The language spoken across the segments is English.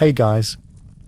Hey guys,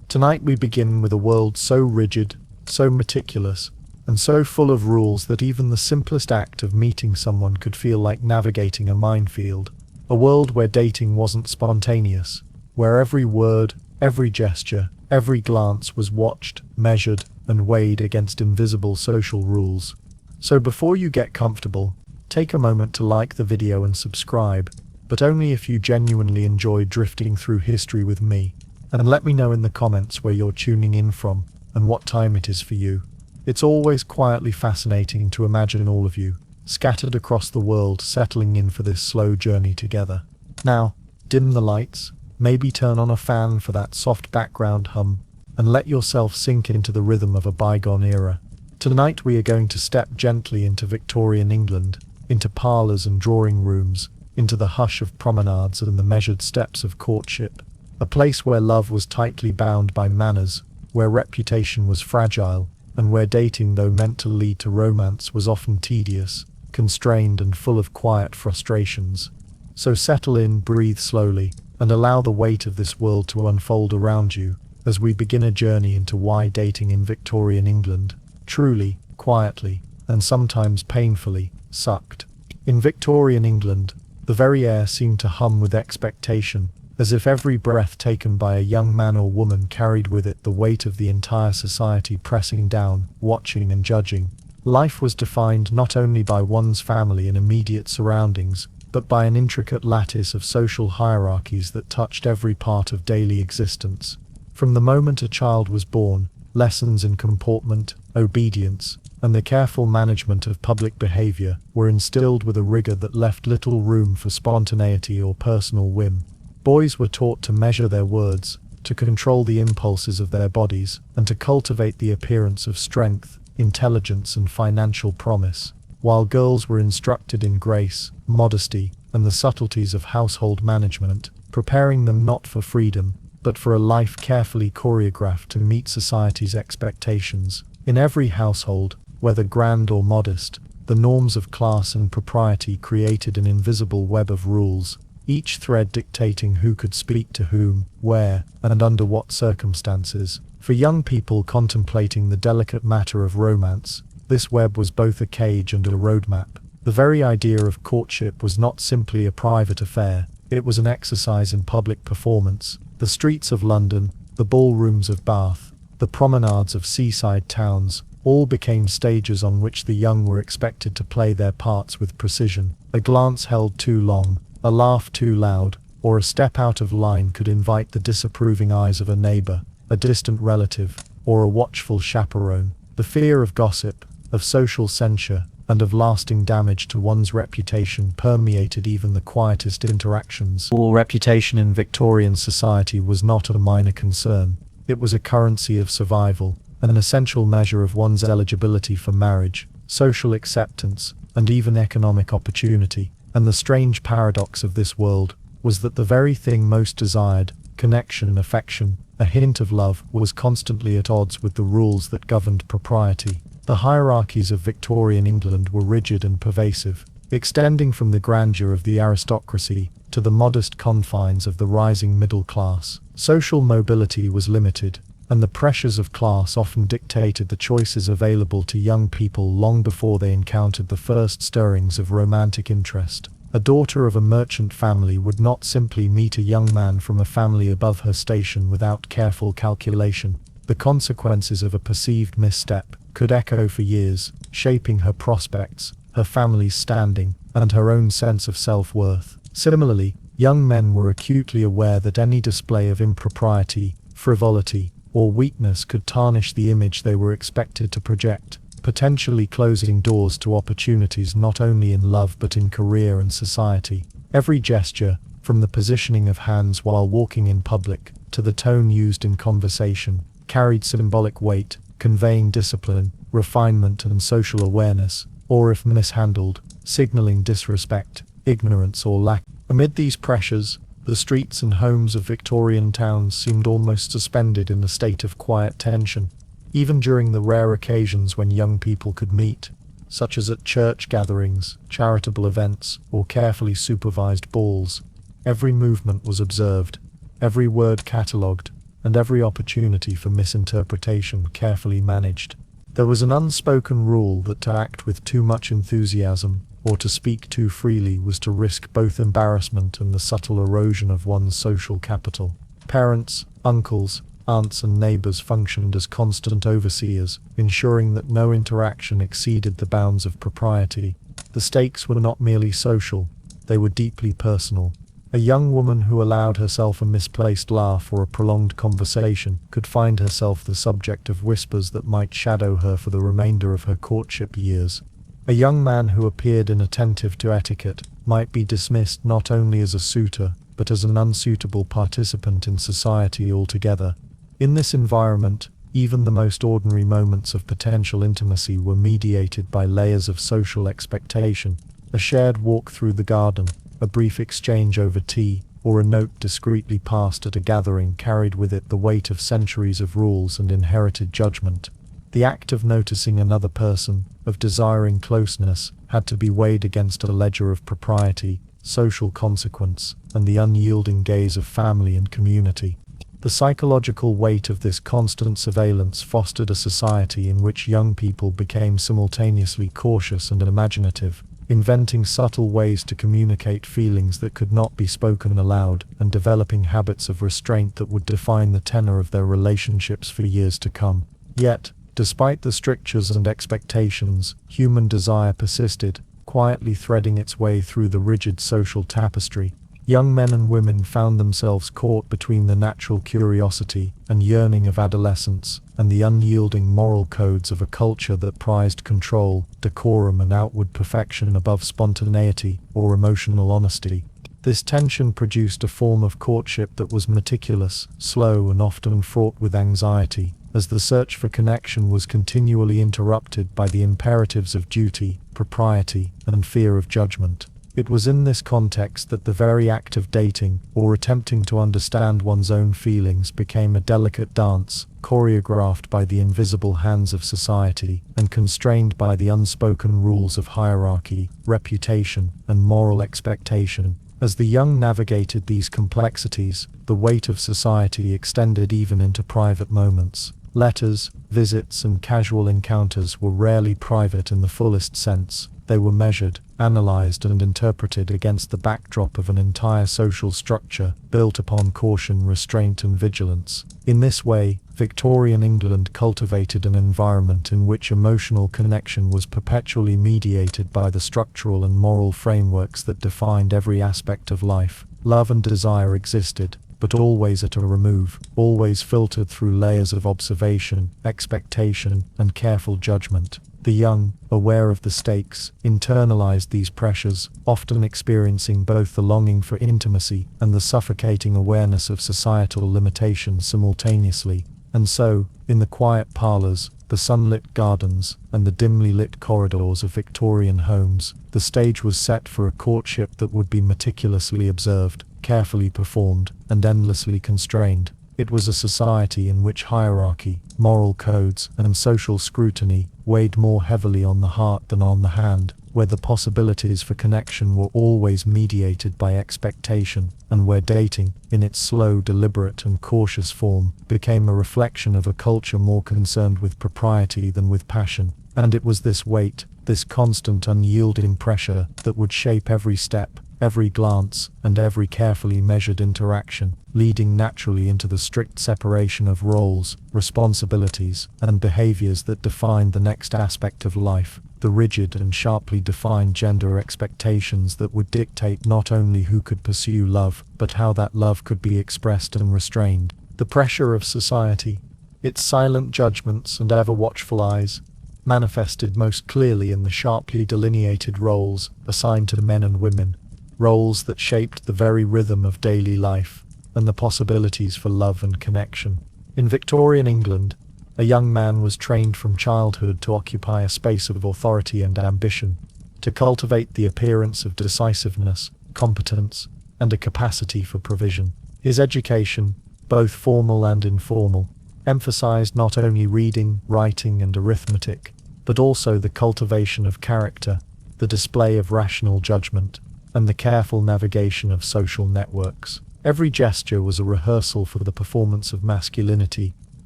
tonight we begin with a world so rigid, so meticulous, and so full of rules that even the simplest act of meeting someone could feel like navigating a minefield. A world where dating wasn't spontaneous, where every word, every gesture, every glance was watched, measured, and weighed against invisible social rules. So before you get comfortable, take a moment to like the video and subscribe, but only if you genuinely enjoy drifting through history with me. And let me know in the comments where you're tuning in from, and what time it is for you. It's always quietly fascinating to imagine all of you, scattered across the world, settling in for this slow journey together. Now, dim the lights, maybe turn on a fan for that soft background hum, and let yourself sink into the rhythm of a bygone era. Tonight we are going to step gently into Victorian England, into parlours and drawing rooms, into the hush of promenades and the measured steps of courtship. A place where love was tightly bound by manners, where reputation was fragile, and where dating, though meant to lead to romance, was often tedious, constrained, and full of quiet frustrations. So settle in, breathe slowly, and allow the weight of this world to unfold around you, as we begin a journey into why dating in Victorian England, truly, quietly, and sometimes painfully, sucked. In Victorian England, the very air seemed to hum with expectation, as if every breath taken by a young man or woman carried with it the weight of the entire society pressing down, watching and judging. Life was defined not only by one's family and immediate surroundings, but by an intricate lattice of social hierarchies that touched every part of daily existence. From the moment a child was born, lessons in comportment, obedience, and the careful management of public behavior were instilled with a rigor that left little room for spontaneity or personal whim. Boys were taught to measure their words, to control the impulses of their bodies, and to cultivate the appearance of strength, intelligence, and financial promise, while girls were instructed in grace, modesty, and the subtleties of household management, preparing them not for freedom, but for a life carefully choreographed to meet society's expectations. In every household, whether grand or modest, the norms of class and propriety created an invisible web of rules, each thread dictating who could speak to whom, where, and under what circumstances. For young people contemplating the delicate matter of romance, this web was both a cage and a roadmap. The very idea of courtship was not simply a private affair, it was an exercise in public performance. The streets of London, the ballrooms of Bath, the promenades of seaside towns, all became stages on which the young were expected to play their parts with precision. A glance held too long, a laugh too loud, or a step out of line could invite the disapproving eyes of a neighbor, a distant relative, or a watchful chaperone. The fear of gossip, of social censure, and of lasting damage to one's reputation permeated even the quietest interactions. Reputation in Victorian society was not a minor concern. It was a currency of survival, an essential measure of one's eligibility for marriage, social acceptance, and even economic opportunity. And the strange paradox of this world was that the very thing most desired, connection, affection, a hint of love, was constantly at odds with the rules that governed propriety. The hierarchies of Victorian England were rigid and pervasive, extending from the grandeur of the aristocracy to the modest confines of the rising middle class. Social mobility was limited, and the pressures of class often dictated the choices available to young people long before they encountered the first stirrings of romantic interest. A daughter of a merchant family would not simply meet a young man from a family above her station without careful calculation. The consequences of a perceived misstep could echo for years, shaping her prospects, her family's standing, and her own sense of self-worth. Similarly, young men were acutely aware that any display of impropriety, frivolity, or weakness could tarnish the image they were expected to project, potentially closing doors to opportunities not only in love but in career and society. Every gesture, from the positioning of hands while walking in public, to the tone used in conversation, carried symbolic weight, conveying discipline, refinement, and social awareness, or if mishandled, signaling disrespect, ignorance, or lack. Amid these pressures, the streets and homes of Victorian towns seemed almost suspended in a state of quiet tension. Even during the rare occasions when young people could meet, such as at church gatherings, charitable events, or carefully supervised balls, every movement was observed, every word catalogued, and every opportunity for misinterpretation carefully managed. There was an unspoken rule that to act with too much enthusiasm, or to speak too freely, was to risk both embarrassment and the subtle erosion of one's social capital. Parents, uncles, aunts and neighbors functioned as constant overseers, ensuring that no interaction exceeded the bounds of propriety. The stakes were not merely social, they were deeply personal. A young woman who allowed herself a misplaced laugh or a prolonged conversation could find herself the subject of whispers that might shadow her for the remainder of her courtship years. A young man who appeared inattentive to etiquette might be dismissed not only as a suitor, but as an unsuitable participant in society altogether. In this environment, even the most ordinary moments of potential intimacy were mediated by layers of social expectation. A shared walk through the garden, a brief exchange over tea, or a note discreetly passed at a gathering carried with it the weight of centuries of rules and inherited judgment. The act of noticing another person, of desiring closeness, had to be weighed against a ledger of propriety, social consequence, and the unyielding gaze of family and community. The psychological weight of this constant surveillance fostered a society in which young people became simultaneously cautious and imaginative, inventing subtle ways to communicate feelings that could not be spoken aloud, and developing habits of restraint that would define the tenor of their relationships for years to come. Yet, despite the strictures and expectations, human desire persisted, quietly threading its way through the rigid social tapestry. Young men and women found themselves caught between the natural curiosity and yearning of adolescence and the unyielding moral codes of a culture that prized control, decorum and outward perfection above spontaneity or emotional honesty. This tension produced a form of courtship that was meticulous, slow and often fraught with anxiety, as the search for connection was continually interrupted by the imperatives of duty, propriety, and fear of judgment. It was in this context that the very act of dating, or attempting to understand one's own feelings, became a delicate dance, choreographed by the invisible hands of society, and constrained by the unspoken rules of hierarchy, reputation, and moral expectation. As the young navigated these complexities, the weight of society extended even into private moments. Letters, visits, and casual encounters were rarely private in the fullest sense. They were measured, analyzed, and interpreted against the backdrop of an entire social structure built upon caution, restraint, and vigilance. In this way, Victorian England cultivated an environment in which emotional connection was perpetually mediated by the structural and moral frameworks that defined every aspect of life. Love and desire existed, but always at a remove, always filtered through layers of observation, expectation, and careful judgment. The young, aware of the stakes, internalized these pressures, often experiencing both the longing for intimacy and the suffocating awareness of societal limitations simultaneously. And so, in the quiet parlors, the sunlit gardens, and the dimly lit corridors of Victorian homes, the stage was set for a courtship that would be meticulously observed, carefully performed, and endlessly constrained. It was a society in which hierarchy, moral codes, and social scrutiny weighed more heavily on the heart than on the hand, where the possibilities for connection were always mediated by expectation, and where dating, in its slow, deliberate, and cautious form, became a reflection of a culture more concerned with propriety than with passion. And it was this weight, this constant unyielding pressure, that would shape every step, every glance, and every carefully measured interaction, leading naturally into the strict separation of roles, responsibilities, and behaviors that defined the next aspect of life, the rigid and sharply defined gender expectations that would dictate not only who could pursue love, but how that love could be expressed and restrained. The pressure of society, its silent judgments and ever-watchful eyes, manifested most clearly in the sharply delineated roles assigned to men and women, roles that shaped the very rhythm of daily life and the possibilities for love and connection. In Victorian England, a young man was trained from childhood to occupy a space of authority and ambition, to cultivate the appearance of decisiveness, competence, and a capacity for provision. His education, both formal and informal, emphasized not only reading, writing, and arithmetic, but also the cultivation of character, the display of rational judgment, and the careful navigation of social networks. Every gesture was a rehearsal for the performance of masculinity,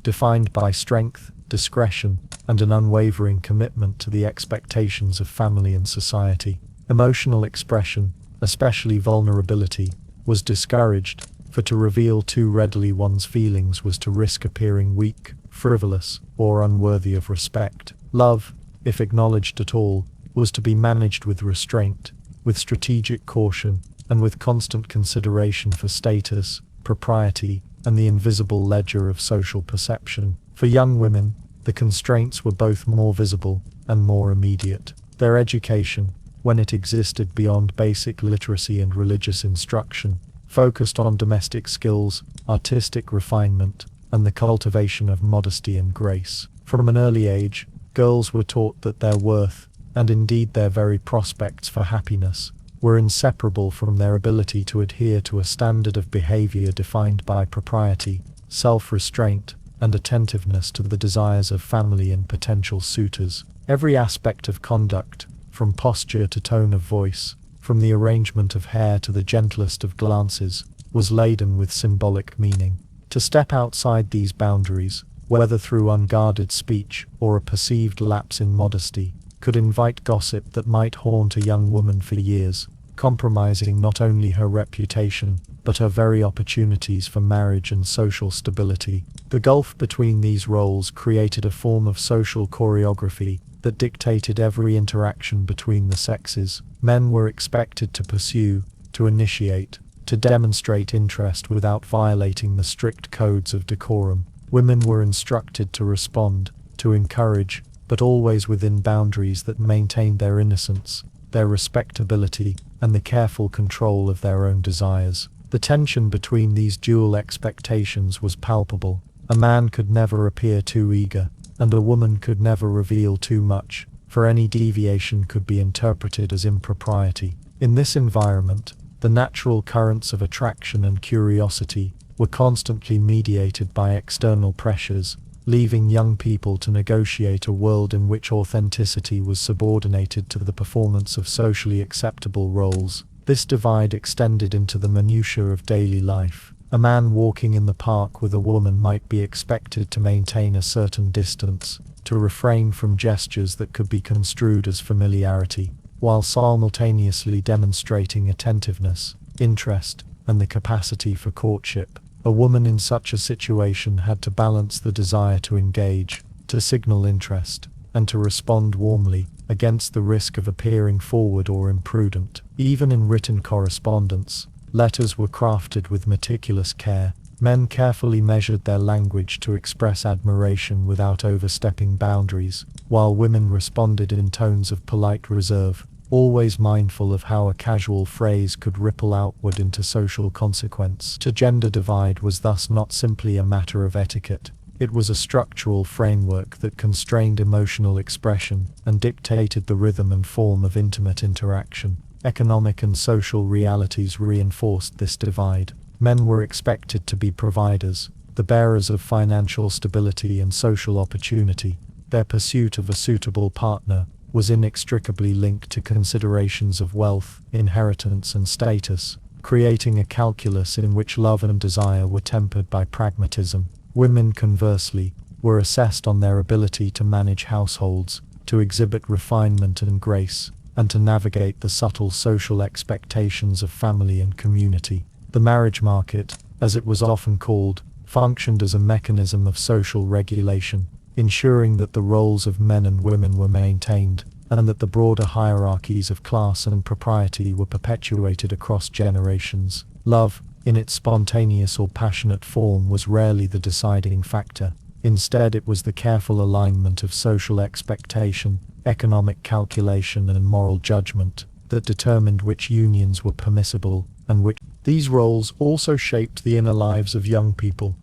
defined by strength, discretion, and an unwavering commitment to the expectations of family and society. Emotional expression, especially vulnerability, was discouraged, for to reveal too readily one's feelings was to risk appearing weak, frivolous, or unworthy of respect. Love, if acknowledged at all, was to be managed with restraint, with strategic caution, and with constant consideration for status, propriety, and the invisible ledger of social perception. For young women, the constraints were both more visible and more immediate. Their education, when it existed beyond basic literacy and religious instruction, focused on domestic skills, artistic refinement, and the cultivation of modesty and grace. From an early age, girls were taught that their worth, and indeed their very prospects for happiness, were inseparable from their ability to adhere to a standard of behavior defined by propriety, self-restraint, and attentiveness to the desires of family and potential suitors. Every aspect of conduct, from posture to tone of voice, from the arrangement of hair to the gentlest of glances, was laden with symbolic meaning. To step outside these boundaries, whether through unguarded speech or a perceived lapse in modesty, could invite gossip that might haunt a young woman for years, compromising not only her reputation, but her very opportunities for marriage and social stability. The gulf between these roles created a form of social choreography that dictated every interaction between the sexes. Men were expected to pursue, to initiate, to demonstrate interest without violating the strict codes of decorum. Women were instructed to respond, to encourage, but always within boundaries that maintained their innocence, their respectability, and the careful control of their own desires. The tension between these dual expectations was palpable. A man could never appear too eager, and a woman could never reveal too much, for any deviation could be interpreted as impropriety. In this environment, the natural currents of attraction and curiosity were constantly mediated by external pressures, leaving young people to negotiate a world in which authenticity was subordinated to the performance of socially acceptable roles. This divide extended into the minutiae of daily life. A man walking in the park with a woman might be expected to maintain a certain distance, to refrain from gestures that could be construed as familiarity, while simultaneously demonstrating attentiveness, interest, and the capacity for courtship. A woman in such a situation had to balance the desire to engage, to signal interest, and to respond warmly, against the risk of appearing forward or imprudent. Even in written correspondence, letters were crafted with meticulous care. Men carefully measured their language to express admiration without overstepping boundaries, while women responded in tones of polite reserve, always mindful of how a casual phrase could ripple outward into social consequence. The gender divide was thus not simply a matter of etiquette. It was a structural framework that constrained emotional expression and dictated the rhythm and form of intimate interaction. Economic and social realities reinforced this divide. Men were expected to be providers, the bearers of financial stability and social opportunity. Their pursuit of a suitable partner was inextricably linked to considerations of wealth, inheritance, and status, creating a calculus in which love and desire were tempered by pragmatism. Women, conversely, were assessed on their ability to manage households, to exhibit refinement and grace, and to navigate the subtle social expectations of family and community. The marriage market, as it was often called, functioned as a mechanism of social regulation, ensuring that the roles of men and women were maintained, and that the broader hierarchies of class and propriety were perpetuated across generations. Love, in its spontaneous or passionate form, was rarely the deciding factor. Instead, it was the careful alignment of social expectation, economic calculation, and moral judgment that determined which unions were permissible and which. These roles also shaped the inner lives of young people,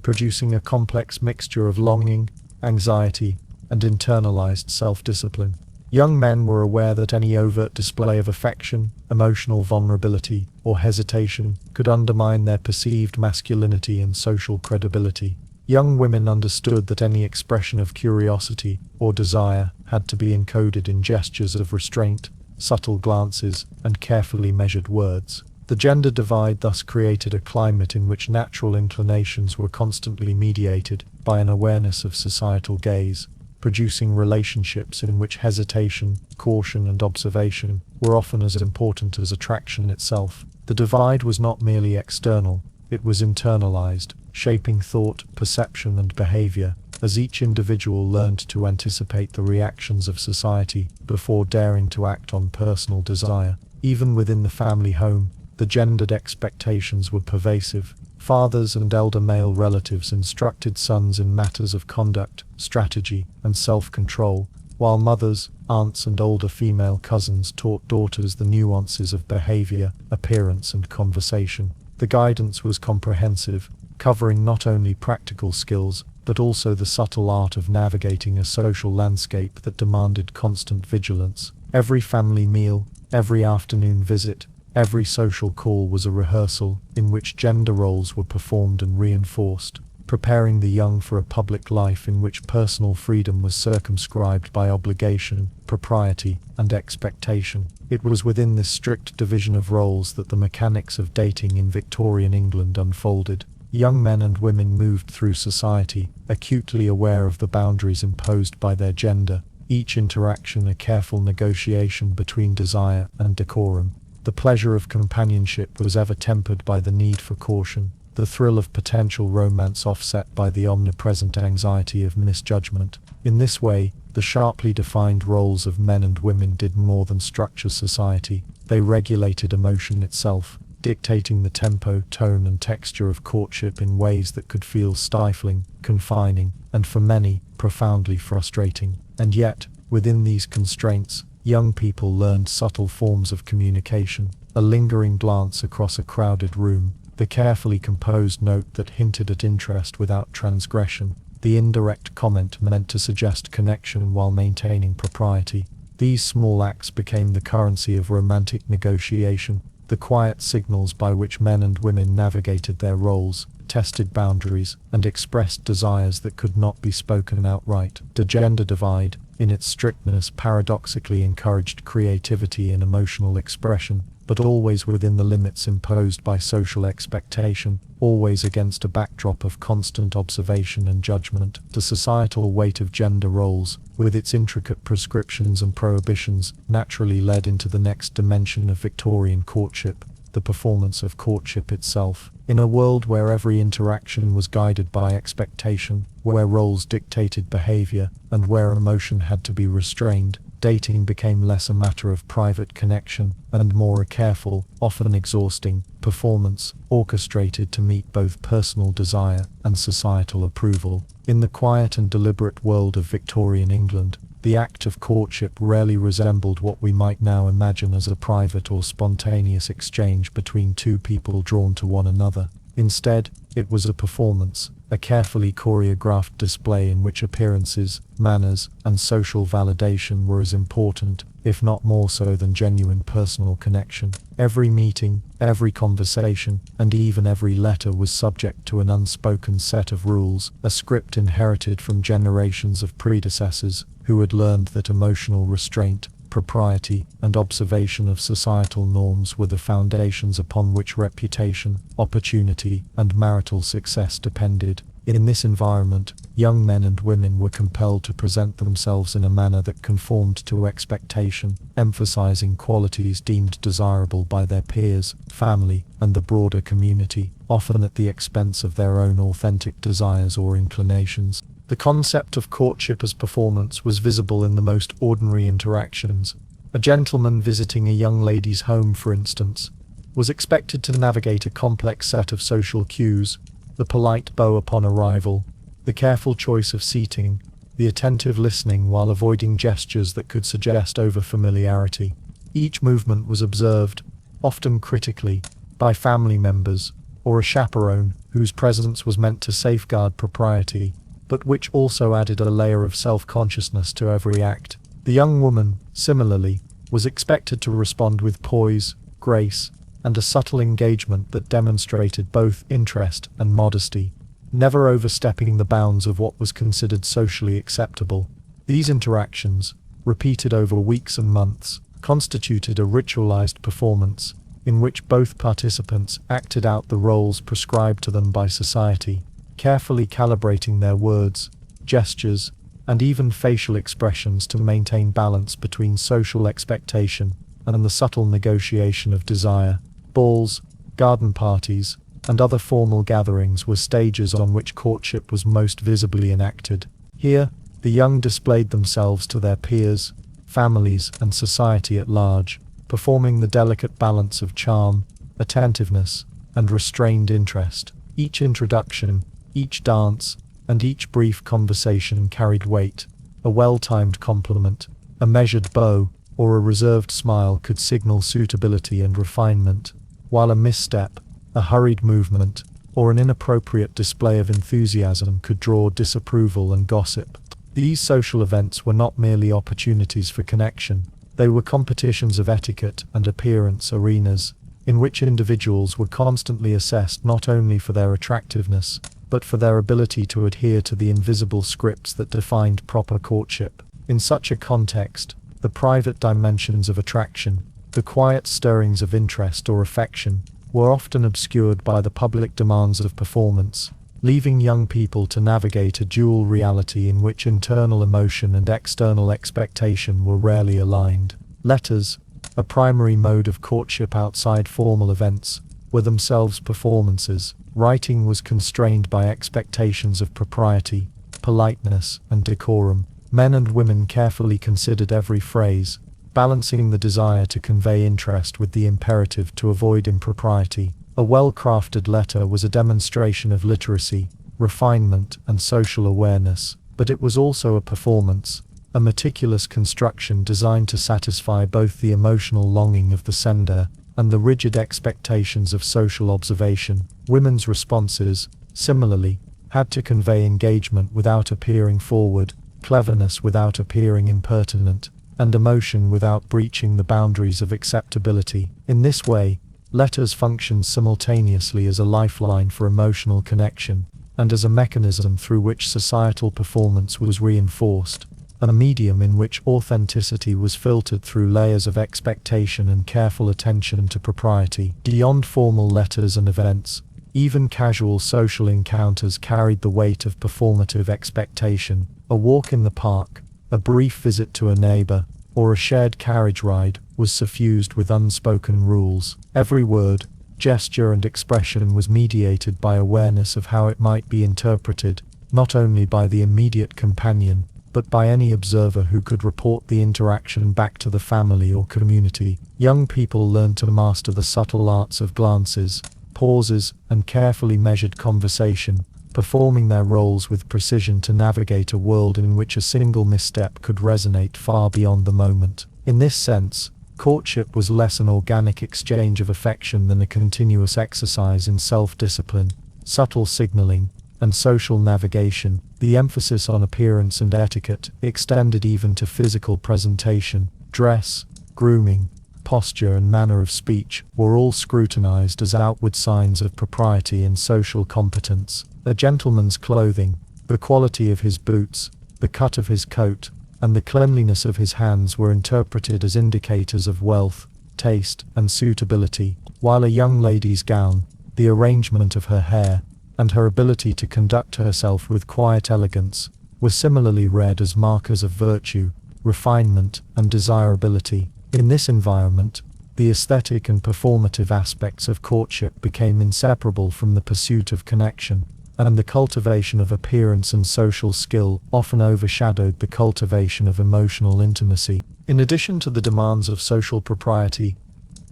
producing a complex mixture of longing, anxiety, and internalized self-discipline. Young men were aware that any overt display of affection, emotional vulnerability, or hesitation could undermine their perceived masculinity and social credibility. Young women understood that any expression of curiosity or desire had to be encoded in gestures of restraint, subtle glances, and carefully measured words. The gender divide thus created a climate in which natural inclinations were constantly mediated by an awareness of societal gaze, producing relationships in which hesitation, caution, and observation were often as important as attraction itself. The divide was not merely external, it was internalized, shaping thought, perception, and behavior, as each individual learned to anticipate the reactions of society before daring to act on personal desire. Even within the family home, the gendered expectations were pervasive. Fathers and elder male relatives instructed sons in matters of conduct, strategy, and self-control, while mothers, aunts, and older female cousins taught daughters the nuances of behavior, appearance, and conversation. The guidance was comprehensive, covering not only practical skills, but also the subtle art of navigating a social landscape that demanded constant vigilance. Every family meal, every afternoon visit, every social call was a rehearsal in which gender roles were performed and reinforced, preparing the young for a public life in which personal freedom was circumscribed by obligation, propriety, and expectation. It was within this strict division of roles that the mechanics of dating in Victorian England unfolded. Young men and women moved through society, acutely aware of the boundaries imposed by their gender, each interaction a careful negotiation between desire and decorum. The pleasure of companionship was ever tempered by the need for caution, the thrill of potential romance offset by the omnipresent anxiety of misjudgment. In this way, the sharply defined roles of men and women did more than structure society. They regulated emotion itself, dictating the tempo, tone, and texture of courtship in ways that could feel stifling, confining, and for many, profoundly frustrating. And yet, within these constraints, young people learned subtle forms of communication, a lingering glance across a crowded room, the carefully composed note that hinted at interest without transgression, the indirect comment meant to suggest connection while maintaining propriety. These small acts became the currency of romantic negotiation, the quiet signals by which men and women navigated their roles, tested boundaries, and expressed desires that could not be spoken outright. The gender divide, in its strictness, paradoxically encouraged creativity and emotional expression, but always within the limits imposed by social expectation, always against a backdrop of constant observation and judgment. The societal weight of gender roles, with its intricate prescriptions and prohibitions, naturally led into the next dimension of Victorian courtship, the performance of courtship itself. In a world where every interaction was guided by expectation, where roles dictated behavior, and where emotion had to be restrained, dating became less a matter of private connection, and more a careful, often exhausting, performance, orchestrated to meet both personal desire and societal approval. In the quiet and deliberate world of Victorian England, the act of courtship rarely resembled what we might now imagine as a private or spontaneous exchange between two people drawn to one another. Instead, it was a performance, a carefully choreographed display in which appearances, manners, and social validation were as important, if not more so, than genuine personal connection. Every meeting, every conversation, and even every letter was subject to an unspoken set of rules, a script inherited from generations of predecessors who had learned that emotional restraint, propriety, and observation of societal norms were the foundations upon which reputation, opportunity, and marital success depended. In this environment, young men and women were compelled to present themselves in a manner that conformed to expectation, emphasizing qualities deemed desirable by their peers, family, and the broader community, often at the expense of their own authentic desires or inclinations. The concept of courtship as performance was visible in the most ordinary interactions. A gentleman visiting a young lady's home, for instance, was expected to navigate a complex set of social cues: the polite bow upon arrival, the careful choice of seating, the attentive listening while avoiding gestures that could suggest overfamiliarity. Each movement was observed, often critically, by family members, or a chaperone whose presence was meant to safeguard propriety, but which also added a layer of self-consciousness to every act. The young woman, similarly, was expected to respond with poise, grace, and a subtle engagement that demonstrated both interest and modesty, never overstepping the bounds of what was considered socially acceptable. These interactions, repeated over weeks and months, constituted a ritualized performance, in which both participants acted out the roles prescribed to them by society, carefully calibrating their words, gestures, and even facial expressions to maintain balance between social expectation and the subtle negotiation of desire. Balls, garden parties, and other formal gatherings were stages on which courtship was most visibly enacted. Here, the young displayed themselves to their peers, families, and society at large, performing the delicate balance of charm, attentiveness, and restrained interest. Each introduction, each dance, and each brief conversation carried weight. A well-timed compliment, a measured bow, or a reserved smile could signal suitability and refinement, while a misstep, a hurried movement, or an inappropriate display of enthusiasm could draw disapproval and gossip. These social events were not merely opportunities for connection, they were competitions of etiquette and appearance arenas, in which individuals were constantly assessed not only for their attractiveness, but for their ability to adhere to the invisible scripts that defined proper courtship. In such a context, the private dimensions of attraction, the quiet stirrings of interest or affection, were often obscured by the public demands of performance, leaving young people to navigate a dual reality in which internal emotion and external expectation were rarely aligned. Letters, a primary mode of courtship outside formal events, were themselves performances. Writing was constrained by expectations of propriety, politeness, and decorum. Men and women carefully considered every phrase, balancing the desire to convey interest with the imperative to avoid impropriety. A well-crafted letter was a demonstration of literacy, refinement, and social awareness, but it was also a performance, a meticulous construction designed to satisfy both the emotional longing of the sender and the rigid expectations of social observation. Women's responses, similarly, had to convey engagement without appearing forward, cleverness without appearing impertinent, and emotion without breaching the boundaries of acceptability. In this way, letters functioned simultaneously as a lifeline for emotional connection, and as a mechanism through which societal performance was reinforced, a medium in which authenticity was filtered through layers of expectation and careful attention to propriety. Beyond formal letters and events, even casual social encounters carried the weight of performative expectation. A walk in the park, a brief visit to a neighbor, or a shared carriage ride was suffused with unspoken rules. Every word, gesture, and expression was mediated by awareness of how it might be interpreted, not only by the immediate companion, but by any observer who could report the interaction back to the family or community. Young people learned to master the subtle arts of glances, pauses, and carefully measured conversation, performing their roles with precision to navigate a world in which a single misstep could resonate far beyond the moment. In this sense, courtship was less an organic exchange of affection than a continuous exercise in self-discipline, subtle signaling, and social navigation. The emphasis on appearance and etiquette extended even to physical presentation. Dress, grooming, posture, and manner of speech were all scrutinized as outward signs of propriety and social competence. A gentleman's clothing, the quality of his boots, the cut of his coat, and the cleanliness of his hands were interpreted as indicators of wealth, taste, and suitability, while a young lady's gown, the arrangement of her hair, and her ability to conduct herself with quiet elegance, were similarly read as markers of virtue, refinement, and desirability. In this environment, the aesthetic and performative aspects of courtship became inseparable from the pursuit of connection, and the cultivation of appearance and social skill often overshadowed the cultivation of emotional intimacy. In addition to the demands of social propriety,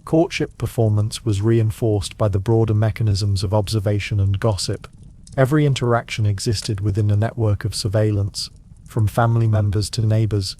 courtship performance was reinforced by the broader mechanisms of observation and gossip. Every interaction existed within a network of surveillance, from family members to neighbors,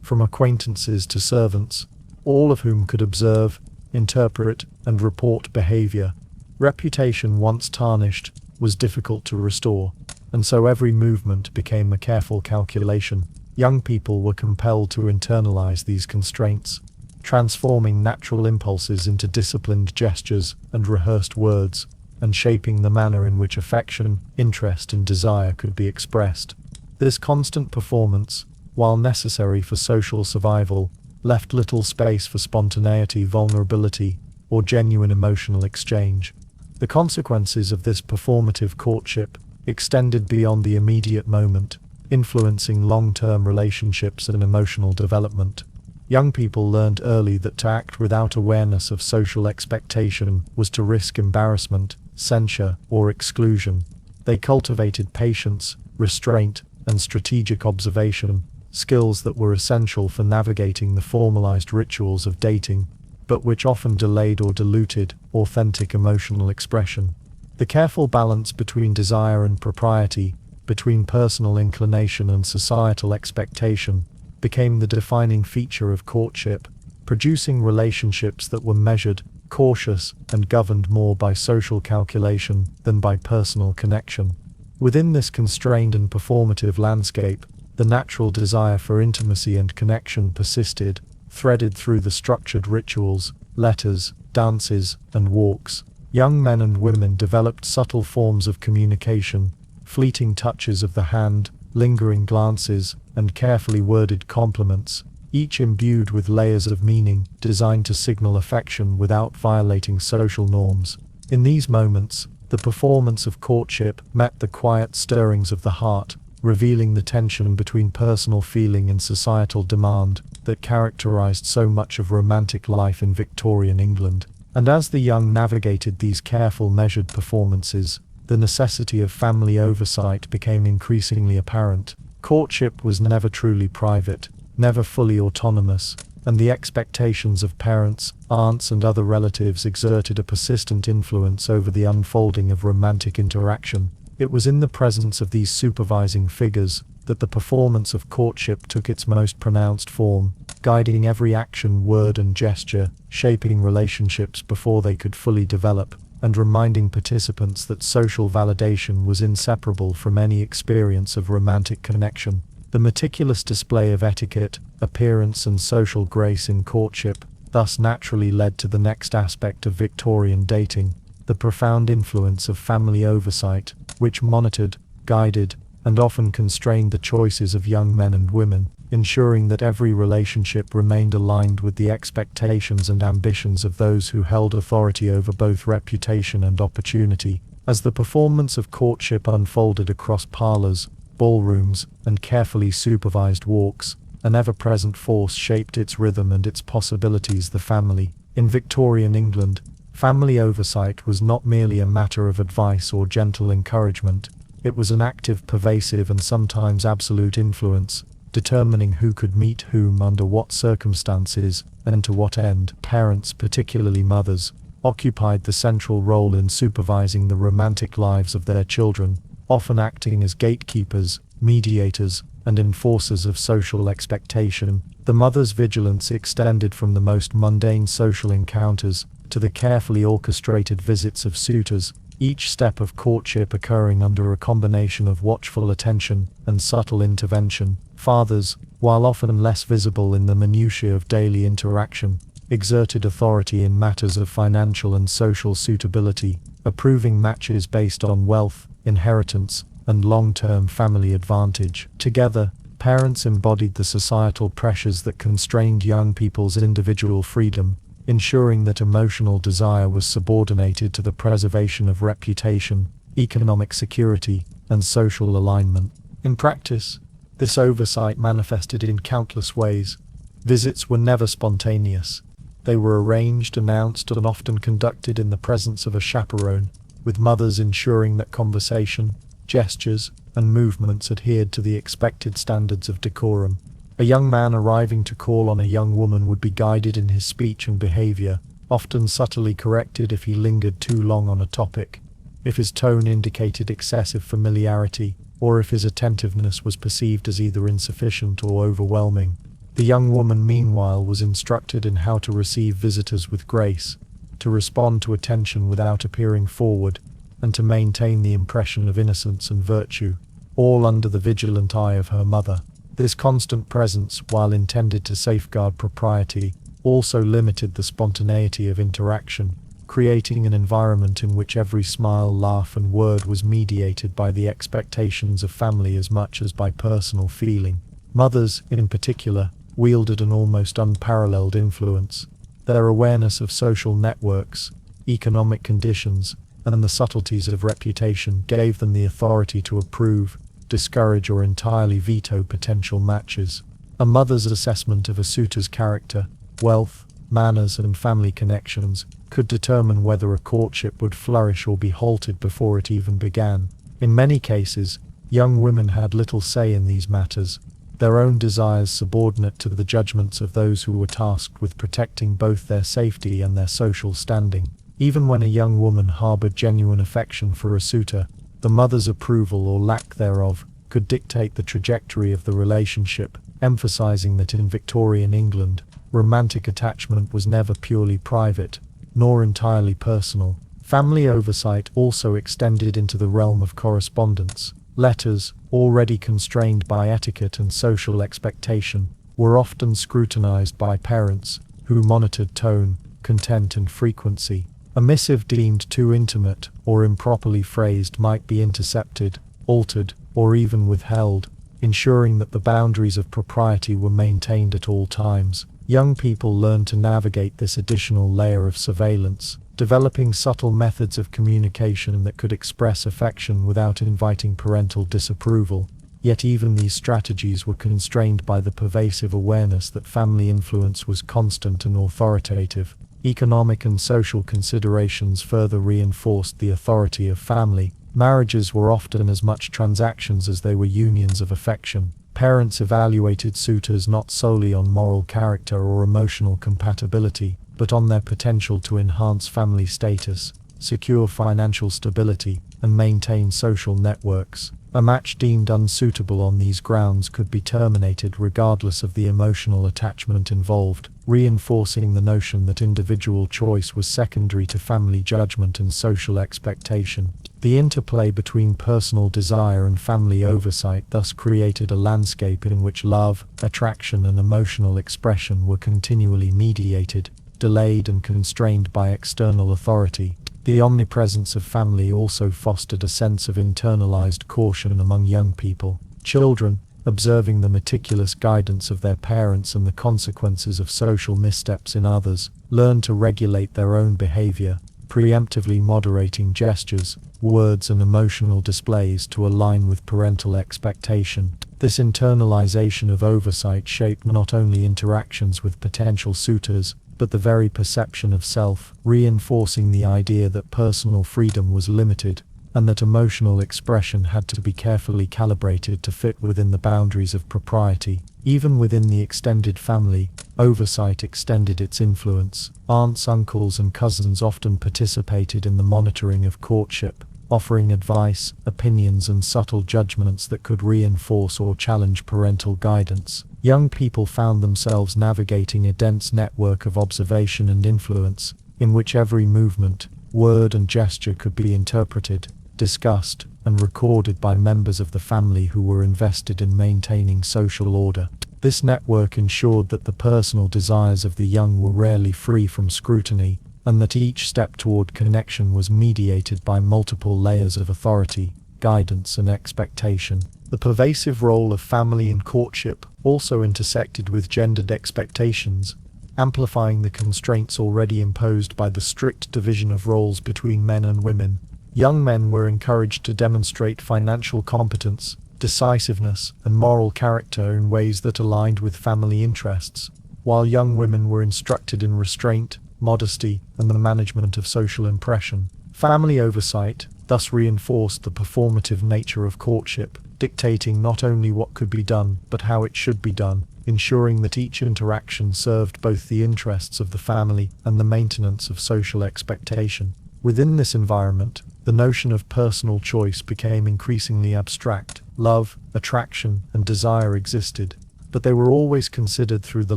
from acquaintances to servants, all of whom could observe, interpret, and report behavior. Reputation once tarnished was difficult to restore, and so every movement became a careful calculation. Young people were compelled to internalize these constraints, transforming natural impulses into disciplined gestures and rehearsed words, and shaping the manner in which affection, interest, and desire could be expressed. This constant performance, while necessary for social survival, left little space for spontaneity, vulnerability, or genuine emotional exchange. The consequences of this performative courtship extended beyond the immediate moment, influencing long-term relationships and emotional development. Young people learned early that to act without awareness of social expectation was to risk embarrassment, censure, or exclusion. They cultivated patience, restraint, and strategic observation, skills that were essential for navigating the formalized rituals of dating, but which often delayed or diluted authentic emotional expression. The careful balance between desire and propriety, between personal inclination and societal expectation, became the defining feature of courtship, producing relationships that were measured, cautious, and governed more by social calculation than by personal connection. Within this constrained and performative landscape, the natural desire for intimacy and connection persisted, threaded through the structured rituals, letters, dances, and walks. Young men and women developed subtle forms of communication, fleeting touches of the hand, lingering glances, and carefully worded compliments, each imbued with layers of meaning designed to signal affection without violating social norms. In these moments, the performance of courtship met the quiet stirrings of the heart, revealing the tension between personal feeling and societal demand that characterized so much of romantic life in Victorian England. And as the young navigated these careful, measured performances, the necessity of family oversight became increasingly apparent. Courtship was never truly private, never fully autonomous, and the expectations of parents, aunts, and other relatives exerted a persistent influence over the unfolding of romantic interaction. It was in the presence of these supervising figures that the performance of courtship took its most pronounced form, guiding every action, word, and gesture, shaping relationships before they could fully develop, and reminding participants that social validation was inseparable from any experience of romantic connection. The meticulous display of etiquette, appearance, and social grace in courtship thus naturally led to the next aspect of Victorian dating, the profound influence of family oversight, which monitored, guided, and often constrained the choices of young men and women, ensuring that every relationship remained aligned with the expectations and ambitions of those who held authority over both reputation and opportunity. As the performance of courtship unfolded across parlors, ballrooms, and carefully supervised walks, an ever-present force shaped its rhythm and its possibilities: the family. In Victorian England, family oversight was not merely a matter of advice or gentle encouragement. It was an active, pervasive, and sometimes absolute influence, determining who could meet whom, under what circumstances, and to what end. Parents, particularly mothers, occupied the central role in supervising the romantic lives of their children, often acting as gatekeepers, mediators, and enforcers of social expectation. The mother's vigilance extended from the most mundane social encounters to the carefully orchestrated visits of suitors, each step of courtship occurring under a combination of watchful attention and subtle intervention. Fathers, while often less visible in the minutiae of daily interaction, exerted authority in matters of financial and social suitability, approving matches based on wealth, inheritance, and long-term family advantage. Together, parents embodied the societal pressures that constrained young people's individual freedom, ensuring that emotional desire was subordinated to the preservation of reputation, economic security, and social alignment. In practice, this oversight manifested in countless ways. Visits were never spontaneous. They were arranged, announced, and often conducted in the presence of a chaperone, with mothers ensuring that conversation, gestures, and movements adhered to the expected standards of decorum. A young man arriving to call on a young woman would be guided in his speech and behavior, often subtly corrected if he lingered too long on a topic, if his tone indicated excessive familiarity, or if his attentiveness was perceived as either insufficient or overwhelming. The young woman, meanwhile, was instructed in how to receive visitors with grace, to respond to attention without appearing forward, and to maintain the impression of innocence and virtue, all under the vigilant eye of her mother. This constant presence, while intended to safeguard propriety, also limited the spontaneity of interaction, creating an environment in which every smile, laugh, and word was mediated by the expectations of family as much as by personal feeling. Mothers, in particular, wielded an almost unparalleled influence. Their awareness of social networks, economic conditions, and the subtleties of reputation gave them the authority to approve, discourage, or entirely veto potential matches. A mother's assessment of a suitor's character, wealth, manners, and family connections could determine whether a courtship would flourish or be halted before it even began. In many cases, young women had little say in these matters, their own desires subordinate to the judgments of those who were tasked with protecting both their safety and their social standing. Even when a young woman harbored genuine affection for a suitor, the mother's approval or lack thereof could dictate the trajectory of the relationship, emphasizing that in Victorian England, romantic attachment was never purely private, nor entirely personal. Family oversight also extended into the realm of correspondence. Letters, already constrained by etiquette and social expectation, were often scrutinized by parents, who monitored tone, content, and frequency. A missive deemed too intimate or improperly phrased might be intercepted, altered, or even withheld, ensuring that the boundaries of propriety were maintained at all times. Young people learned to navigate this additional layer of surveillance, developing subtle methods of communication that could express affection without inviting parental disapproval. Yet even these strategies were constrained by the pervasive awareness that family influence was constant and authoritative. Economic and social considerations further reinforced the authority of family. Marriages were often as much transactions as they were unions of affection. Parents evaluated suitors not solely on moral character or emotional compatibility, but on their potential to enhance family status, secure financial stability, and maintain social networks. A match deemed unsuitable on these grounds could be terminated regardless of the emotional attachment involved, reinforcing the notion that individual choice was secondary to family judgment and social expectation. The interplay between personal desire and family oversight thus created a landscape in which love, attraction, and emotional expression were continually mediated, delayed, and constrained by external authority. The omnipresence of family also fostered a sense of internalized caution among young people. Children, observing the meticulous guidance of their parents and the consequences of social missteps in others, learned to regulate their own behavior, preemptively moderating gestures, words, and emotional displays to align with parental expectation. This internalization of oversight shaped not only interactions with potential suitors, but the very perception of self, reinforcing the idea that personal freedom was limited, and that emotional expression had to be carefully calibrated to fit within the boundaries of propriety. Even within the extended family, oversight extended its influence. Aunts, uncles, and cousins often participated in the monitoring of courtship, offering advice, opinions, and subtle judgments that could reinforce or challenge parental guidance. Young people found themselves navigating a dense network of observation and influence, in which every movement, word, and gesture could be interpreted, discussed, and recorded by members of the family who were invested in maintaining social order. This network ensured that the personal desires of the young were rarely free from scrutiny, and that each step toward connection was mediated by multiple layers of authority, guidance, and expectation. The pervasive role of family in courtship also intersected with gendered expectations, amplifying the constraints already imposed by the strict division of roles between men and women. Young men were encouraged to demonstrate financial competence, decisiveness, and moral character in ways that aligned with family interests, while young women were instructed in restraint, modesty, and the management of social impression. Family oversight thus reinforced the performative nature of courtship, dictating not only what could be done, but how it should be done, ensuring that each interaction served both the interests of the family and the maintenance of social expectation. Within this environment, the notion of personal choice became increasingly abstract. Love, attraction, and desire existed, but they were always considered through the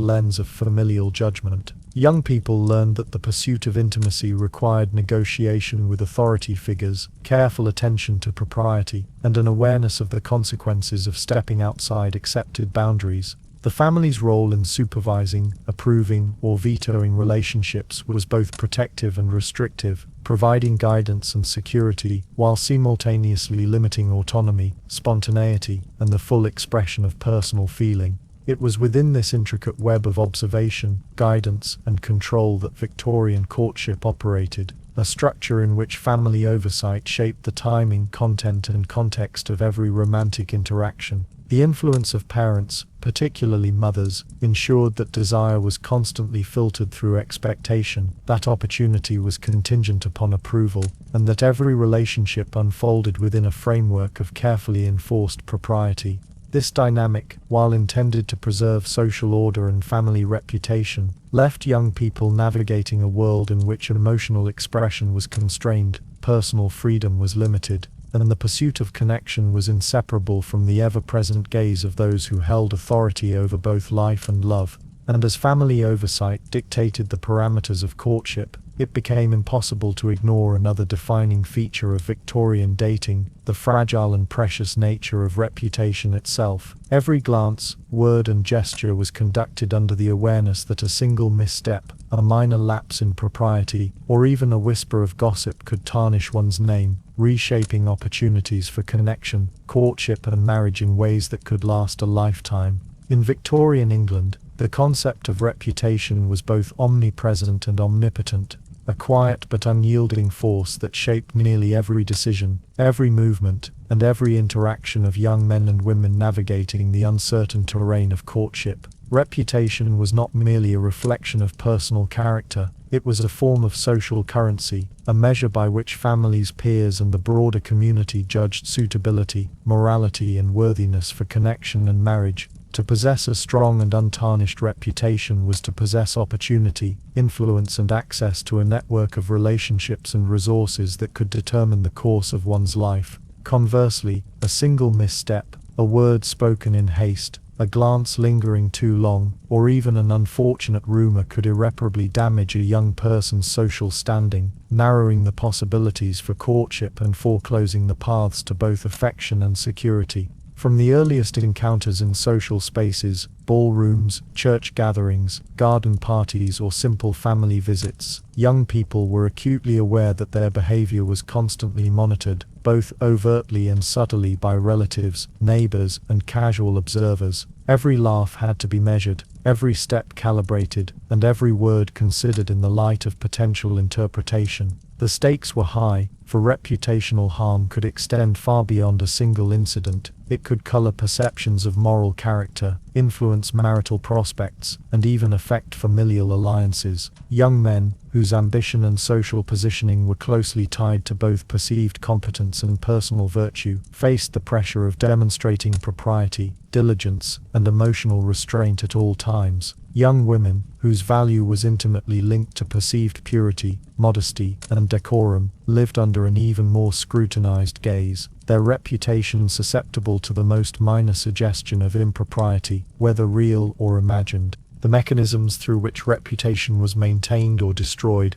lens of familial judgment. Young people learned that the pursuit of intimacy required negotiation with authority figures, careful attention to propriety, and an awareness of the consequences of stepping outside accepted boundaries. The family's role in supervising, approving, or vetoing relationships was both protective and restrictive, providing guidance and security, while simultaneously limiting autonomy, spontaneity, and the full expression of personal feeling. It was within this intricate web of observation, guidance, and control that Victorian courtship operated, a structure in which family oversight shaped the timing, content, and context of every romantic interaction. The influence of parents, particularly mothers, ensured that desire was constantly filtered through expectation, that opportunity was contingent upon approval, and that every relationship unfolded within a framework of carefully enforced propriety. This dynamic, while intended to preserve social order and family reputation, left young people navigating a world in which emotional expression was constrained, personal freedom was limited, and the pursuit of connection was inseparable from the ever-present gaze of those who held authority over both life and love. And as family oversight dictated the parameters of courtship, it became impossible to ignore another defining feature of Victorian dating, the fragile and precious nature of reputation itself. Every glance, word, and gesture was conducted under the awareness that a single misstep, a minor lapse in propriety, or even a whisper of gossip could tarnish one's name, reshaping opportunities for connection, courtship, and marriage in ways that could last a lifetime. In Victorian England, the concept of reputation was both omnipresent and omnipotent, a quiet but unyielding force that shaped nearly every decision, every movement, and every interaction of young men and women navigating the uncertain terrain of courtship. Reputation was not merely a reflection of personal character, it was a form of social currency, a measure by which families, peers, and the broader community judged suitability, morality, and worthiness for connection and marriage. To possess a strong and untarnished reputation was to possess opportunity, influence, and access to a network of relationships and resources that could determine the course of one's life. Conversely, a single misstep, a word spoken in haste, a glance lingering too long, or even an unfortunate rumor could irreparably damage a young person's social standing, narrowing the possibilities for courtship and foreclosing the paths to both affection and security. From the earliest encounters in social spaces, ballrooms, church gatherings, garden parties, or simple family visits, young people were acutely aware that their behavior was constantly monitored, both overtly and subtly, by relatives, neighbors, and casual observers. Every laugh had to be measured, every step calibrated, and every word considered in the light of potential interpretation. The stakes were high, for reputational harm could extend far beyond a single incident. It could color perceptions of moral character, influence marital prospects, and even affect familial alliances. Young men, whose ambition and social positioning were closely tied to both perceived competence and personal virtue, faced the pressure of demonstrating propriety, diligence, and emotional restraint at all times. Young women, whose value was intimately linked to perceived purity, modesty, and decorum, lived under an even more scrutinized gaze, their reputation susceptible to the most minor suggestion of impropriety, whether real or imagined. The mechanisms through which reputation was maintained or destroyed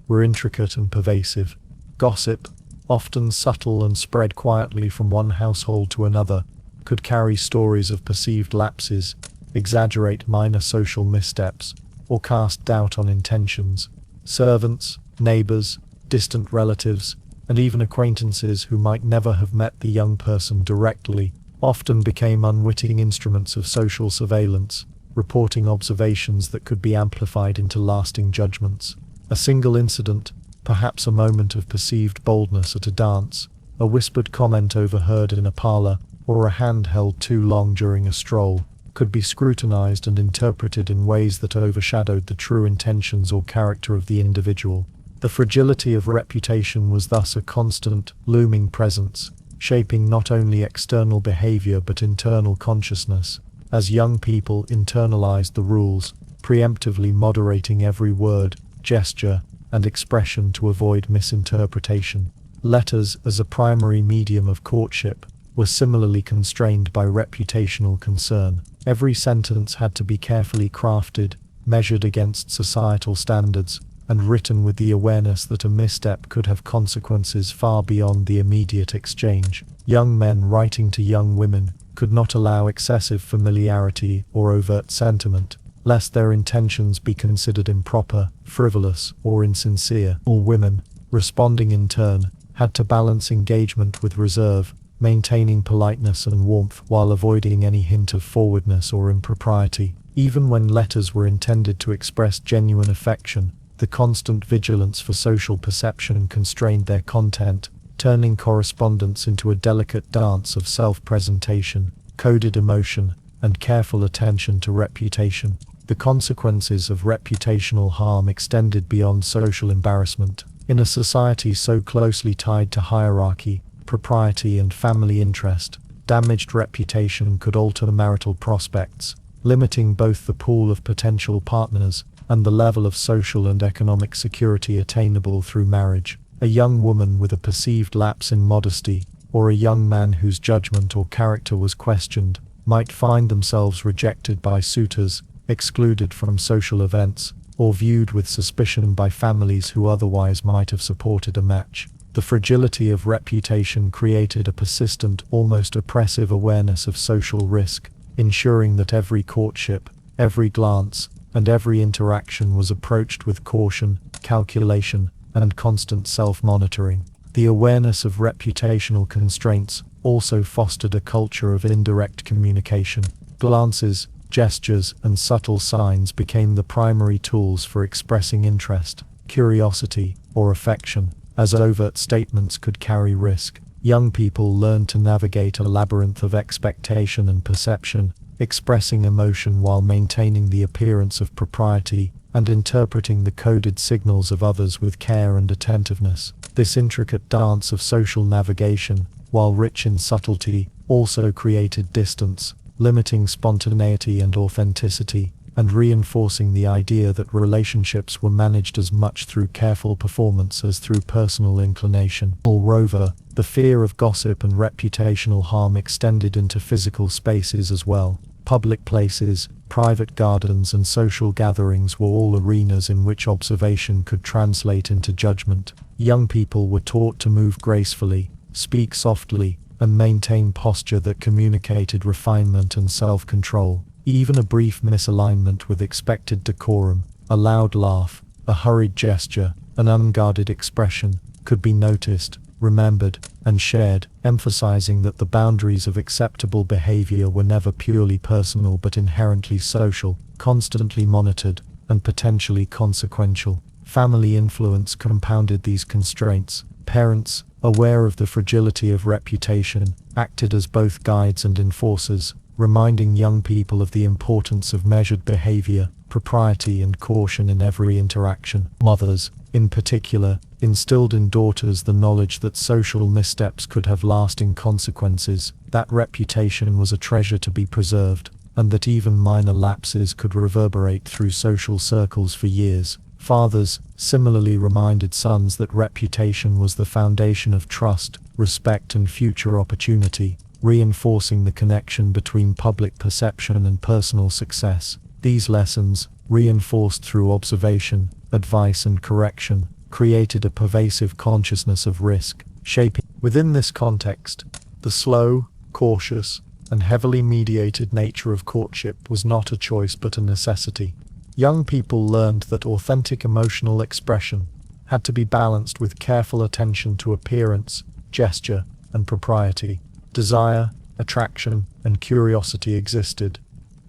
were intricate and pervasive. Gossip, often subtle and spread quietly from one household to another, could carry stories of perceived lapses, exaggerate minor social missteps, or cast doubt on intentions. Servants, neighbors, distant relatives, and even acquaintances who might never have met the young person directly, often became unwitting instruments of social surveillance, reporting observations that could be amplified into lasting judgments. A single incident, perhaps a moment of perceived boldness at a dance, a whispered comment overheard in a parlor, or a hand held too long during a stroll, could be scrutinized and interpreted in ways that overshadowed the true intentions or character of the individual. The fragility of reputation was thus a constant, looming presence, shaping not only external behavior but internal consciousness, as young people internalized the rules, preemptively moderating every word, gesture, and expression to avoid misinterpretation. Letters, as a primary medium of courtship, were similarly constrained by reputational concern. Every sentence had to be carefully crafted, measured against societal standards, and written with the awareness that a misstep could have consequences far beyond the immediate exchange. Young men writing to young women could not allow excessive familiarity or overt sentiment, lest their intentions be considered improper, frivolous, or insincere. All women, responding in turn, had to balance engagement with reserve, maintaining politeness and warmth while avoiding any hint of forwardness or impropriety. Even when letters were intended to express genuine affection, the constant vigilance for social perception constrained their content, turning correspondence into a delicate dance of self-presentation, coded emotion, and careful attention to reputation. The consequences of reputational harm extended beyond social embarrassment. In a society so closely tied to hierarchy, propriety, and family interest, damaged reputation could alter marital prospects, limiting both the pool of potential partners and the level of social and economic security attainable through marriage. A young woman with a perceived lapse in modesty, or a young man whose judgment or character was questioned, might find themselves rejected by suitors, excluded from social events, or viewed with suspicion by families who otherwise might have supported a match. The fragility of reputation created a persistent, almost oppressive awareness of social risk, ensuring that every courtship, every glance, and every interaction was approached with caution, calculation, and constant self-monitoring. The awareness of reputational constraints also fostered a culture of indirect communication. Glances, gestures, and subtle signs became the primary tools for expressing interest, curiosity, or affection, as overt statements could carry risk. Young people learned to navigate a labyrinth of expectation and perception, expressing emotion while maintaining the appearance of propriety, and interpreting the coded signals of others with care and attentiveness. This intricate dance of social navigation, while rich in subtlety, also created distance, limiting spontaneity and authenticity, and reinforcing the idea that relationships were managed as much through careful performance as through personal inclination. Moreover, the fear of gossip and reputational harm extended into physical spaces as well. Public places, private gardens, and social gatherings were all arenas in which observation could translate into judgment. Young people were taught to move gracefully, speak softly, and maintain posture that communicated refinement and self-control. Even a brief misalignment with expected decorum, a loud laugh, a hurried gesture, an unguarded expression, could be noticed, remembered, and shared, emphasizing that the boundaries of acceptable behavior were never purely personal but inherently social, constantly monitored, and potentially consequential. Family influence compounded these constraints. Parents, aware of the fragility of reputation, acted as both guides and enforcers, reminding young people of the importance of measured behavior, propriety, and caution in every interaction. Mothers, in particular, instilled in daughters the knowledge that social missteps could have lasting consequences, that reputation was a treasure to be preserved, and that even minor lapses could reverberate through social circles for years. Fathers similarly reminded sons that reputation was the foundation of trust, respect, and future opportunity, reinforcing the connection between public perception and personal success. These lessons, reinforced through observation, advice, and correction, created a pervasive consciousness of risk, shaping. Within this context, the slow, cautious, and heavily mediated nature of courtship was not a choice but a necessity. Young people learned that authentic emotional expression had to be balanced with careful attention to appearance, gesture, and propriety. Desire, attraction, and curiosity existed,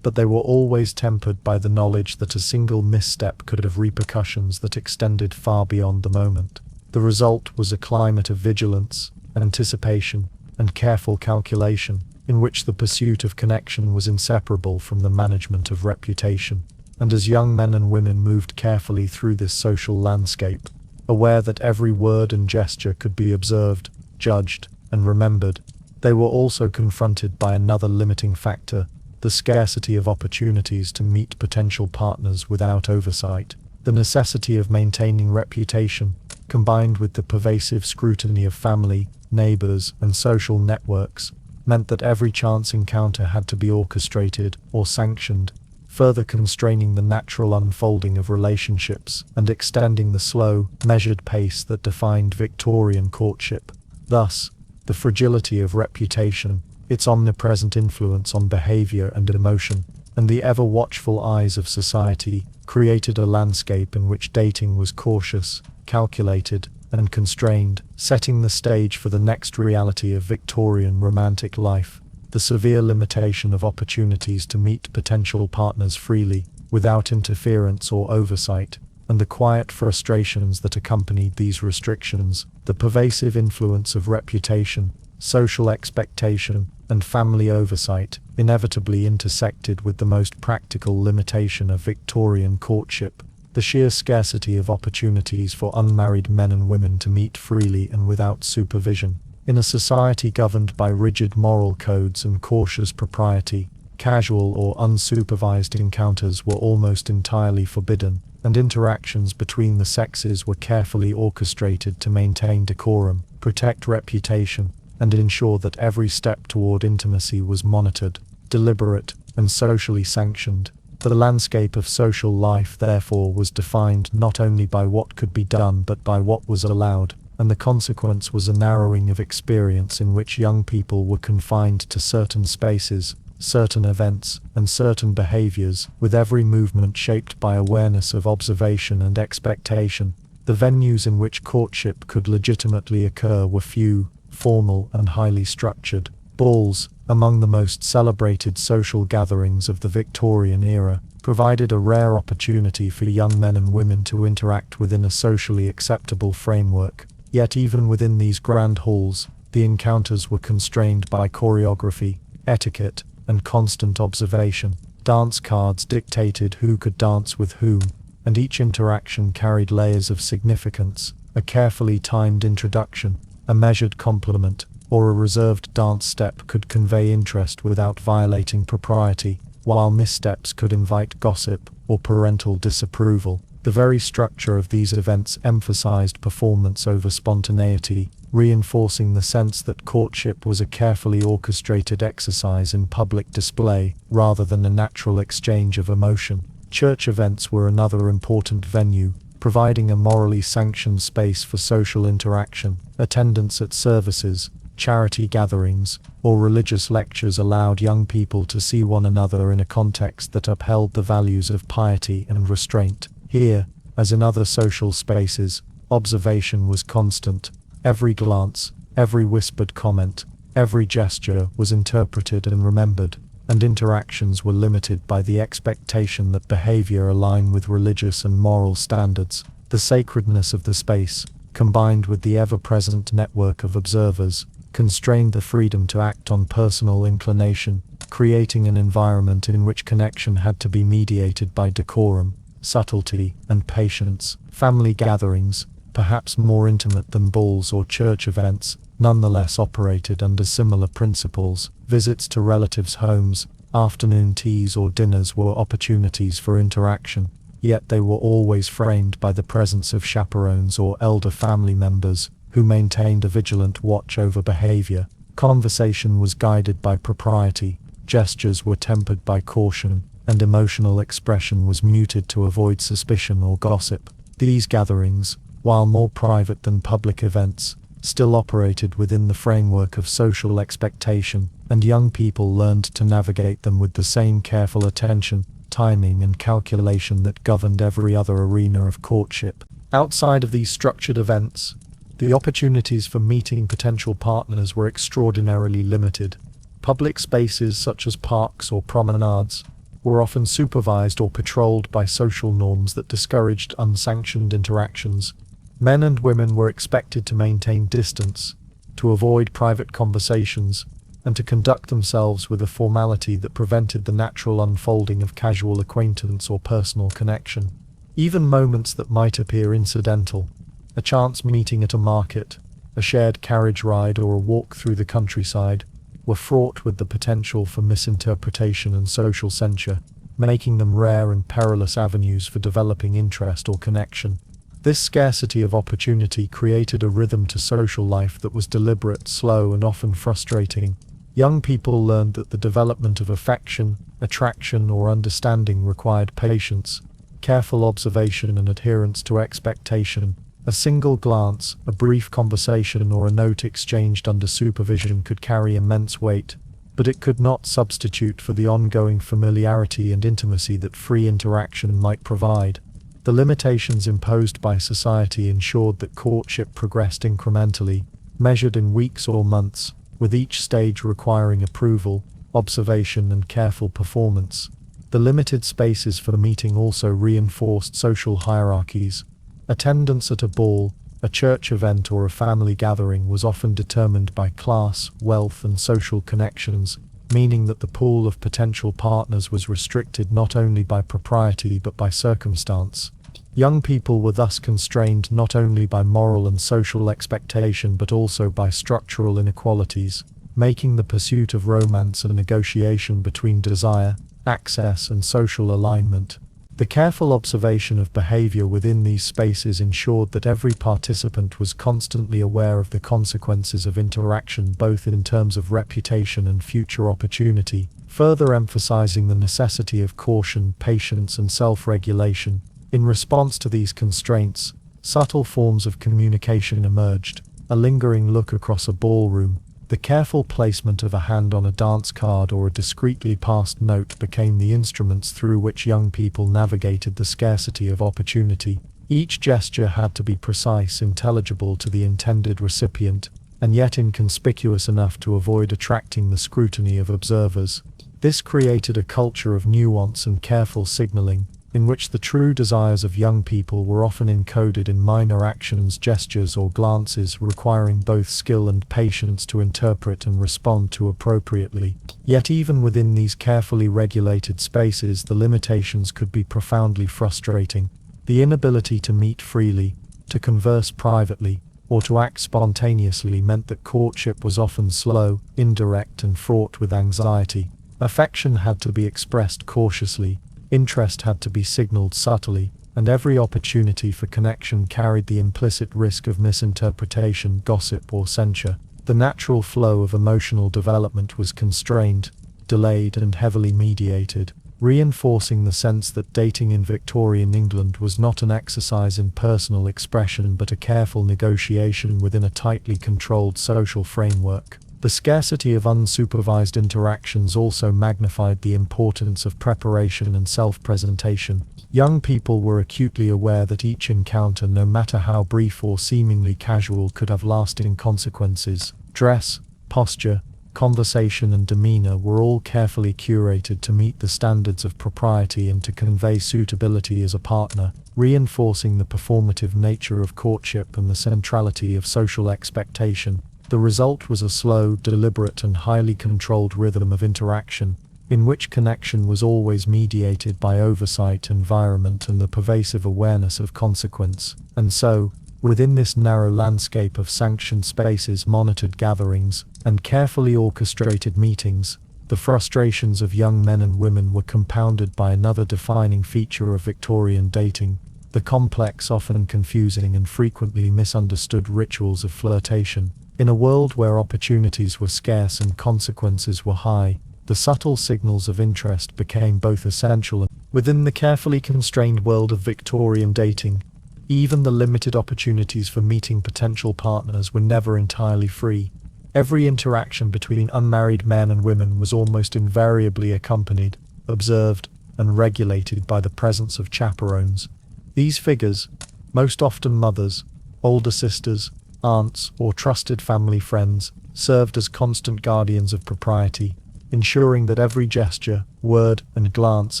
but they were always tempered by the knowledge that a single misstep could have repercussions that extended far beyond the moment. The result was a climate of vigilance, anticipation, and careful calculation, in which the pursuit of connection was inseparable from the management of reputation. And as young men and women moved carefully through this social landscape, aware that every word and gesture could be observed, judged, and remembered, they were also confronted by another limiting factor: the scarcity of opportunities to meet potential partners without oversight. The necessity of maintaining reputation, combined with the pervasive scrutiny of family, neighbors, and social networks, meant that every chance encounter had to be orchestrated or sanctioned, further constraining the natural unfolding of relationships and extending the slow, measured pace that defined Victorian courtship. Thus, the fragility of reputation, its omnipresent influence on behavior and emotion, and the ever-watchful eyes of society created a landscape in which dating was cautious, calculated, and constrained, setting the stage for the next reality of Victorian romantic life: the severe limitation of opportunities to meet potential partners freely, without interference or oversight, and the quiet frustrations that accompanied these restrictions. The pervasive influence of reputation, social expectation, and family oversight inevitably intersected with the most practical limitation of Victorian courtship: the sheer scarcity of opportunities for unmarried men and women to meet freely and without supervision. In a society governed by rigid moral codes and cautious propriety, casual or unsupervised encounters were almost entirely forbidden, and interactions between the sexes were carefully orchestrated to maintain decorum, protect reputation, and ensure that every step toward intimacy was monitored, deliberate, and socially sanctioned. The landscape of social life therefore was defined not only by what could be done but by what was allowed, and the consequence was a narrowing of experience in which young people were confined to certain spaces, certain events, and certain behaviors, with every movement shaped by awareness of observation and expectation. The venues in which courtship could legitimately occur were few, formal, and highly structured. Balls, among the most celebrated social gatherings of the Victorian era, provided a rare opportunity for young men and women to interact within a socially acceptable framework. Yet even within these grand halls, the encounters were constrained by choreography, etiquette, and constant observation. Dance cards dictated who could dance with whom, and each interaction carried layers of significance: a carefully timed introduction, a measured compliment, or a reserved dance step could convey interest without violating propriety, while missteps could invite gossip or parental disapproval. The very structure of these events emphasized performance over spontaneity, reinforcing the sense that courtship was a carefully orchestrated exercise in public display, rather than a natural exchange of emotion. Church events were another important venue, providing a morally sanctioned space for social interaction. Attendance at services, charity gatherings, or religious lectures allowed young people to see one another in a context that upheld the values of piety and restraint. Here, as in other social spaces, observation was constant. Every glance, every whispered comment, every gesture was interpreted and remembered, and interactions were limited by the expectation that behavior align with religious and moral standards. The sacredness of the space, combined with the ever-present network of observers, constrained the freedom to act on personal inclination, creating an environment in which connection had to be mediated by decorum, subtlety, and patience. Family gatherings, perhaps more intimate than balls or church events, nonetheless operated under similar principles. Visits to relatives' homes, afternoon teas or dinners were opportunities for interaction, yet they were always framed by the presence of chaperones or elder family members, who maintained a vigilant watch over behavior. Conversation was guided by propriety, gestures were tempered by caution, and emotional expression was muted to avoid suspicion or gossip. These gatherings, while more private than public events, still operated within the framework of social expectation, and young people learned to navigate them with the same careful attention, timing, and calculation that governed every other arena of courtship. Outside of these structured events, the opportunities for meeting potential partners were extraordinarily limited. Public spaces such as parks or promenades were often supervised or patrolled by social norms that discouraged unsanctioned interactions. Men and women were expected to maintain distance, to avoid private conversations, and to conduct themselves with a formality that prevented the natural unfolding of casual acquaintance or personal connection. Even moments that might appear incidental, a chance meeting at a market, a shared carriage ride, or a walk through the countryside, were fraught with the potential for misinterpretation and social censure, making them rare and perilous avenues for developing interest or connection. This scarcity of opportunity created a rhythm to social life that was deliberate, slow, and often frustrating. Young people learned that the development of affection, attraction, or understanding required patience, careful observation, and adherence to expectation. A single glance, a brief conversation, or a note exchanged under supervision could carry immense weight, but it could not substitute for the ongoing familiarity and intimacy that free interaction might provide. The limitations imposed by society ensured that courtship progressed incrementally, measured in weeks or months, with each stage requiring approval, observation, and careful performance. The limited spaces for meeting also reinforced social hierarchies. Attendance at a ball, a church event, or a family gathering was often determined by class, wealth, and social connections, meaning that the pool of potential partners was restricted not only by propriety but by circumstance. Young people were thus constrained not only by moral and social expectation but also by structural inequalities, making the pursuit of romance a negotiation between desire, access, and social alignment. The careful observation of behavior within these spaces ensured that every participant was constantly aware of the consequences of interaction, both in terms of reputation and future opportunity, further emphasizing the necessity of caution, patience, and self-regulation. In response to these constraints, subtle forms of communication emerged: a lingering look across a ballroom, the careful placement of a hand on a dance card, or a discreetly passed note became the instruments through which young people navigated the scarcity of opportunity. Each gesture had to be precise, intelligible to the intended recipient, and yet inconspicuous enough to avoid attracting the scrutiny of observers. This created a culture of nuance and careful signaling, in which the true desires of young people were often encoded in minor actions, gestures, or glances, requiring both skill and patience to interpret and respond to appropriately. Yet even within these carefully regulated spaces, the limitations could be profoundly frustrating. The inability to meet freely, to converse privately, or to act spontaneously meant that courtship was often slow, indirect, and fraught with anxiety. Affection had to be expressed cautiously, interest had to be signaled subtly, and every opportunity for connection carried the implicit risk of misinterpretation, gossip, or censure. The natural flow of emotional development was constrained, delayed, and heavily mediated, reinforcing the sense that dating in Victorian England was not an exercise in personal expression but a careful negotiation within a tightly controlled social framework. The scarcity of unsupervised interactions also magnified the importance of preparation and self-presentation. Young people were acutely aware that each encounter, no matter how brief or seemingly casual, could have lasting consequences. Dress, posture, conversation, and demeanor were all carefully curated to meet the standards of propriety and to convey suitability as a partner, reinforcing the performative nature of courtship and the centrality of social expectation. The result was a slow, deliberate, and highly controlled rhythm of interaction, in which connection was always mediated by oversight, environment, and the pervasive awareness of consequence. And so, within this narrow landscape of sanctioned spaces, monitored gatherings, and carefully orchestrated meetings, the frustrations of young men and women were compounded by another defining feature of Victorian dating: the complex, often confusing, and frequently misunderstood rituals of flirtation. In a world where opportunities were scarce and consequences were high, the subtle signals of interest became both essential and within the carefully constrained world of Victorian dating. Even the limited opportunities for meeting potential partners were never entirely free. Every interaction between unmarried men and women was almost invariably accompanied, observed, and regulated by the presence of chaperones. These figures, most often mothers, older sisters, aunts, or trusted family friends, served as constant guardians of propriety, ensuring that every gesture, word, and glance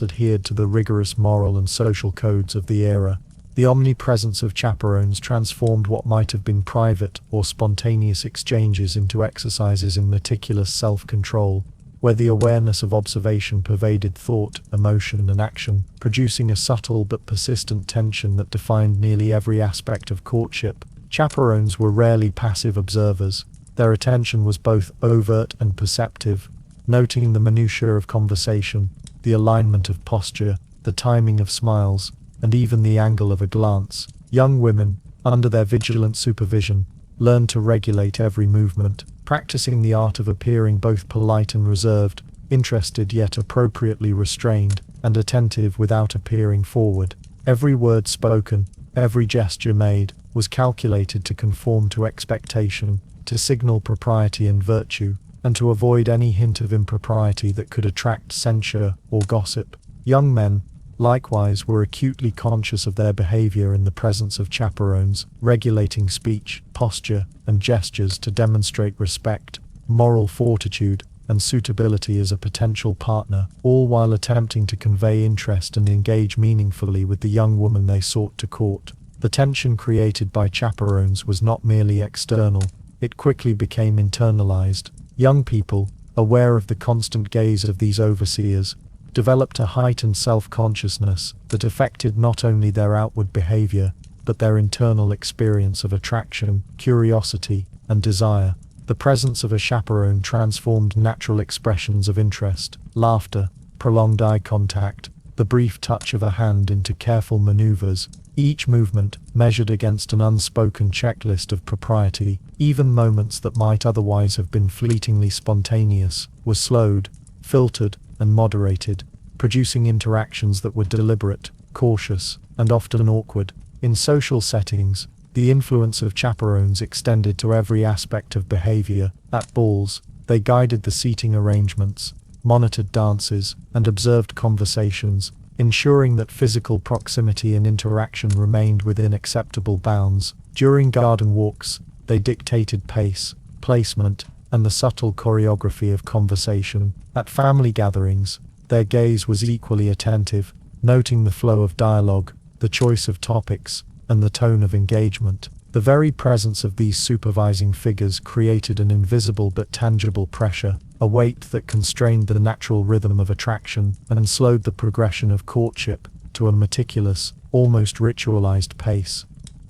adhered to the rigorous moral and social codes of the era. The omnipresence of chaperones transformed what might have been private or spontaneous exchanges into exercises in meticulous self-control, where the awareness of observation pervaded thought, emotion, and action, producing a subtle but persistent tension that defined nearly every aspect of courtship. Chaperones were rarely passive observers. Their attention was both overt and perceptive, noting the minutiae of conversation, the alignment of posture, the timing of smiles, and even the angle of a glance. Young women, under their vigilant supervision, learned to regulate every movement, practicing the art of appearing both polite and reserved, interested yet appropriately restrained, and attentive without appearing forward. Every word spoken, every gesture made, was calculated to conform to expectation, to signal propriety and virtue, and to avoid any hint of impropriety that could attract censure or gossip. Young men, likewise were acutely conscious of their behavior in the presence of chaperones, regulating speech, posture, and gestures to demonstrate respect, moral fortitude, and suitability as a potential partner, all while attempting to convey interest and engage meaningfully with the young woman they sought to court. The tension created by chaperones was not merely external, it quickly became internalized. Young people, aware of the constant gaze of these overseers, developed a heightened self-consciousness that affected not only their outward behavior, but their internal experience of attraction, curiosity, and desire. The presence of a chaperone transformed natural expressions of interest, laughter, prolonged eye contact, the brief touch of a hand into careful maneuvers, each movement measured against an unspoken checklist of propriety. Even moments that might otherwise have been fleetingly spontaneous were slowed, filtered, and moderated, producing interactions that were deliberate, cautious, and often awkward. In social settings, the influence of chaperones extended to every aspect of behavior. At balls, they guided the seating arrangements, monitored dances, and observed conversations, ensuring that physical proximity and interaction remained within acceptable bounds. During garden walks, they dictated pace, placement, and the subtle choreography of conversation. At family gatherings, their gaze was equally attentive, noting the flow of dialogue, the choice of topics, and the tone of engagement. The very presence of these supervising figures created an invisible but tangible pressure, a weight that constrained the natural rhythm of attraction and slowed the progression of courtship to a meticulous, almost ritualized pace.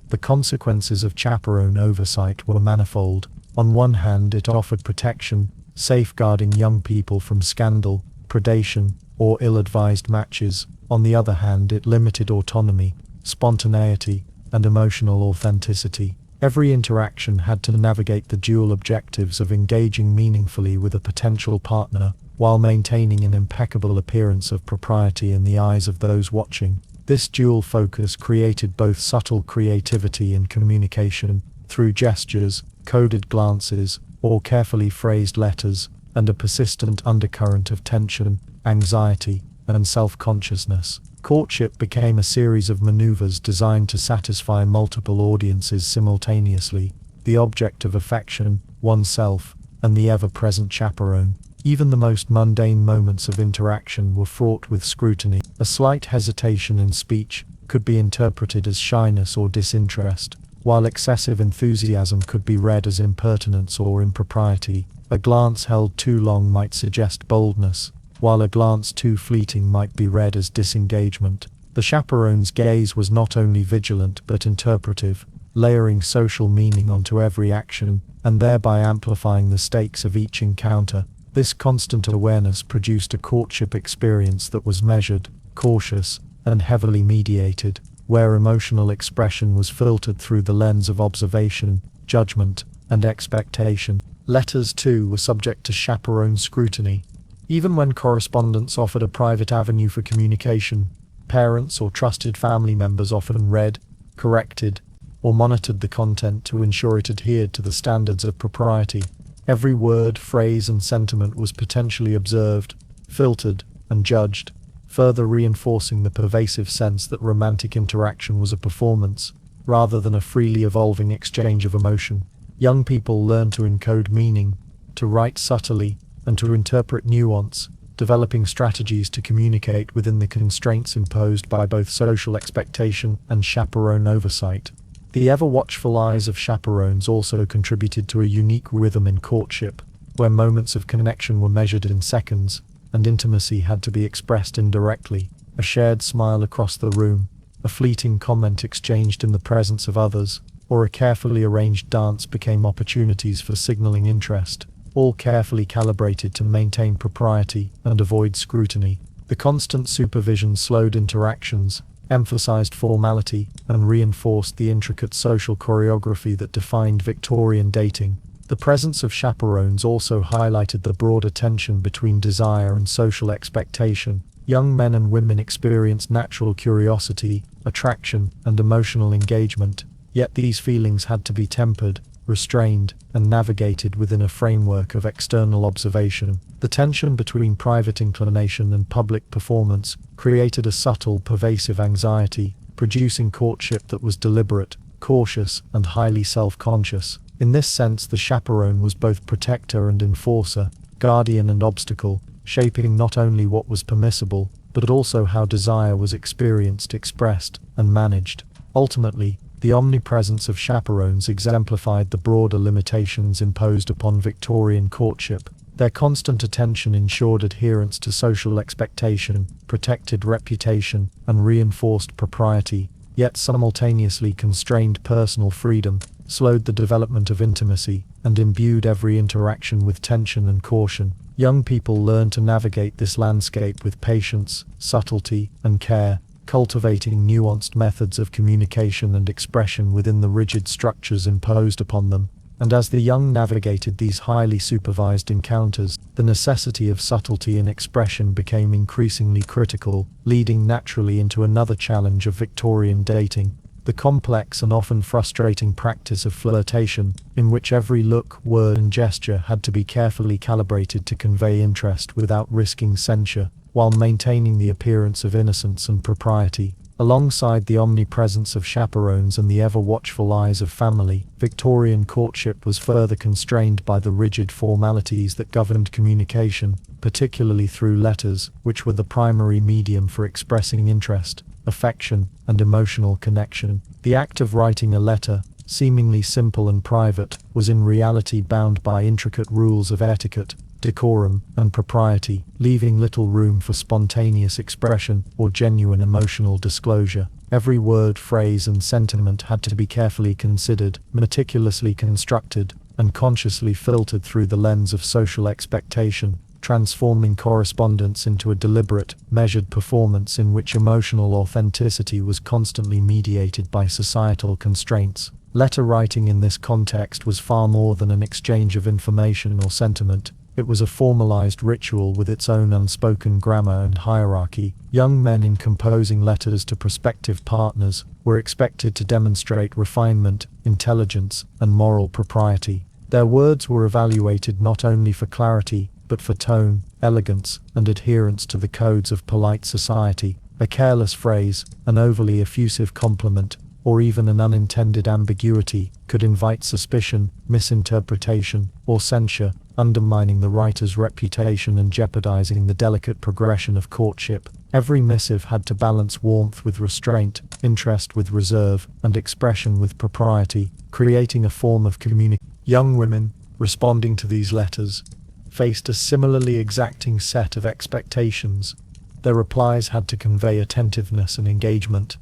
The consequences of chaperone oversight were manifold. On one hand, it offered protection, safeguarding young people from scandal, predation, or ill-advised matches. On the other hand, it limited autonomy, spontaneity, and emotional authenticity. Every interaction had to navigate the dual objectives of engaging meaningfully with a potential partner, while maintaining an impeccable appearance of propriety in the eyes of those watching. This dual focus created both subtle creativity in communication, through gestures, coded glances, or carefully phrased letters, and a persistent undercurrent of tension, anxiety, and self-consciousness. Courtship became a series of maneuvers designed to satisfy multiple audiences simultaneously: the object of affection, oneself, and the ever-present chaperone. Even the most mundane moments of interaction were fraught with scrutiny. A slight hesitation in speech could be interpreted as shyness or disinterest, while excessive enthusiasm could be read as impertinence or impropriety. A glance held too long might suggest boldness, while a glance too fleeting might be read as disengagement. The chaperone's gaze was not only vigilant but interpretive, layering social meaning onto every action, and thereby amplifying the stakes of each encounter. This constant awareness produced a courtship experience that was measured, cautious, and heavily mediated, where emotional expression was filtered through the lens of observation, judgment, and expectation. Letters, too, were subject to chaperone scrutiny. Even when correspondence offered a private avenue for communication, parents or trusted family members often read, corrected, or monitored the content to ensure it adhered to the standards of propriety. Every word, phrase, and sentiment was potentially observed, filtered, and judged, further reinforcing the pervasive sense that romantic interaction was a performance, rather than a freely evolving exchange of emotion. Young people learned to encode meaning, to write subtly, and to interpret nuance, developing strategies to communicate within the constraints imposed by both social expectation and chaperone oversight. The ever-watchful eyes of chaperones also contributed to a unique rhythm in courtship, where moments of connection were measured in seconds, and intimacy had to be expressed indirectly. A shared smile across the room, a fleeting comment exchanged in the presence of others, or a carefully arranged dance became opportunities for signaling interest, all carefully calibrated to maintain propriety and avoid scrutiny. The constant supervision slowed interactions, emphasized formality, and reinforced the intricate social choreography that defined Victorian dating. The presence of chaperones also highlighted the broader tension between desire and social expectation. Young men and women experienced natural curiosity, attraction, and emotional engagement, yet these feelings had to be tempered, restrained, and navigated within a framework of external observation. The tension between private inclination and public performance created a subtle, pervasive anxiety, producing courtship that was deliberate, cautious, and highly self-conscious. In this sense, the chaperone was both protector and enforcer, guardian and obstacle, shaping not only what was permissible, but also how desire was experienced, expressed, and managed. Ultimately, the omnipresence of chaperones exemplified the broader limitations imposed upon Victorian courtship. Their constant attention ensured adherence to social expectation, protected reputation, and reinforced propriety, yet simultaneously constrained personal freedom, slowed the development of intimacy, and imbued every interaction with tension and caution. Young people learn to navigate this landscape with patience, subtlety, and care, cultivating nuanced methods of communication and expression within the rigid structures imposed upon them. And as the young navigated these highly supervised encounters, the necessity of subtlety in expression became increasingly critical, leading naturally into another challenge of Victorian dating: the complex and often frustrating practice of flirtation, in which every look, word, and gesture had to be carefully calibrated to convey interest without risking censure, while maintaining the appearance of innocence and propriety. Alongside the omnipresence of chaperones and the ever-watchful eyes of family, Victorian courtship was further constrained by the rigid formalities that governed communication, particularly through letters, which were the primary medium for expressing interest, affection, and emotional connection. The act of writing a letter, seemingly simple and private, was in reality bound by intricate rules of etiquette, decorum, and propriety, leaving little room for spontaneous expression or genuine emotional disclosure. Every word, phrase, and sentiment had to be carefully considered, meticulously constructed, and consciously filtered through the lens of social expectation, transforming correspondence into a deliberate, measured performance in which emotional authenticity was constantly mediated by societal constraints. Letter writing in this context was far more than an exchange of information or sentiment. It was a formalized ritual with its own unspoken grammar and hierarchy. Young men, in composing letters to prospective partners, were expected to demonstrate refinement, intelligence, and moral propriety. Their words were evaluated not only for clarity, but for tone, elegance, and adherence to the codes of polite society. A careless phrase, an overly effusive compliment, or even an unintended ambiguity could invite suspicion, misinterpretation, or censure, undermining the writer's reputation and jeopardizing the delicate progression of courtship. Every missive had to balance warmth with restraint, interest with reserve, and expression with propriety, creating a form of communication. Young women, responding to these letters, faced a similarly exacting set of expectations. Their replies had to convey attentiveness and engagement,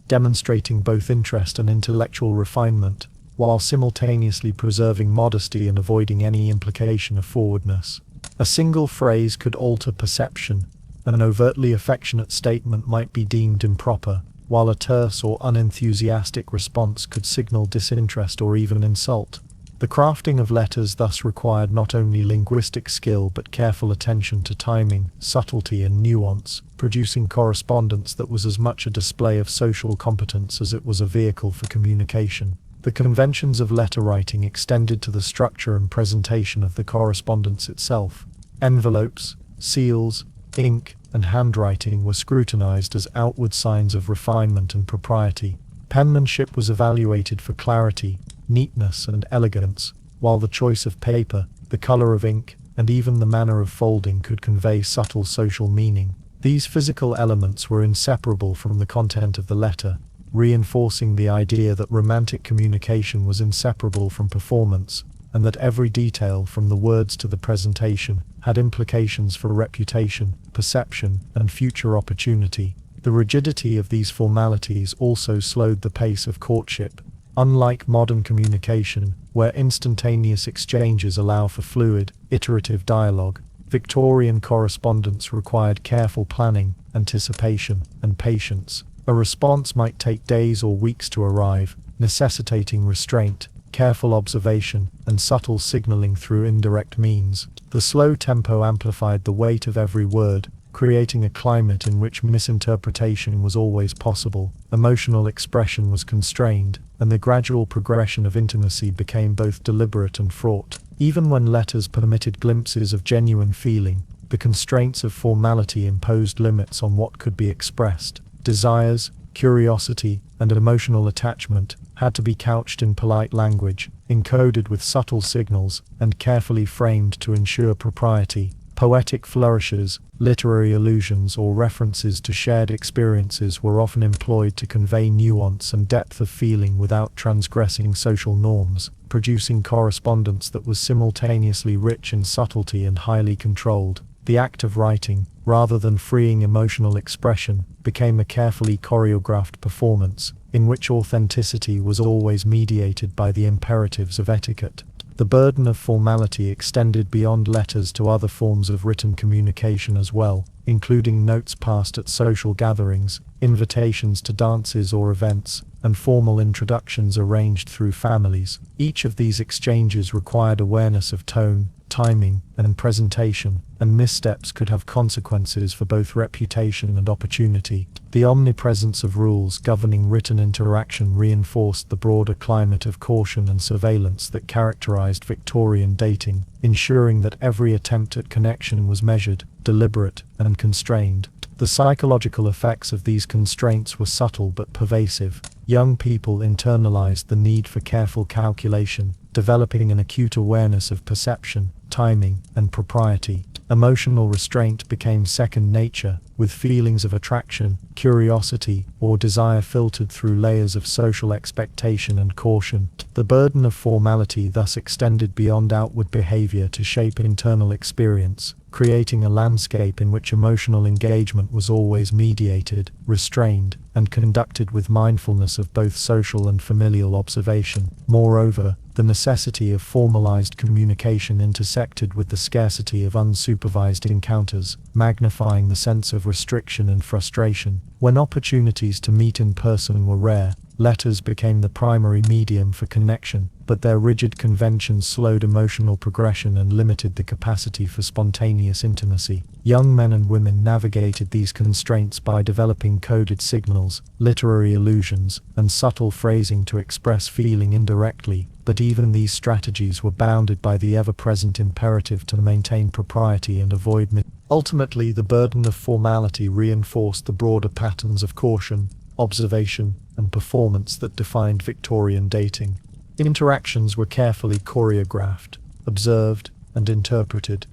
demonstrating both interest and intellectual refinement, while simultaneously preserving modesty and avoiding any implication of forwardness. A single phrase could alter perception. An overtly affectionate statement might be deemed improper, while a terse or unenthusiastic response could signal disinterest or even insult. The crafting of letters thus required not only linguistic skill but careful attention to timing, subtlety, and nuance, producing correspondence that was as much a display of social competence as it was a vehicle for communication. The conventions of letter writing extended to the structure and presentation of the correspondence itself. Envelopes, seals, ink, and handwriting were scrutinized as outward signs of refinement and propriety. Penmanship was evaluated for clarity, neatness, and elegance, while the choice of paper, the color of ink, and even the manner of folding could convey subtle social meaning. These physical elements were inseparable from the content of the letter, reinforcing the idea that romantic communication was inseparable from performance, and that every detail, from the words to the presentation, had implications for reputation, perception, and future opportunity. The rigidity of these formalities also slowed the pace of courtship. Unlike modern communication, where instantaneous exchanges allow for fluid, iterative dialogue, Victorian correspondence required careful planning, anticipation, and patience. A response might take days or weeks to arrive, necessitating restraint, careful observation, and subtle signaling through indirect means. The slow tempo amplified the weight of every word, creating a climate in which misinterpretation was always possible. Emotional expression was constrained, and the gradual progression of intimacy became both deliberate and fraught. Even when letters permitted glimpses of genuine feeling, the constraints of formality imposed limits on what could be expressed. Desires, curiosity, and emotional attachment had to be couched in polite language, encoded with subtle signals, and carefully framed to ensure propriety. Poetic flourishes, literary allusions, or references to shared experiences were often employed to convey nuance and depth of feeling without transgressing social norms, producing correspondence that was simultaneously rich in subtlety and highly controlled. The act of writing, rather than freeing emotional expression, became a carefully choreographed performance, in which authenticity was always mediated by the imperatives of etiquette. The burden of formality extended beyond letters to other forms of written communication as well, including notes passed at social gatherings, invitations to dances or events, and formal introductions arranged through families. Each of these exchanges required awareness of tone, timing, and presentation, and missteps could have consequences for both reputation and opportunity. The omnipresence of rules governing written interaction reinforced the broader climate of caution and surveillance that characterized Victorian dating, ensuring that every attempt at connection was measured, deliberate, and constrained. The psychological effects of these constraints were subtle but pervasive. Young people internalized the need for careful calculation, developing an acute awareness of perception, timing, and propriety. Emotional restraint became second nature, with feelings of attraction, curiosity, or desire filtered through layers of social expectation and caution. The burden of formality thus extended beyond outward behavior to shape internal experience, creating a landscape in which emotional engagement was always mediated, restrained, and conducted with mindfulness of both social and familial observation. Moreover, the necessity of formalized communication intersected with the scarcity of unsupervised encounters, magnifying the sense of restriction and frustration. When opportunities to meet in person were rare, letters became the primary medium for connection, but their rigid conventions slowed emotional progression and limited the capacity for spontaneous intimacy. Young men and women navigated these constraints by developing coded signals, literary allusions, and subtle phrasing to express feeling indirectly, but even these strategies were bounded by the ever-present imperative to maintain propriety and avoid Ultimately, the burden of formality reinforced the broader patterns of caution, observation, and performance that defined Victorian dating. Interactions were carefully choreographed, observed, and interpreted.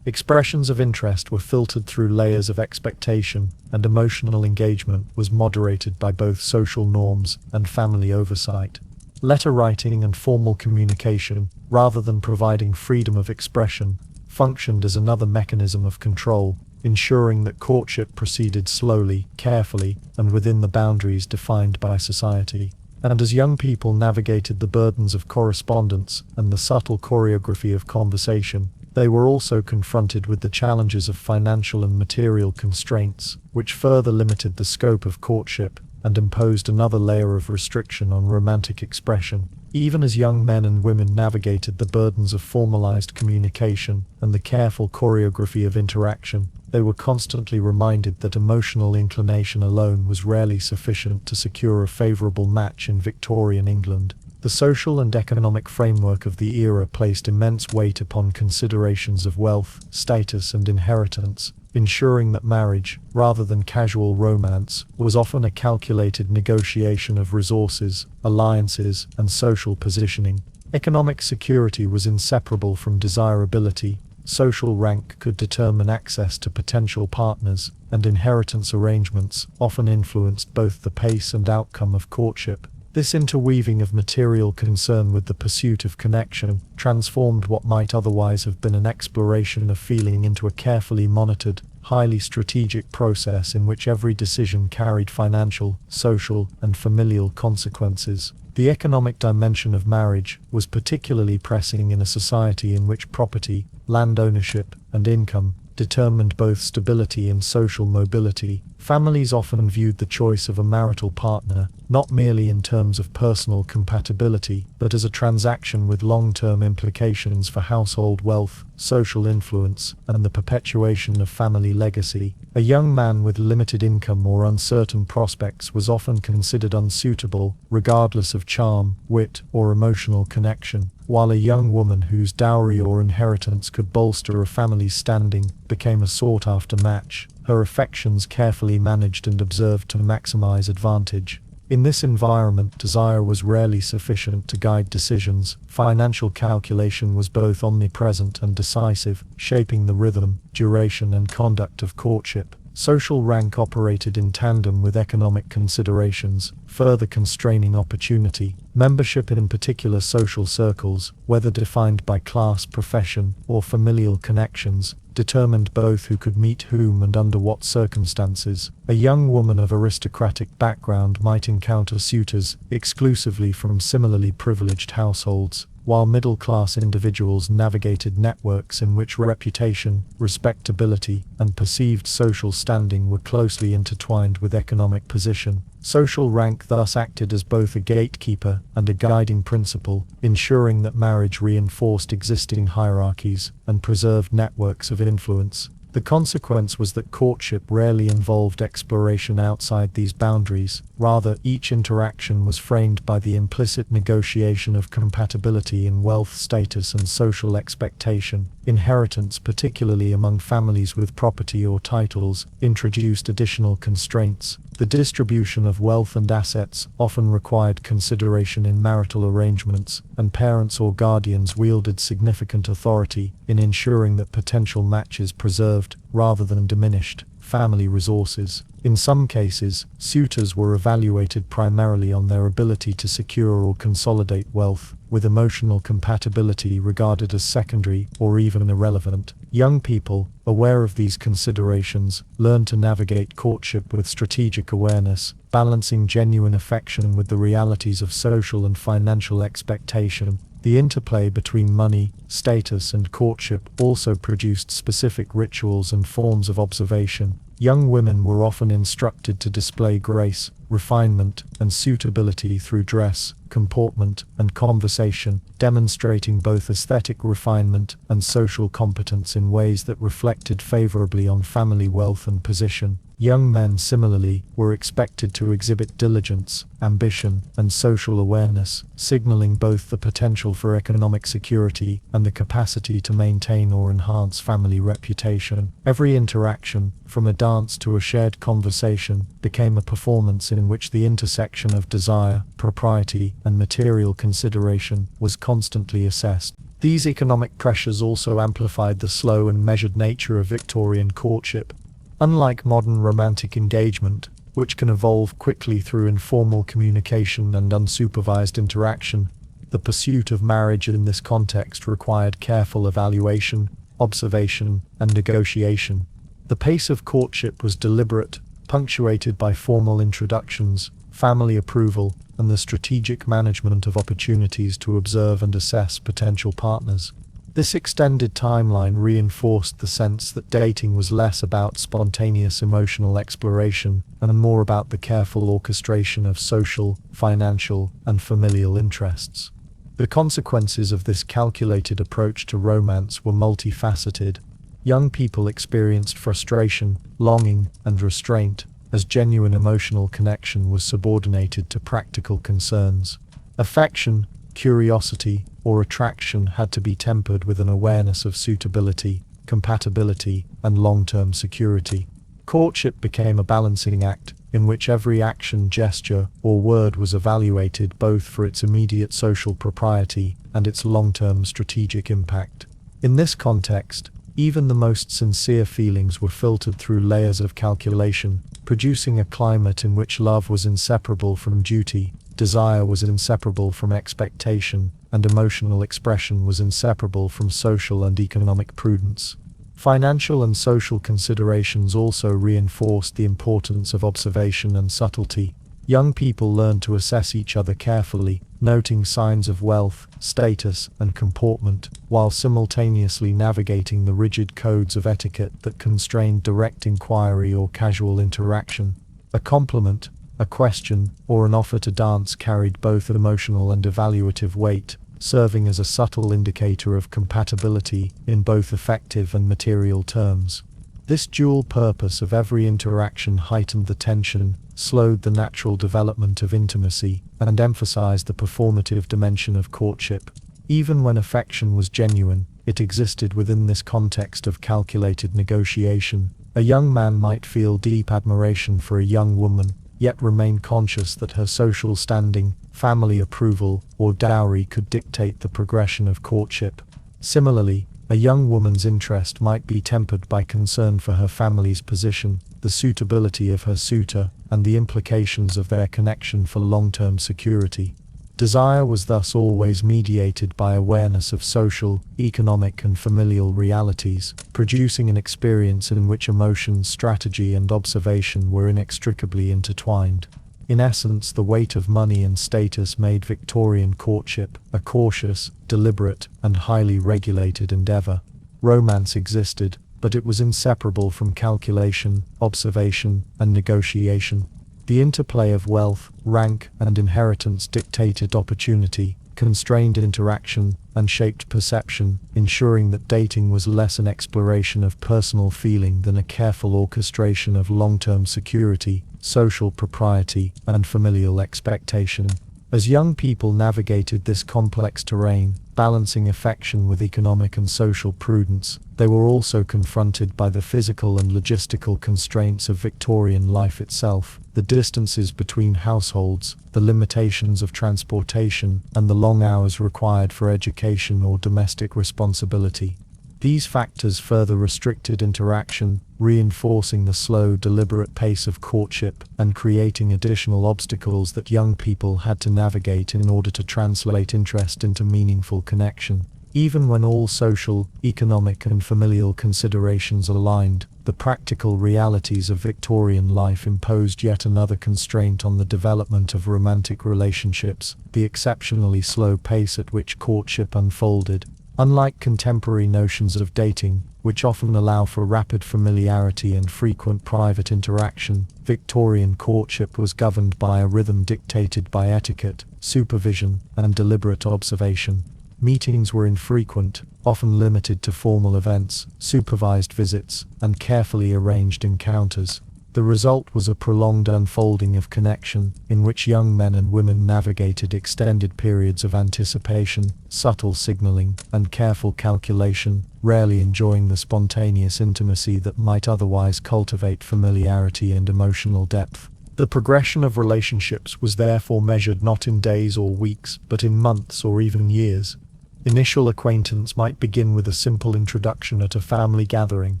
Expressions of interest were filtered through layers of expectation, and emotional engagement was moderated by both social norms and family oversight. Letter writing and formal communication, rather than providing freedom of expression, functioned as another mechanism of control, ensuring that courtship proceeded slowly, carefully, and within the boundaries defined by society. And as young people navigated the burdens of correspondence and the subtle choreography of conversation, they were also confronted with the challenges of financial and material constraints, which further limited the scope of courtship and imposed another layer of restriction on romantic expression. Even as young men and women navigated the burdens of formalized communication and the careful choreography of interaction, they were constantly reminded that emotional inclination alone was rarely sufficient to secure a favorable match in Victorian England. The social and economic framework of the era placed immense weight upon considerations of wealth, status, and inheritance, ensuring that marriage, rather than casual romance, was often a calculated negotiation of resources, alliances, and social positioning. Economic security was inseparable from desirability. Social rank could determine access to potential partners, and inheritance arrangements often influenced both the pace and outcome of courtship. This interweaving of material concern with the pursuit of connection transformed what might otherwise have been an exploration of feeling into a carefully monitored, highly strategic process in which every decision carried financial, social, and familial consequences. The economic dimension of marriage was particularly pressing in a society in which property, land ownership, and income determined both stability and social mobility. Families often viewed the choice of a marital partner not merely in terms of personal compatibility, but as a transaction with long-term implications for household wealth, social influence, and the perpetuation of family legacy. A young man with limited income or uncertain prospects was often considered unsuitable, regardless of charm, wit, or emotional connection, while a young woman whose dowry or inheritance could bolster a family's standing became a sought-after match, her affections carefully managed and observed to maximize advantage. In this environment, desire was rarely sufficient to guide decisions. Financial calculation was both omnipresent and decisive, shaping the rhythm, duration, and conduct of courtship. Social rank operated in tandem with economic considerations, further constraining opportunity. Membership in particular social circles, whether defined by class, profession, or familial connections, determined both who could meet whom and under what circumstances. A young woman of aristocratic background might encounter suitors exclusively from similarly privileged households, while middle-class individuals navigated networks in which reputation, respectability, and perceived social standing were closely intertwined with economic position. Social rank thus acted as both a gatekeeper and a guiding principle, ensuring that marriage reinforced existing hierarchies and preserved networks of influence. The consequence was that courtship rarely involved exploration outside these boundaries. Rather, each interaction was framed by the implicit negotiation of compatibility in wealth, status, and social expectation. Inheritance, particularly among families with property or titles, introduced additional constraints. The distribution of wealth and assets often required consideration in marital arrangements, and parents or guardians wielded significant authority in ensuring that potential matches preserved, rather than diminished, family resources. In some cases, suitors were evaluated primarily on their ability to secure or consolidate wealth, with emotional compatibility regarded as secondary or even irrelevant. Young people, aware of these considerations, learn to navigate courtship with strategic awareness, balancing genuine affection with the realities of social and financial expectation. The interplay between money, status, and courtship also produced specific rituals and forms of observation. Young women were often instructed to display grace, refinement, and suitability through dress, comportment, and conversation, demonstrating both aesthetic refinement and social competence in ways that reflected favorably on family wealth and position. Young men similarly were expected to exhibit diligence, ambition, and social awareness, signaling both the potential for economic security and the capacity to maintain or enhance family reputation. Every interaction, from a dance to a shared conversation, became a performance in which the intersection of desire, propriety, and material consideration was constantly assessed. These economic pressures also amplified the slow and measured nature of Victorian courtship. Unlike modern romantic engagement, which can evolve quickly through informal communication and unsupervised interaction, the pursuit of marriage in this context required careful evaluation, observation, and negotiation. The pace of courtship was deliberate, punctuated by formal introductions, family approval, and the strategic management of opportunities to observe and assess potential partners. This extended timeline reinforced the sense that dating was less about spontaneous emotional exploration and more about the careful orchestration of social, financial, and familial interests. The consequences of this calculated approach to romance were multifaceted. Young people experienced frustration, longing, and restraint, as genuine emotional connection was subordinated to practical concerns. Affection, curiosity, or attraction had to be tempered with an awareness of suitability, compatibility, and long-term security. Courtship became a balancing act, in which every action, gesture, or word was evaluated both for its immediate social propriety and its long-term strategic impact. In this context, even the most sincere feelings were filtered through layers of calculation, producing a climate in which love was inseparable from duty, desire was inseparable from expectation, and emotional expression was inseparable from social and economic prudence. Financial and social considerations also reinforced the importance of observation and subtlety. Young people learned to assess each other carefully, noting signs of wealth, status, and comportment, while simultaneously navigating the rigid codes of etiquette that constrained direct inquiry or casual interaction. A compliment, a question, or an offer to dance carried both emotional and evaluative weight, serving as a subtle indicator of compatibility in both affective and material terms. This dual purpose of every interaction heightened the tension, slowed the natural development of intimacy, and emphasized the performative dimension of courtship. Even when affection was genuine, it existed within this context of calculated negotiation. A young man might feel deep admiration for a young woman, yet remain conscious that her social standing, family approval, or dowry could dictate the progression of courtship. Similarly, a young woman's interest might be tempered by concern for her family's position, the suitability of her suitor, and the implications of their connection for long-term security. Desire was thus always mediated by awareness of social, economic, and familial realities, producing an experience in which emotion, strategy, and observation were inextricably intertwined. In essence, the weight of money and status made Victorian courtship a cautious, deliberate, and highly regulated endeavor. Romance existed, but it was inseparable from calculation, observation, and negotiation. The interplay of wealth, rank, and inheritance dictated opportunity, constrained interaction, and shaped perception, ensuring that dating was less an exploration of personal feeling than a careful orchestration of long-term security, social propriety, and familial expectation. As young people navigated this complex terrain, balancing affection with economic and social prudence, they were also confronted by the physical and logistical constraints of Victorian life itself, the distances between households, the limitations of transportation, and the long hours required for education or domestic responsibility. These factors further restricted interaction, reinforcing the slow, deliberate pace of courtship and creating additional obstacles that young people had to navigate in order to translate interest into meaningful connection. Even when all social, economic, and familial considerations aligned, the practical realities of Victorian life imposed yet another constraint on the development of romantic relationships: the exceptionally slow pace at which courtship unfolded. Unlike contemporary notions of dating, which often allow for rapid familiarity and frequent private interaction, Victorian courtship was governed by a rhythm dictated by etiquette, supervision, and deliberate observation. Meetings were infrequent, often limited to formal events, supervised visits, and carefully arranged encounters. The result was a prolonged unfolding of connection, in which young men and women navigated extended periods of anticipation, subtle signaling, and careful calculation, rarely enjoying the spontaneous intimacy that might otherwise cultivate familiarity and emotional depth. The progression of relationships was therefore measured not in days or weeks, but in months or even years. Initial acquaintance might begin with a simple introduction at a family gathering,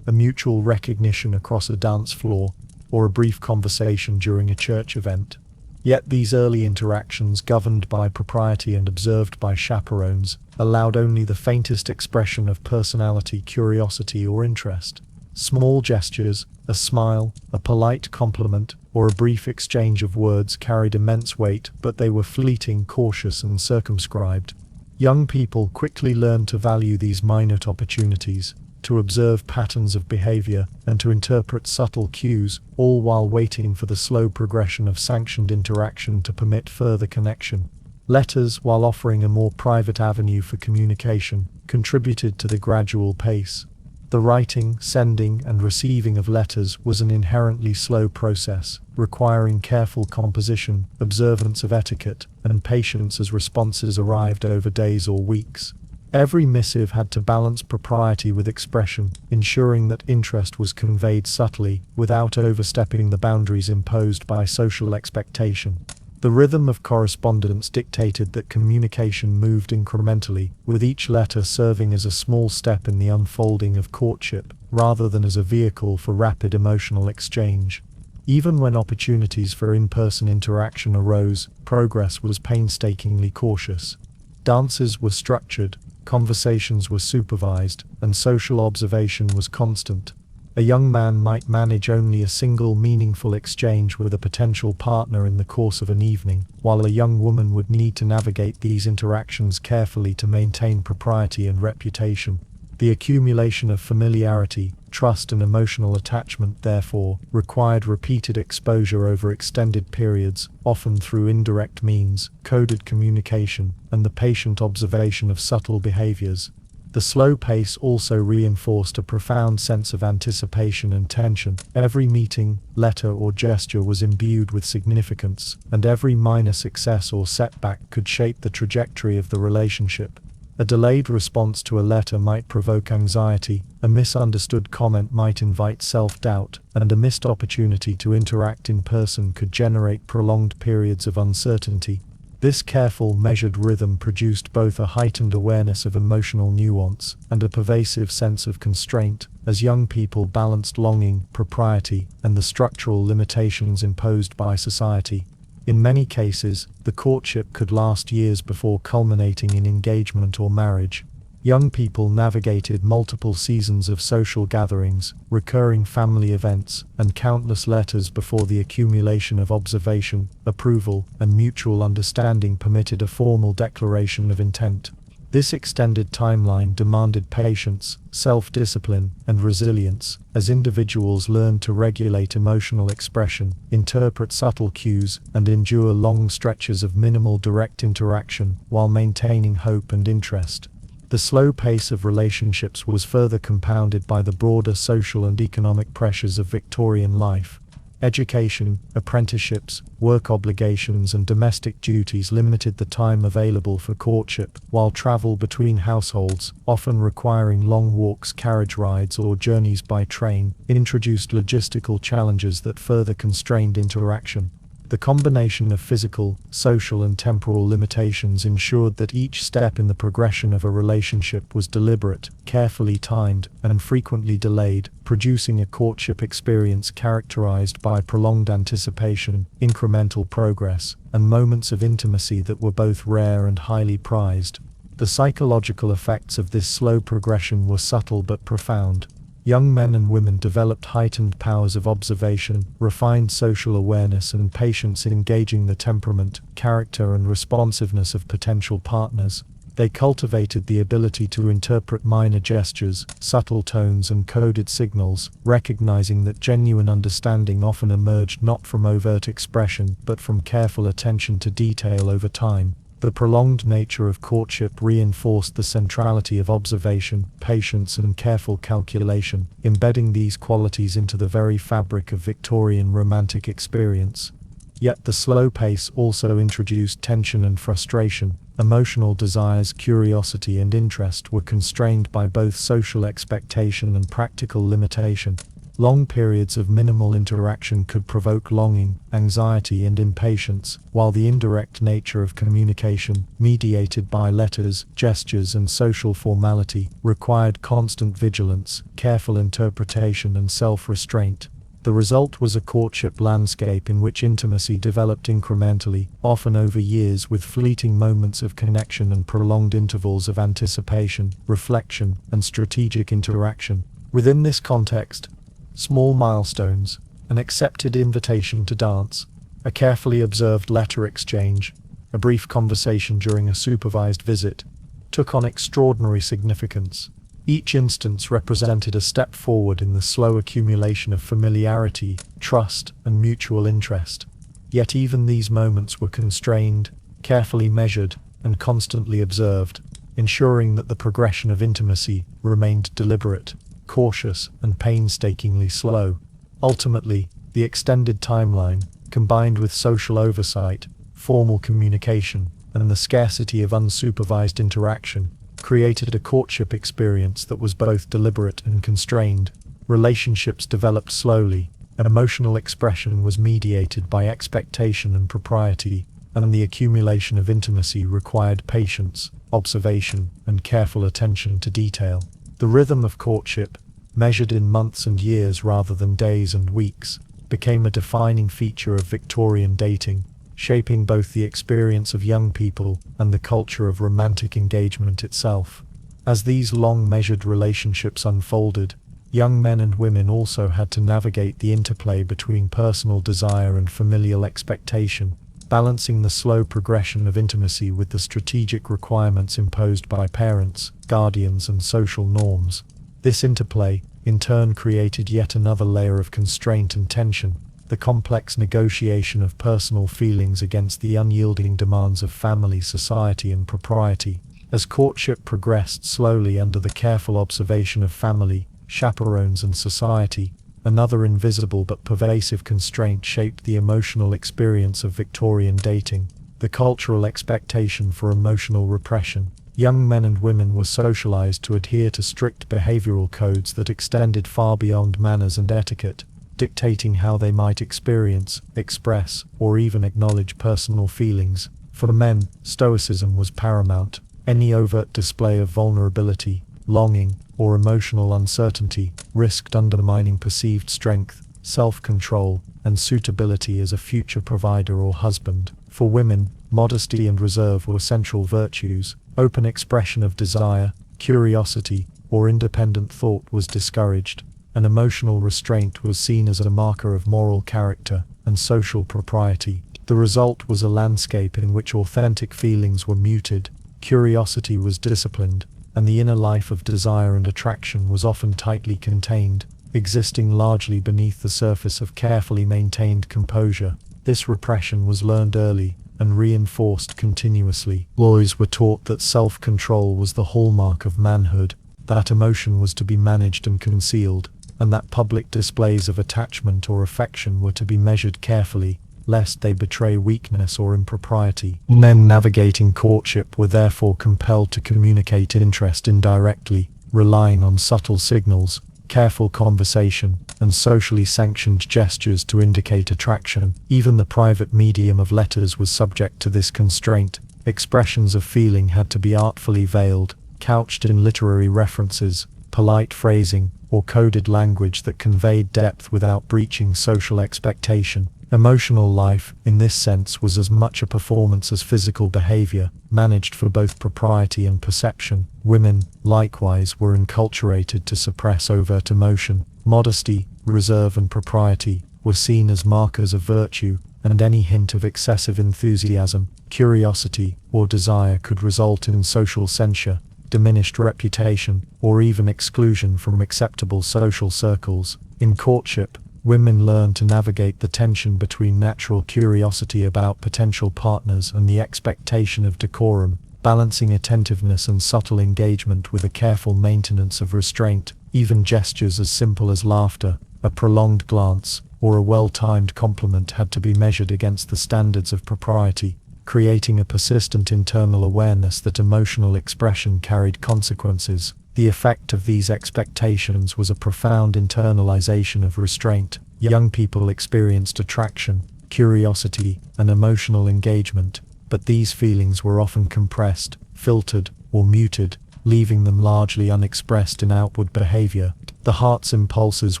a mutual recognition across a dance floor, or a brief conversation during a church event. Yet these early interactions, governed by propriety and observed by chaperones, allowed only the faintest expression of personality, curiosity, or interest. Small gestures, a smile, a polite compliment, or a brief exchange of words carried immense weight, but they were fleeting, cautious, and circumscribed. Young people quickly learned to value these minute opportunities, to observe patterns of behavior, and to interpret subtle cues, all while waiting for the slow progression of sanctioned interaction to permit further connection. Letters, while offering a more private avenue for communication, contributed to the gradual pace. The writing, sending, and receiving of letters was an inherently slow process, requiring careful composition, observance of etiquette, and patience as responses arrived over days or weeks. Every missive had to balance propriety with expression, ensuring that interest was conveyed subtly, without overstepping the boundaries imposed by social expectation. The rhythm of correspondence dictated that communication moved incrementally, with each letter serving as a small step in the unfolding of courtship, rather than as a vehicle for rapid emotional exchange. Even when opportunities for in-person interaction arose, progress was painstakingly cautious. Dances were structured, conversations were supervised, and social observation was constant. A young man might manage only a single meaningful exchange with a potential partner in the course of an evening, while a young woman would need to navigate these interactions carefully to maintain propriety and reputation. The accumulation of familiarity, trust and emotional attachment, therefore, required repeated exposure over extended periods, often through indirect means, coded communication, and the patient observation of subtle behaviors. The slow pace also reinforced a profound sense of anticipation and tension. Every meeting, letter or gesture was imbued with significance, and every minor success or setback could shape the trajectory of the relationship. A delayed response to a letter might provoke anxiety, a misunderstood comment might invite self-doubt, and a missed opportunity to interact in person could generate prolonged periods of uncertainty. This careful, measured rhythm produced both a heightened awareness of emotional nuance and a pervasive sense of constraint, as young people balanced longing, propriety, and the structural limitations imposed by society. In many cases, the courtship could last years before culminating in engagement or marriage. Young people navigated multiple seasons of social gatherings, recurring family events, and countless letters before the accumulation of observation, approval, and mutual understanding permitted a formal declaration of intent. This extended timeline demanded patience, self-discipline, and resilience, as individuals learned to regulate emotional expression, interpret subtle cues, and endure long stretches of minimal direct interaction while maintaining hope and interest. The slow pace of relationships was further compounded by the broader social and economic pressures of Victorian life. Education, apprenticeships, work obligations and domestic duties limited the time available for courtship, while travel between households, often requiring long walks, carriage rides or journeys by train, introduced logistical challenges that further constrained interaction. The combination of physical, social and temporal limitations ensured that each step in the progression of a relationship was deliberate, carefully timed, and frequently delayed, producing a courtship experience characterized by prolonged anticipation, incremental progress, and moments of intimacy that were both rare and highly prized. The psychological effects of this slow progression were subtle but profound. Young men and women developed heightened powers of observation, refined social awareness and patience in engaging the temperament, character and responsiveness of potential partners. They cultivated the ability to interpret minor gestures, subtle tones and coded signals, recognizing that genuine understanding often emerged not from overt expression but from careful attention to detail over time. The prolonged nature of courtship reinforced the centrality of observation, patience and careful calculation, embedding these qualities into the very fabric of Victorian romantic experience. Yet the slow pace also introduced tension and frustration. Emotional desires, curiosity and interest were constrained by both social expectation and practical limitation. Long periods of minimal interaction could provoke longing, anxiety and impatience, while the indirect nature of communication, mediated by letters, gestures and social formality, required constant vigilance, careful interpretation and self-restraint. The result was a courtship landscape in which intimacy developed incrementally, often over years, with fleeting moments of connection and prolonged intervals of anticipation, reflection, and strategic interaction. Within this context, small milestones, an accepted invitation to dance, a carefully observed letter exchange, a brief conversation during a supervised visit, took on extraordinary significance. Each instance represented a step forward in the slow accumulation of familiarity, trust, and mutual interest. Yet even these moments were constrained, carefully measured, and constantly observed, ensuring that the progression of intimacy remained deliberate, cautious, and painstakingly slow. Ultimately, the extended timeline, combined with social oversight, formal communication, and the scarcity of unsupervised interaction, created a courtship experience that was both deliberate and constrained. Relationships developed slowly, and emotional expression was mediated by expectation and propriety, and the accumulation of intimacy required patience, observation, and careful attention to detail. The rhythm of courtship, measured in months and years rather than days and weeks, became a defining feature of Victorian dating, shaping both the experience of young people and the culture of romantic engagement itself. As these long measured relationships unfolded, young men and women also had to navigate the interplay between personal desire and familial expectation. balancing the slow progression of intimacy with the strategic requirements imposed by parents, guardians, and social norms. This interplay, in turn, created yet another layer of constraint and tension, the complex negotiation of personal feelings against the unyielding demands of family, society, and propriety. As courtship progressed slowly under the careful observation of family, chaperones, and society, another invisible but pervasive constraint shaped the emotional experience of Victorian dating: the cultural expectation for emotional repression. Young men and women were socialized to adhere to strict behavioral codes that extended far beyond manners and etiquette, dictating how they might experience, express, or even acknowledge personal feelings. For men, stoicism was paramount. Any overt display of vulnerability, longing, or emotional uncertainty risked undermining perceived strength, self-control, and suitability as a future provider or husband. For women, modesty and reserve were central virtues. Open expression of desire, curiosity, or independent thought was discouraged, and emotional restraint was seen as a marker of moral character and social propriety. The result was a landscape in which authentic feelings were muted, curiosity was disciplined, and the inner life of desire and attraction was often tightly contained, existing largely beneath the surface of carefully maintained composure. This repression was learned early and reinforced continuously. Boys were taught that self-control was the hallmark of manhood, that emotion was to be managed and concealed, and that public displays of attachment or affection were to be measured carefully, lest they betray weakness or impropriety. Men navigating courtship were therefore compelled to communicate interest indirectly, relying on subtle signals, careful conversation, and socially sanctioned gestures to indicate attraction. Even the private medium of letters was subject to this constraint. Expressions of feeling had to be artfully veiled, couched in literary references, polite phrasing, or coded language that conveyed depth without breaching social expectation. Emotional life, in this sense, was as much a performance as physical behavior, managed for both propriety and perception. Women, likewise, were enculturated to suppress overt emotion. Modesty, reserve, and propriety were seen as markers of virtue, and any hint of excessive enthusiasm, curiosity, or desire could result in social censure, diminished reputation, or even exclusion from acceptable social circles. In courtship, women learn to navigate the tension between natural curiosity about potential partners and the expectation of decorum, balancing attentiveness and subtle engagement with a careful maintenance of restraint. Even gestures as simple as laughter, a prolonged glance, or a well-timed compliment had to be measured against the standards of propriety, creating a persistent internal awareness that emotional expression carried consequences. The effect of these expectations was a profound internalization of restraint. Young people experienced attraction, curiosity, and emotional engagement, but these feelings were often compressed, filtered, or muted, leaving them largely unexpressed in outward behavior. The heart's impulses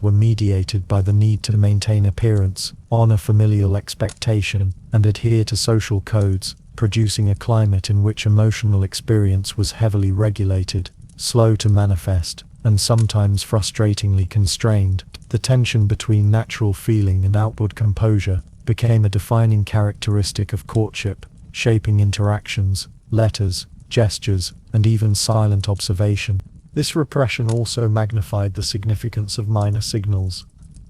were mediated by the need to maintain appearance, honor familial expectation, and adhere to social codes, producing a climate in which emotional experience was heavily regulated, slow to manifest, and sometimes frustratingly constrained. The tension between natural feeling and outward composure became a defining characteristic of courtship, shaping interactions, letters, gestures, and even silent observation. This repression also magnified the significance of minor signals.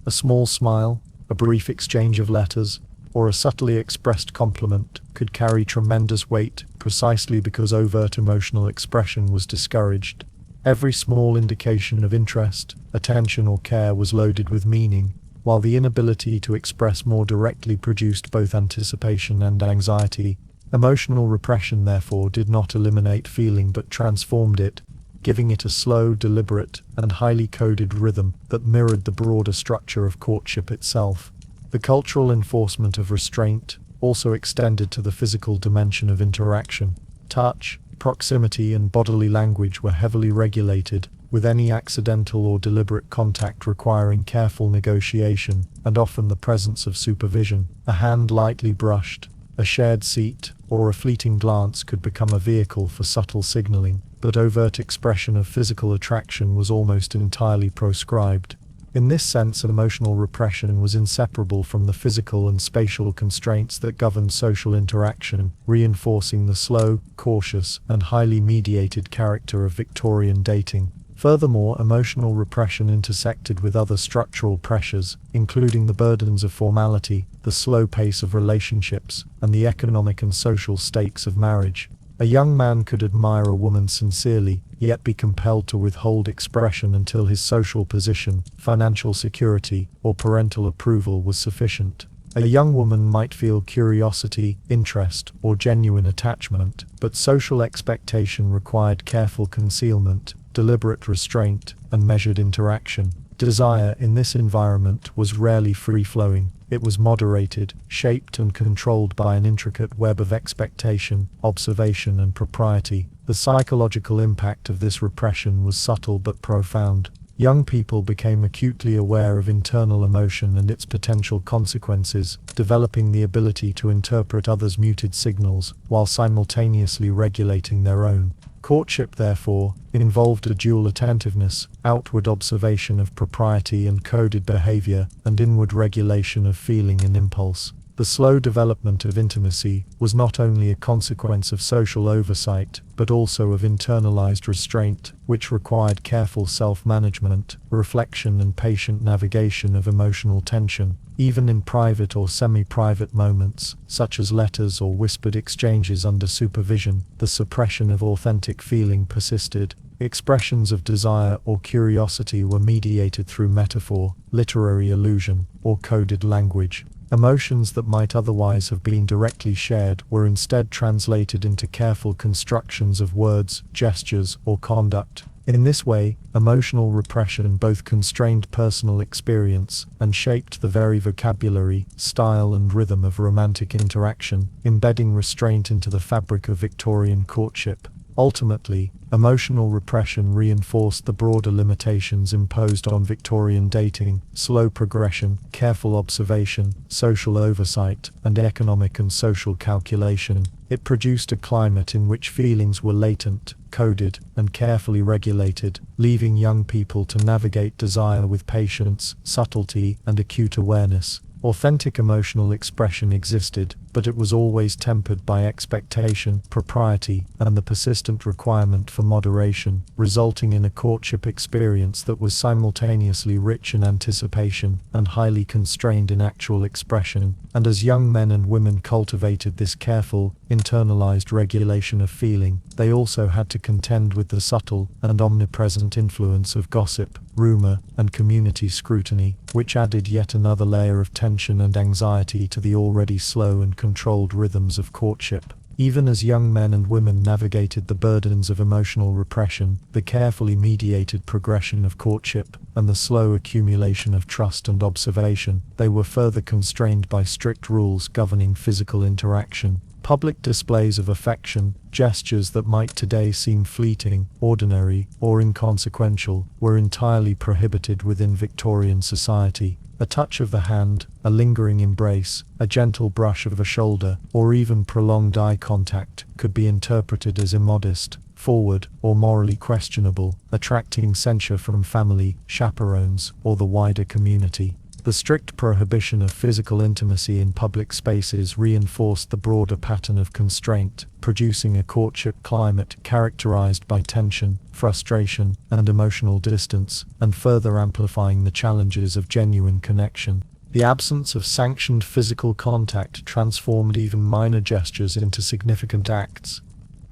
A small smile, a brief exchange of letters, or a subtly expressed compliment could carry tremendous weight, precisely because overt emotional expression was discouraged. Every small indication of interest, attention, or care was loaded with meaning, while the inability to express more directly produced both anticipation and anxiety. Emotional repression, therefore, did not eliminate feeling but transformed it, giving it a slow, deliberate, and highly coded rhythm that mirrored the broader structure of courtship itself. The cultural enforcement of restraint also extended to the physical dimension of interaction. Touch, proximity, and bodily language were heavily regulated, with any accidental or deliberate contact requiring careful negotiation and often the presence of supervision. A hand lightly brushed, a shared seat, or a fleeting glance could become a vehicle for subtle signaling, but overt expression of physical attraction was almost entirely proscribed. In this sense, emotional repression was inseparable from the physical and spatial constraints that governed social interaction, reinforcing the slow, cautious, and highly mediated character of Victorian dating. Furthermore, emotional repression intersected with other structural pressures, including the burdens of formality, the slow pace of relationships, and the economic and social stakes of marriage. A young man could admire a woman sincerely, yet be compelled to withhold expression until his social position, financial security, or parental approval was sufficient. A young woman might feel curiosity, interest, or genuine attachment, but social expectation required careful concealment, deliberate restraint, and measured interaction. Desire in this environment was rarely free-flowing. It was moderated, shaped and controlled by an intricate web of expectation, observation and propriety. The psychological impact of this repression was subtle but profound. Young people became acutely aware of internal emotion and its potential consequences, developing the ability to interpret others' muted signals, while simultaneously regulating their own. Courtship, therefore, involved a dual attentiveness, outward observation of propriety and coded behavior, and inward regulation of feeling and impulse. The slow development of intimacy was not only a consequence of social oversight, but also of internalized restraint, which required careful self-management, reflection and patient navigation of emotional tension. Even in private or semi-private moments, such as letters or whispered exchanges under supervision, the suppression of authentic feeling persisted. Expressions of desire or curiosity were mediated through metaphor, literary allusion, or coded language. Emotions that might otherwise have been directly shared were instead translated into careful constructions of words, gestures, or conduct. In this way, emotional repression both constrained personal experience and shaped the very vocabulary, style, and rhythm of romantic interaction, embedding restraint into the fabric of Victorian courtship. Ultimately, emotional repression reinforced the broader limitations imposed on Victorian dating: slow progression, careful observation, social oversight, and economic and social calculation. It produced a climate in which feelings were latent, coded, and carefully regulated, leaving young people to navigate desire with patience, subtlety, and acute awareness. Authentic emotional expression existed, but it was always tempered by expectation, propriety, and the persistent requirement for moderation, resulting in a courtship experience that was simultaneously rich in anticipation and highly constrained in actual expression. And as young men and women cultivated this careful, internalized regulation of feeling, they also had to contend with the subtle and omnipresent influence of gossip, rumor, and community scrutiny, which added yet another layer of tension and anxiety to the already slow and controlled rhythms of courtship. Even as young men and women navigated the burdens of emotional repression, the carefully mediated progression of courtship, and the slow accumulation of trust and observation, they were further constrained by strict rules governing physical interaction. Public displays of affection, gestures that might today seem fleeting, ordinary, or inconsequential, were entirely prohibited within Victorian society. A touch of the hand, a lingering embrace, a gentle brush of a shoulder, or even prolonged eye contact could be interpreted as immodest, forward, or morally questionable, attracting censure from family, chaperones, or the wider community. The strict prohibition of physical intimacy in public spaces reinforced the broader pattern of constraint, producing a courtship climate characterized by tension, frustration, and emotional distance, and further amplifying the challenges of genuine connection. The absence of sanctioned physical contact transformed even minor gestures into significant acts,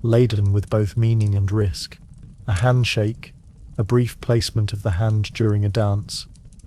laden with both meaning and risk. A handshake, a brief placement of the hand during a dance,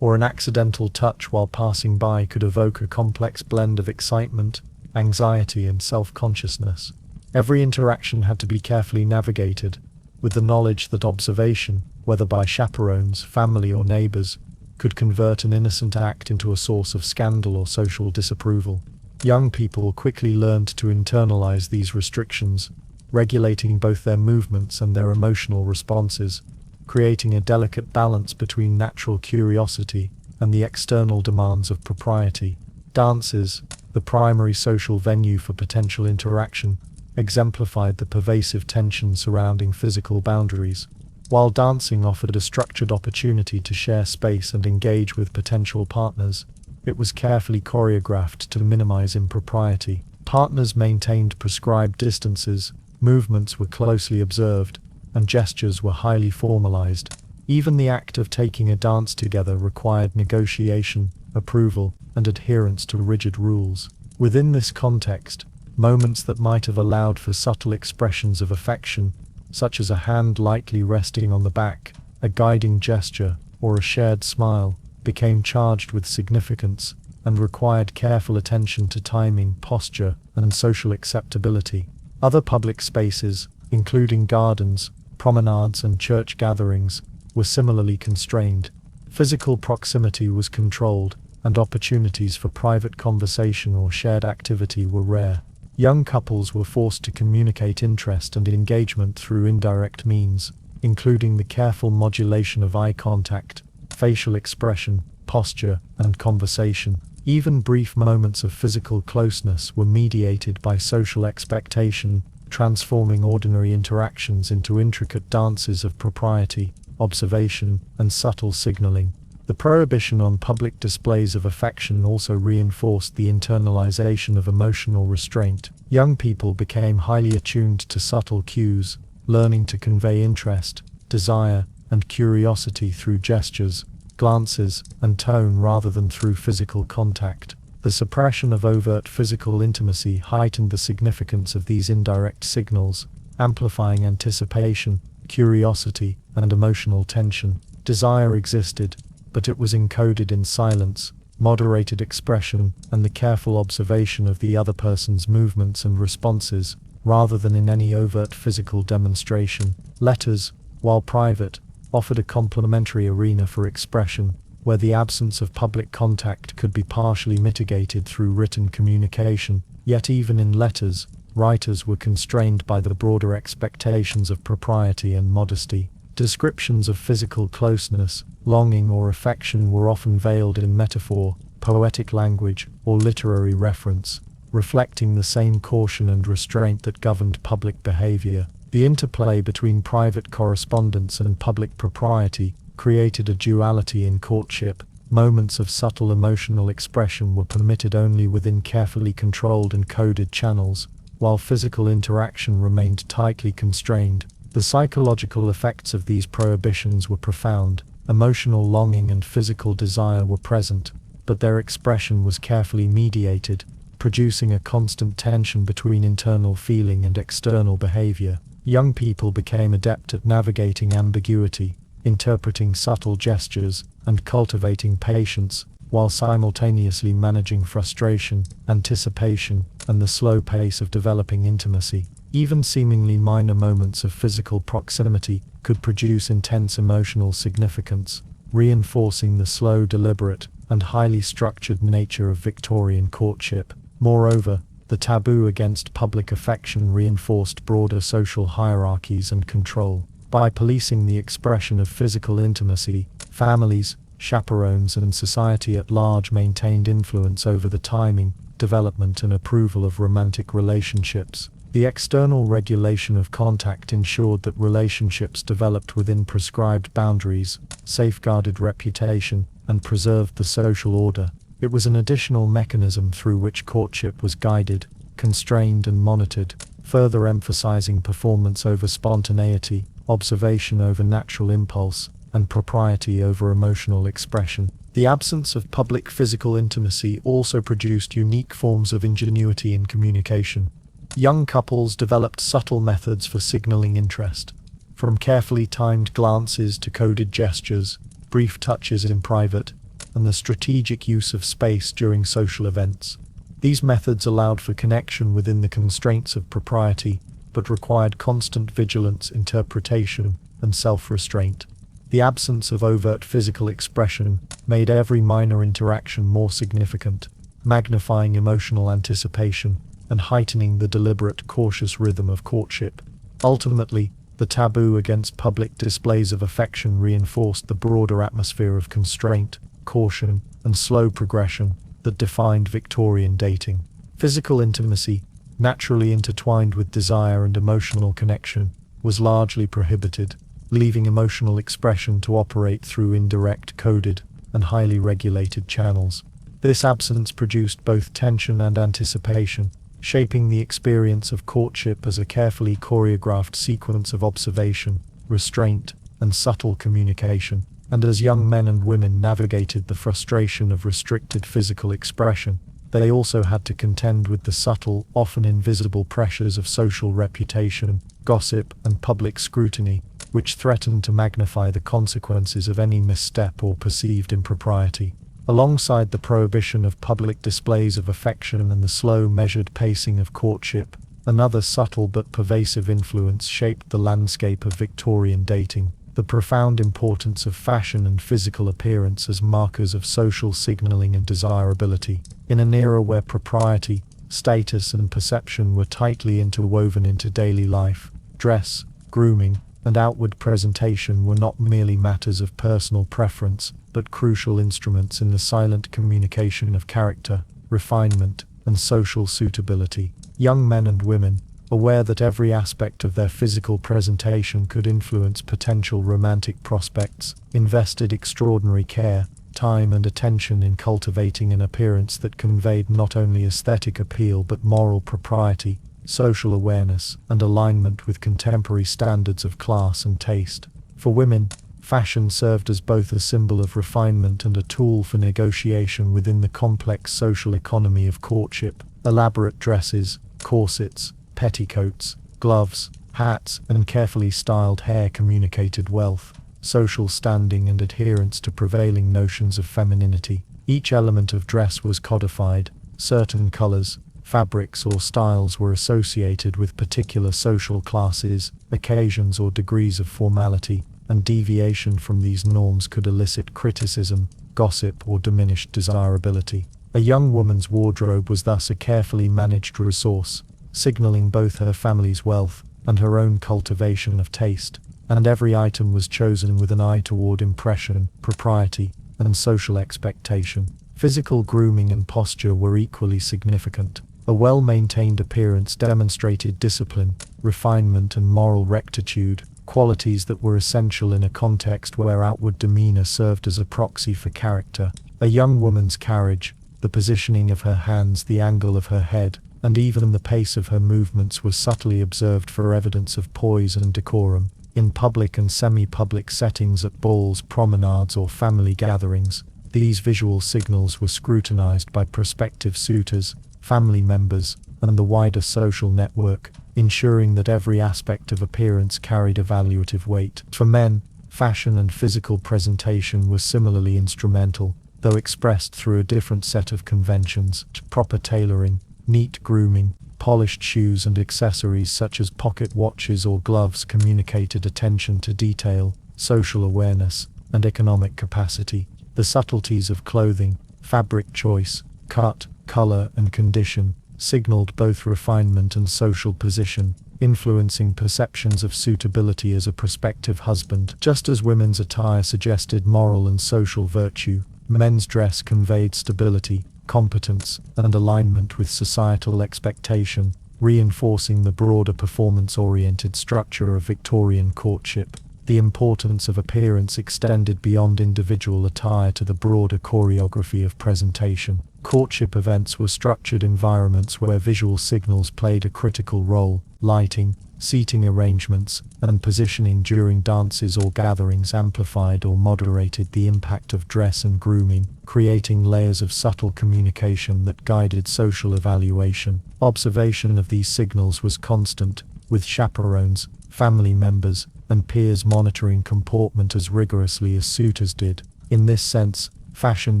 or an accidental touch while passing by could evoke a complex blend of excitement, anxiety, and self-consciousness. Every interaction had to be carefully navigated, with the knowledge that observation, whether by chaperones, family, or neighbors, could convert an innocent act into a source of scandal or social disapproval. Young people quickly learned to internalize these restrictions, regulating both their movements and their emotional responses, creating a delicate balance between natural curiosity and the external demands of propriety. Dances, the primary social venue for potential interaction, exemplified the pervasive tension surrounding physical boundaries. While dancing offered a structured opportunity to share space and engage with potential partners, it was carefully choreographed to minimize impropriety. Partners maintained prescribed distances, movements were closely observed, and gestures were highly formalized. Even the act of taking a dance together required negotiation, approval, and adherence to rigid rules. Within this context, moments that might have allowed for subtle expressions of affection, such as a hand lightly resting on the back, a guiding gesture, or a shared smile, became charged with significance and required careful attention to timing, posture, and social acceptability. Other public spaces, including gardens, promenades, and church gatherings, were similarly constrained. Physical proximity was controlled, and opportunities for private conversation or shared activity were rare. Young couples were forced to communicate interest and engagement through indirect means, including the careful modulation of eye contact, facial expression, posture, and conversation. Even brief moments of physical closeness were mediated by social expectation, transforming ordinary interactions into intricate dances of propriety, observation, and subtle signaling. The prohibition on public displays of affection also reinforced the internalization of emotional restraint. Young people became highly attuned to subtle cues, learning to convey interest, desire, and curiosity through gestures, glances, and tone rather than through physical contact. The suppression of overt physical intimacy heightened the significance of these indirect signals, amplifying anticipation, curiosity, and emotional tension. Desire existed, but it was encoded in silence, moderated expression, and the careful observation of the other person's movements and responses, rather than in any overt physical demonstration. Letters, while private, offered a complementary arena for expression, where the absence of public contact could be partially mitigated through written communication. Yet even in letters, writers were constrained by the broader expectations of propriety and modesty. Descriptions of physical closeness, longing, or affection were often veiled in metaphor, poetic language, or literary reference, reflecting the same caution and restraint that governed public behavior. The interplay between private correspondence and public propriety created a duality in courtship. Moments of subtle emotional expression were permitted only within carefully controlled and coded channels, while physical interaction remained tightly constrained. The psychological effects of these prohibitions were profound. Emotional longing and physical desire were present, but their expression was carefully mediated, producing a constant tension between internal feeling and external behavior. Young people became adept at navigating ambiguity, interpreting subtle gestures, and cultivating patience, while simultaneously managing frustration, anticipation, and the slow pace of developing intimacy. Even seemingly minor moments of physical proximity could produce intense emotional significance, reinforcing the slow, deliberate, and highly structured nature of Victorian courtship. Moreover, the taboo against public affection reinforced broader social hierarchies and control. By policing the expression of physical intimacy, families, chaperones, and society at large maintained influence over the timing, development, and approval of romantic relationships. The external regulation of contact ensured that relationships developed within prescribed boundaries, safeguarded reputation, and preserved the social order. It was an additional mechanism through which courtship was guided, constrained, and monitored, further emphasizing performance over spontaneity, observation over natural impulse, and propriety over emotional expression. The absence of public physical intimacy also produced unique forms of ingenuity in communication. Young couples developed subtle methods for signaling interest, from carefully timed glances to coded gestures, brief touches in private, and the strategic use of space during social events. These methods allowed for connection within the constraints of propriety, but required constant vigilance, interpretation, and self-restraint. The absence of overt physical expression made every minor interaction more significant, magnifying emotional anticipation and heightening the deliberate, cautious rhythm of courtship. Ultimately, the taboo against public displays of affection reinforced the broader atmosphere of constraint, caution, and slow progression that defined Victorian dating. Physical intimacy, naturally intertwined with desire and emotional connection, was largely prohibited, leaving emotional expression to operate through indirect, coded, and highly regulated channels. This absence produced both tension and anticipation, shaping the experience of courtship as a carefully choreographed sequence of observation, restraint, and subtle communication. And as young men and women navigated the frustration of restricted physical expression, they also had to contend with the subtle, often invisible pressures of social reputation, gossip, and public scrutiny, which threatened to magnify the consequences of any misstep or perceived impropriety. Alongside the prohibition of public displays of affection and the slow, measured pacing of courtship, another subtle but pervasive influence shaped the landscape of Victorian dating: the profound importance of fashion and physical appearance as markers of social signaling and desirability. In an era where propriety, status, and perception were tightly interwoven into daily life, dress, grooming, and outward presentation were not merely matters of personal preference, but crucial instruments in the silent communication of character, refinement, and social suitability. Young men and women, aware that every aspect of their physical presentation could influence potential romantic prospects, invested extraordinary care, time, and attention in cultivating an appearance that conveyed not only aesthetic appeal but moral propriety, social awareness, and alignment with contemporary standards of class and taste. For women, fashion served as both a symbol of refinement and a tool for negotiation within the complex social economy of courtship. Elaborate dresses, corsets, petticoats, gloves, hats, and carefully styled hair communicated wealth, social standing, and adherence to prevailing notions of femininity. Each element of dress was codified. Certain colors, fabrics, or styles were associated with particular social classes, occasions, or degrees of formality, and deviation from these norms could elicit criticism, gossip, or diminished desirability. A young woman's wardrobe was thus a carefully managed resource, signaling both her family's wealth and her own cultivation of taste, and every item was chosen with an eye toward impression, propriety, and social expectation. Physical grooming and posture were equally significant. A well-maintained appearance demonstrated discipline, refinement, and moral rectitude, qualities that were essential in a context where outward demeanor served as a proxy for character. A young woman's carriage, the positioning of her hands, the angle of her head, and even the pace of her movements were subtly observed for evidence of poise and decorum. In public and semi-public settings, at balls, promenades, or family gatherings, these visual signals were scrutinized by prospective suitors, family members, and the wider social network, ensuring that every aspect of appearance carried evaluative weight. For men, fashion and physical presentation were similarly instrumental, though expressed through a different set of conventions. Proper tailoring, neat grooming, polished shoes, and accessories such as pocket watches or gloves communicated attention to detail, social awareness, and economic capacity. The subtleties of clothing, fabric choice, cut, color, and condition signaled both refinement and social position, influencing perceptions of suitability as a prospective husband. Just as women's attire suggested moral and social virtue, men's dress conveyed stability, competence, and alignment with societal expectation, reinforcing the broader performance-oriented structure of Victorian courtship. The importance of appearance extended beyond individual attire to the broader choreography of presentation. Courtship events were structured environments where visual signals played a critical role. Lighting, seating arrangements, and positioning during dances or gatherings amplified or moderated the impact of dress and grooming, creating layers of subtle communication that guided social evaluation. Observation of these signals was constant, with chaperones, family members, and peers monitoring comportment as rigorously as suitors did. In this sense, fashion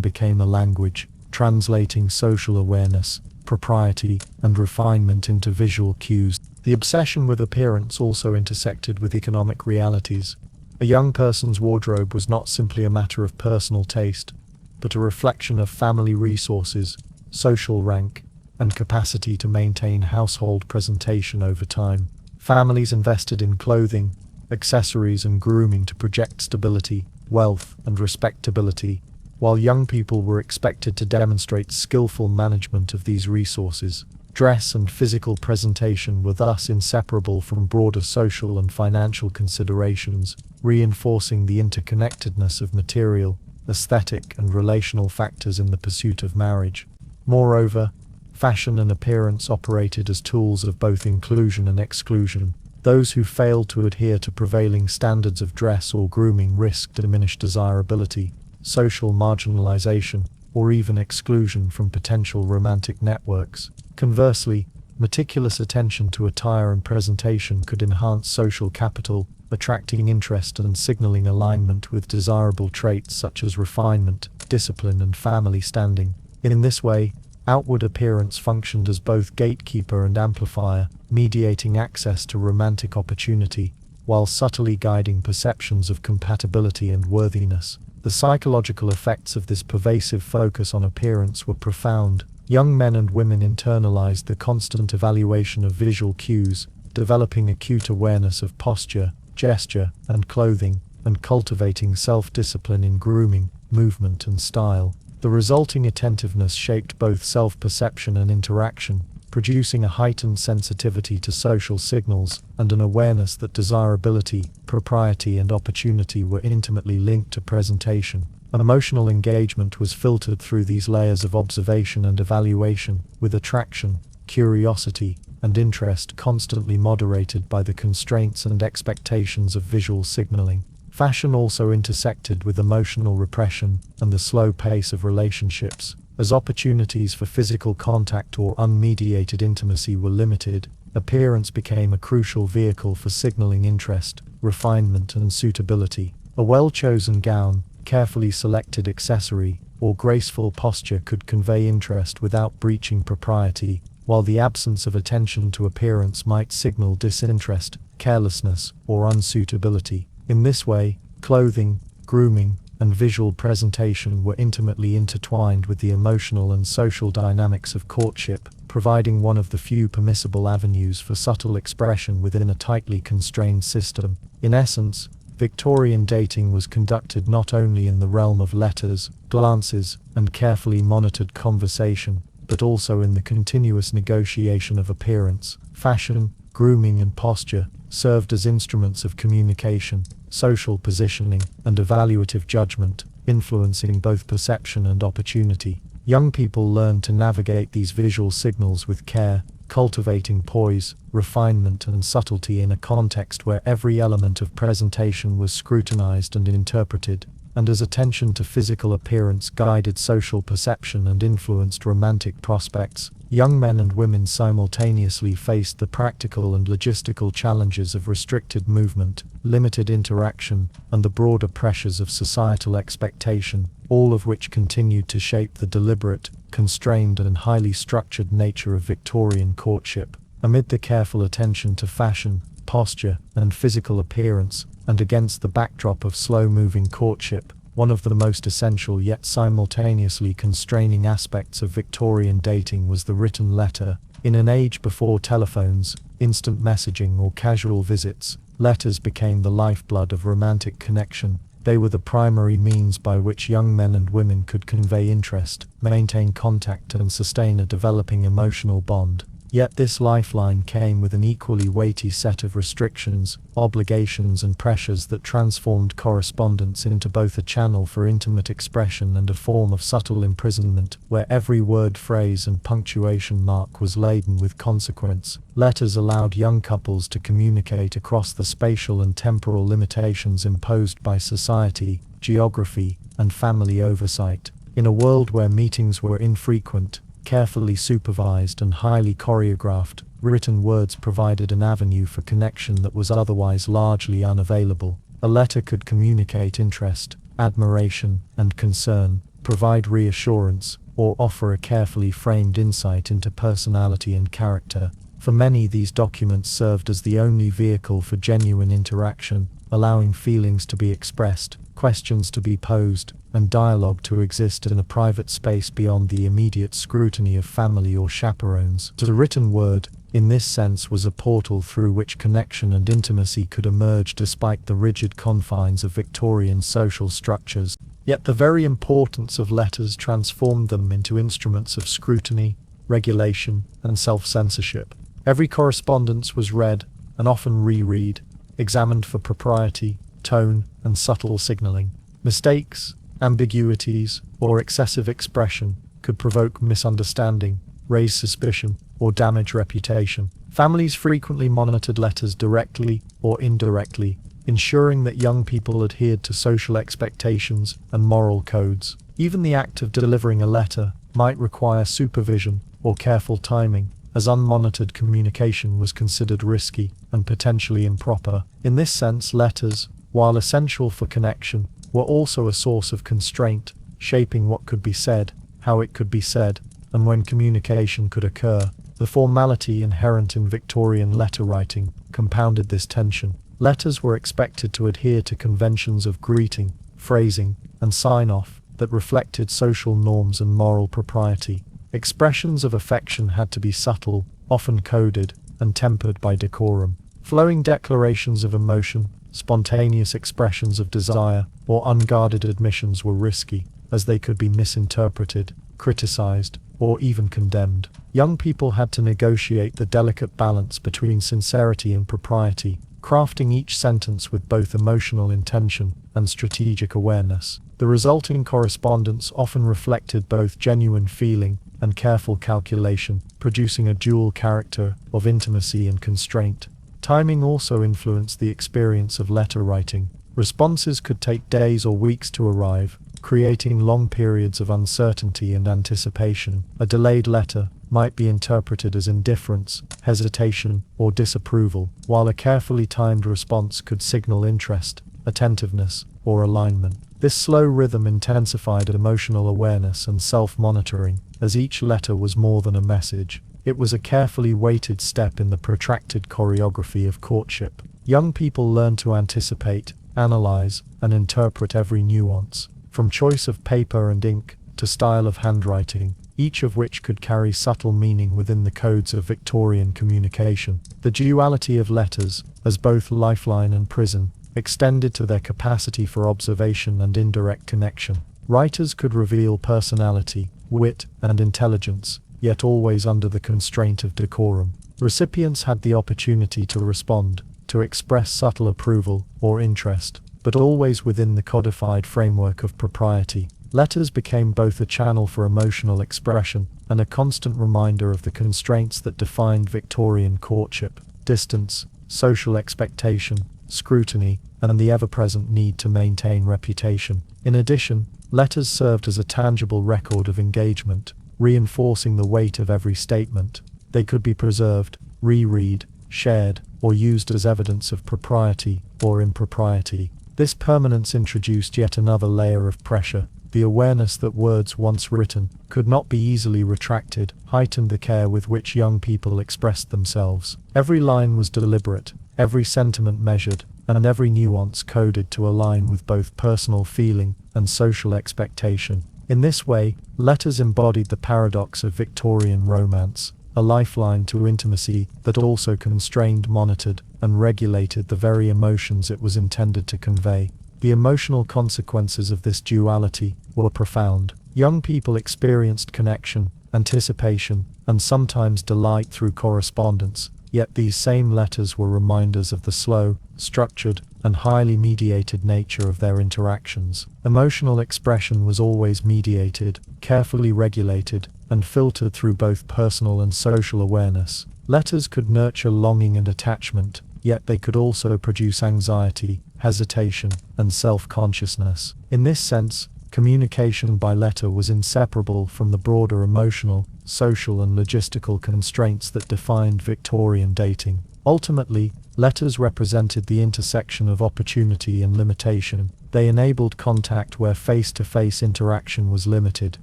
became a language, translating social awareness, propriety, and refinement into visual cues. The obsession with appearance also intersected with economic realities. A young person's wardrobe was not simply a matter of personal taste, but a reflection of family resources, social rank, and capacity to maintain household presentation over time. Families invested in clothing, accessories, and grooming to project stability, wealth, and respectability, while young people were expected to demonstrate skillful management of these resources. Dress and physical presentation were thus inseparable from broader social and financial considerations, reinforcing the interconnectedness of material, aesthetic, and relational factors in the pursuit of marriage. Moreover, fashion and appearance operated as tools of both inclusion and exclusion. Those who failed to adhere to prevailing standards of dress or grooming risked diminished desirability, social marginalization, or even exclusion from potential romantic networks. Conversely, meticulous attention to attire and presentation could enhance social capital, attracting interest and signaling alignment with desirable traits such as refinement, discipline, and family standing. In this way, outward appearance functioned as both gatekeeper and amplifier, mediating access to romantic opportunity, while subtly guiding perceptions of compatibility and worthiness. The psychological effects of this pervasive focus on appearance were profound. Young men and women internalized the constant evaluation of visual cues, developing acute awareness of posture, gesture, and clothing, and cultivating self-discipline in grooming, movement, and style. The resulting attentiveness shaped both self-perception and interaction, producing a heightened sensitivity to social signals and an awareness that desirability, propriety, and opportunity were intimately linked to presentation. Emotional engagement was filtered through these layers of observation and evaluation, with attraction, curiosity, and interest constantly moderated by the constraints and expectations of visual signaling. Fashion also intersected with emotional repression and the slow pace of relationships. As opportunities for physical contact or unmediated intimacy were limited, appearance became a crucial vehicle for signaling interest, refinement, and suitability. A well-chosen gown, carefully selected accessory, or graceful posture could convey interest without breaching propriety, while the absence of attention to appearance might signal disinterest, carelessness, or unsuitability. In this way, clothing, grooming, and visual presentation were intimately intertwined with the emotional and social dynamics of courtship, providing one of the few permissible avenues for subtle expression within a tightly constrained system. In essence, Victorian dating was conducted not only in the realm of letters, glances, and carefully monitored conversation, but also in the continuous negotiation of appearance. Fashion, grooming, and posture served as instruments of communication, social positioning, and evaluative judgment, influencing both perception and opportunity. Young people learned to navigate these visual signals with care, cultivating poise, refinement, and subtlety in a context where every element of presentation was scrutinized and interpreted. And as attention to physical appearance guided social perception and influenced romantic prospects, young men and women simultaneously faced the practical and logistical challenges of restricted movement, limited interaction, and the broader pressures of societal expectation, all of which continued to shape the deliberate, constrained, and highly structured nature of Victorian courtship. Amid the careful attention to fashion, posture, and physical appearance, and against the backdrop of slow-moving courtship, one of the most essential yet simultaneously constraining aspects of Victorian dating was the written letter. In an age before telephones, instant messaging, or casual visits, letters became the lifeblood of romantic connection. They were the primary means by which young men and women could convey interest, maintain contact, and sustain a developing emotional bond. Yet this lifeline came with an equally weighty set of restrictions, obligations, and pressures that transformed correspondence into both a channel for intimate expression and a form of subtle imprisonment, where every word, phrase, and punctuation mark was laden with consequence. Letters allowed young couples to communicate across the spatial and temporal limitations imposed by society, geography, and family oversight. In a world where meetings were infrequent, carefully supervised, and highly choreographed, written words provided an avenue for connection that was otherwise largely unavailable. A letter could communicate interest, admiration, and concern, provide reassurance, or offer a carefully framed insight into personality and character. For many, these documents served as the only vehicle for genuine interaction, allowing feelings to be expressed, questions to be posed, and dialogue to exist in a private space beyond the immediate scrutiny of family or chaperones. The written word, in this sense, was a portal through which connection and intimacy could emerge despite the rigid confines of Victorian social structures. Yet the very importance of letters transformed them into instruments of scrutiny. regulation, and self-censorship. Every correspondence was read, and often reread, examined for propriety, tone, and subtle signaling. Mistakes, ambiguities, or excessive expression could provoke misunderstanding, raise suspicion, or damage reputation. Families frequently monitored letters directly or indirectly, ensuring that young people adhered to social expectations and moral codes. Even the act of delivering a letter might require supervision or careful timing, as unmonitored communication was considered risky and potentially improper. In this sense, letters, while essential for connection, were also a source of constraint, shaping what could be said, how it could be said, and when communication could occur. The formality inherent in Victorian letter writing compounded this tension. Letters were expected to adhere to conventions of greeting, phrasing, and sign-off that reflected social norms and moral propriety. Expressions of affection had to be subtle, often coded, and tempered by decorum. Flowing declarations of emotion, spontaneous expressions of desire, or unguarded admissions were risky, as they could be misinterpreted, criticized, or even condemned. Young people had to negotiate the delicate balance between sincerity and propriety, crafting each sentence with both emotional intention and strategic awareness. The resulting correspondence often reflected both genuine feeling and careful calculation, producing a dual character of intimacy and constraint. Timing also influenced the experience of letter writing. Responses could take days or weeks to arrive, creating long periods of uncertainty and anticipation. A delayed letter might be interpreted as indifference, hesitation, or disapproval, while a carefully timed response could signal interest, attentiveness, or alignment. This slow rhythm intensified emotional awareness and self-monitoring, as each letter was more than a message. It was a carefully weighted step in the protracted choreography of courtship. Young people learned to anticipate, analyze, and interpret every nuance, from choice of paper and ink to style of handwriting, each of which could carry subtle meaning within the codes of Victorian communication. The duality of letters, as both lifeline and prison, extended to their capacity for observation and indirect connection. Writers could reveal personality, wit, and intelligence, yet always under the constraint of decorum. Recipients had the opportunity to respond, to express subtle approval or interest, but always within the codified framework of propriety. Letters became both a channel for emotional expression and a constant reminder of the constraints that defined Victorian courtship: distance, social expectation, scrutiny, and the ever-present need to maintain reputation. In addition, letters served as a tangible record of engagement, reinforcing the weight of every statement. They could be preserved, reread, shared, or used as evidence of propriety or impropriety. This permanence introduced yet another layer of pressure. The awareness that words once written could not be easily retracted heightened the care with which young people expressed themselves. Every line was deliberate, every sentiment measured, and every nuance coded to align with both personal feeling and social expectation. In this way, letters embodied the paradox of Victorian romance, a lifeline to intimacy that also constrained, monitored, and regulated the very emotions it was intended to convey. The emotional consequences of this duality were profound. Young people experienced connection, anticipation, and sometimes delight through correspondence, yet these same letters were reminders of the slow, structured, and highly mediated nature of their interactions. Emotional expression was always mediated, carefully regulated, and filtered through both personal and social awareness. Letters could nurture longing and attachment, yet they could also produce anxiety, hesitation, and self-consciousness. In this sense, communication by letter was inseparable from the broader emotional, social, and logistical constraints that defined Victorian dating. Ultimately, letters represented the intersection of opportunity and limitation. They enabled contact where face-to-face interaction was limited,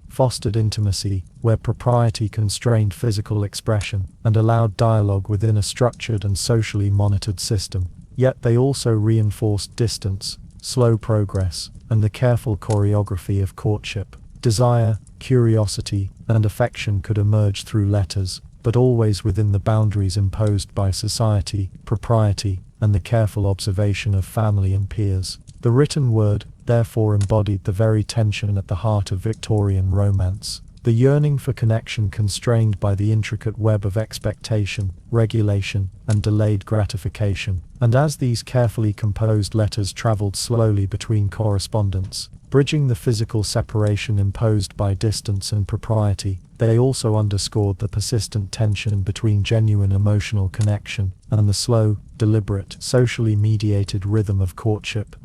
fostered intimacy where propriety constrained physical expression, and allowed dialogue within a structured and socially monitored system. Yet they also reinforced distance, slow progress, and the careful choreography of courtship. Desire, curiosity, and affection could emerge through letters, but always within the boundaries imposed by society, propriety, and the careful observation of family and peers. The written word, therefore, embodied the very tension at the heart of Victorian romance. the yearning for connection constrained by the intricate web of expectation, regulation, and delayed gratification. And as these carefully composed letters traveled slowly between correspondents, bridging the physical separation imposed by distance and propriety, they also underscored the persistent tension between genuine emotional connection and the slow, deliberate, socially mediated rhythm of courtship.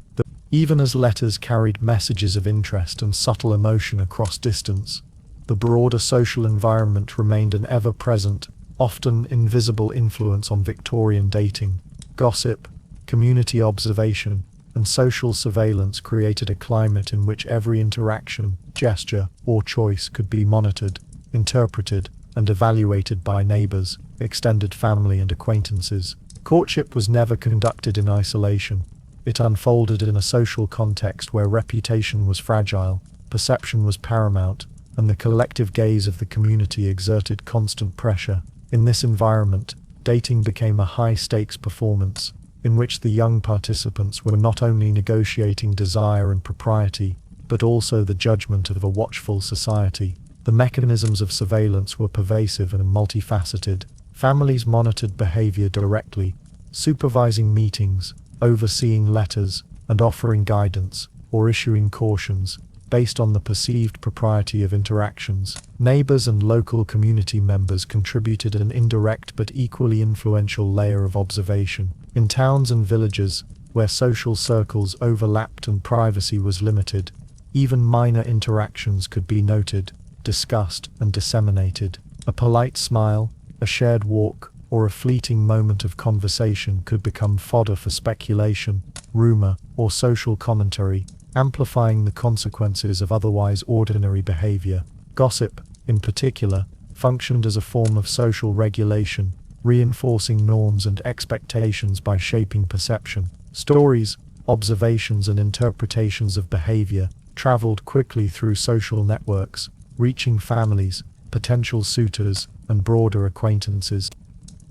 Even as letters carried messages of interest and subtle emotion across distance, the broader social environment remained an ever-present, often invisible influence on Victorian dating. Gossip, community observation, and social surveillance created a climate in which every interaction, gesture, or choice could be monitored, interpreted, and evaluated by neighbors, extended family and acquaintances. Courtship was never conducted in isolation. It unfolded in a social context where reputation was fragile, perception was paramount, and the collective gaze of the community exerted constant pressure. In this environment, dating became a high-stakes performance, in which the young participants were not only negotiating desire and propriety, but also the judgment of a watchful society. The mechanisms of surveillance were pervasive and multifaceted. Families monitored behavior directly, supervising meetings, overseeing letters, and offering guidance, or issuing cautions, based on the perceived propriety of interactions. Neighbors and local community members contributed an indirect but equally influential layer of observation. In towns and villages, where social circles overlapped and privacy was limited, even minor interactions could be noted, discussed, and disseminated. A polite smile, a shared walk, or a fleeting moment of conversation could become fodder for speculation, rumor, or social commentary, amplifying the consequences of otherwise ordinary behavior. Gossip, in particular, functioned as a form of social regulation, reinforcing norms and expectations by shaping perception. Stories, observations, and interpretations of behavior traveled quickly through social networks, reaching families, potential suitors, and broader acquaintances.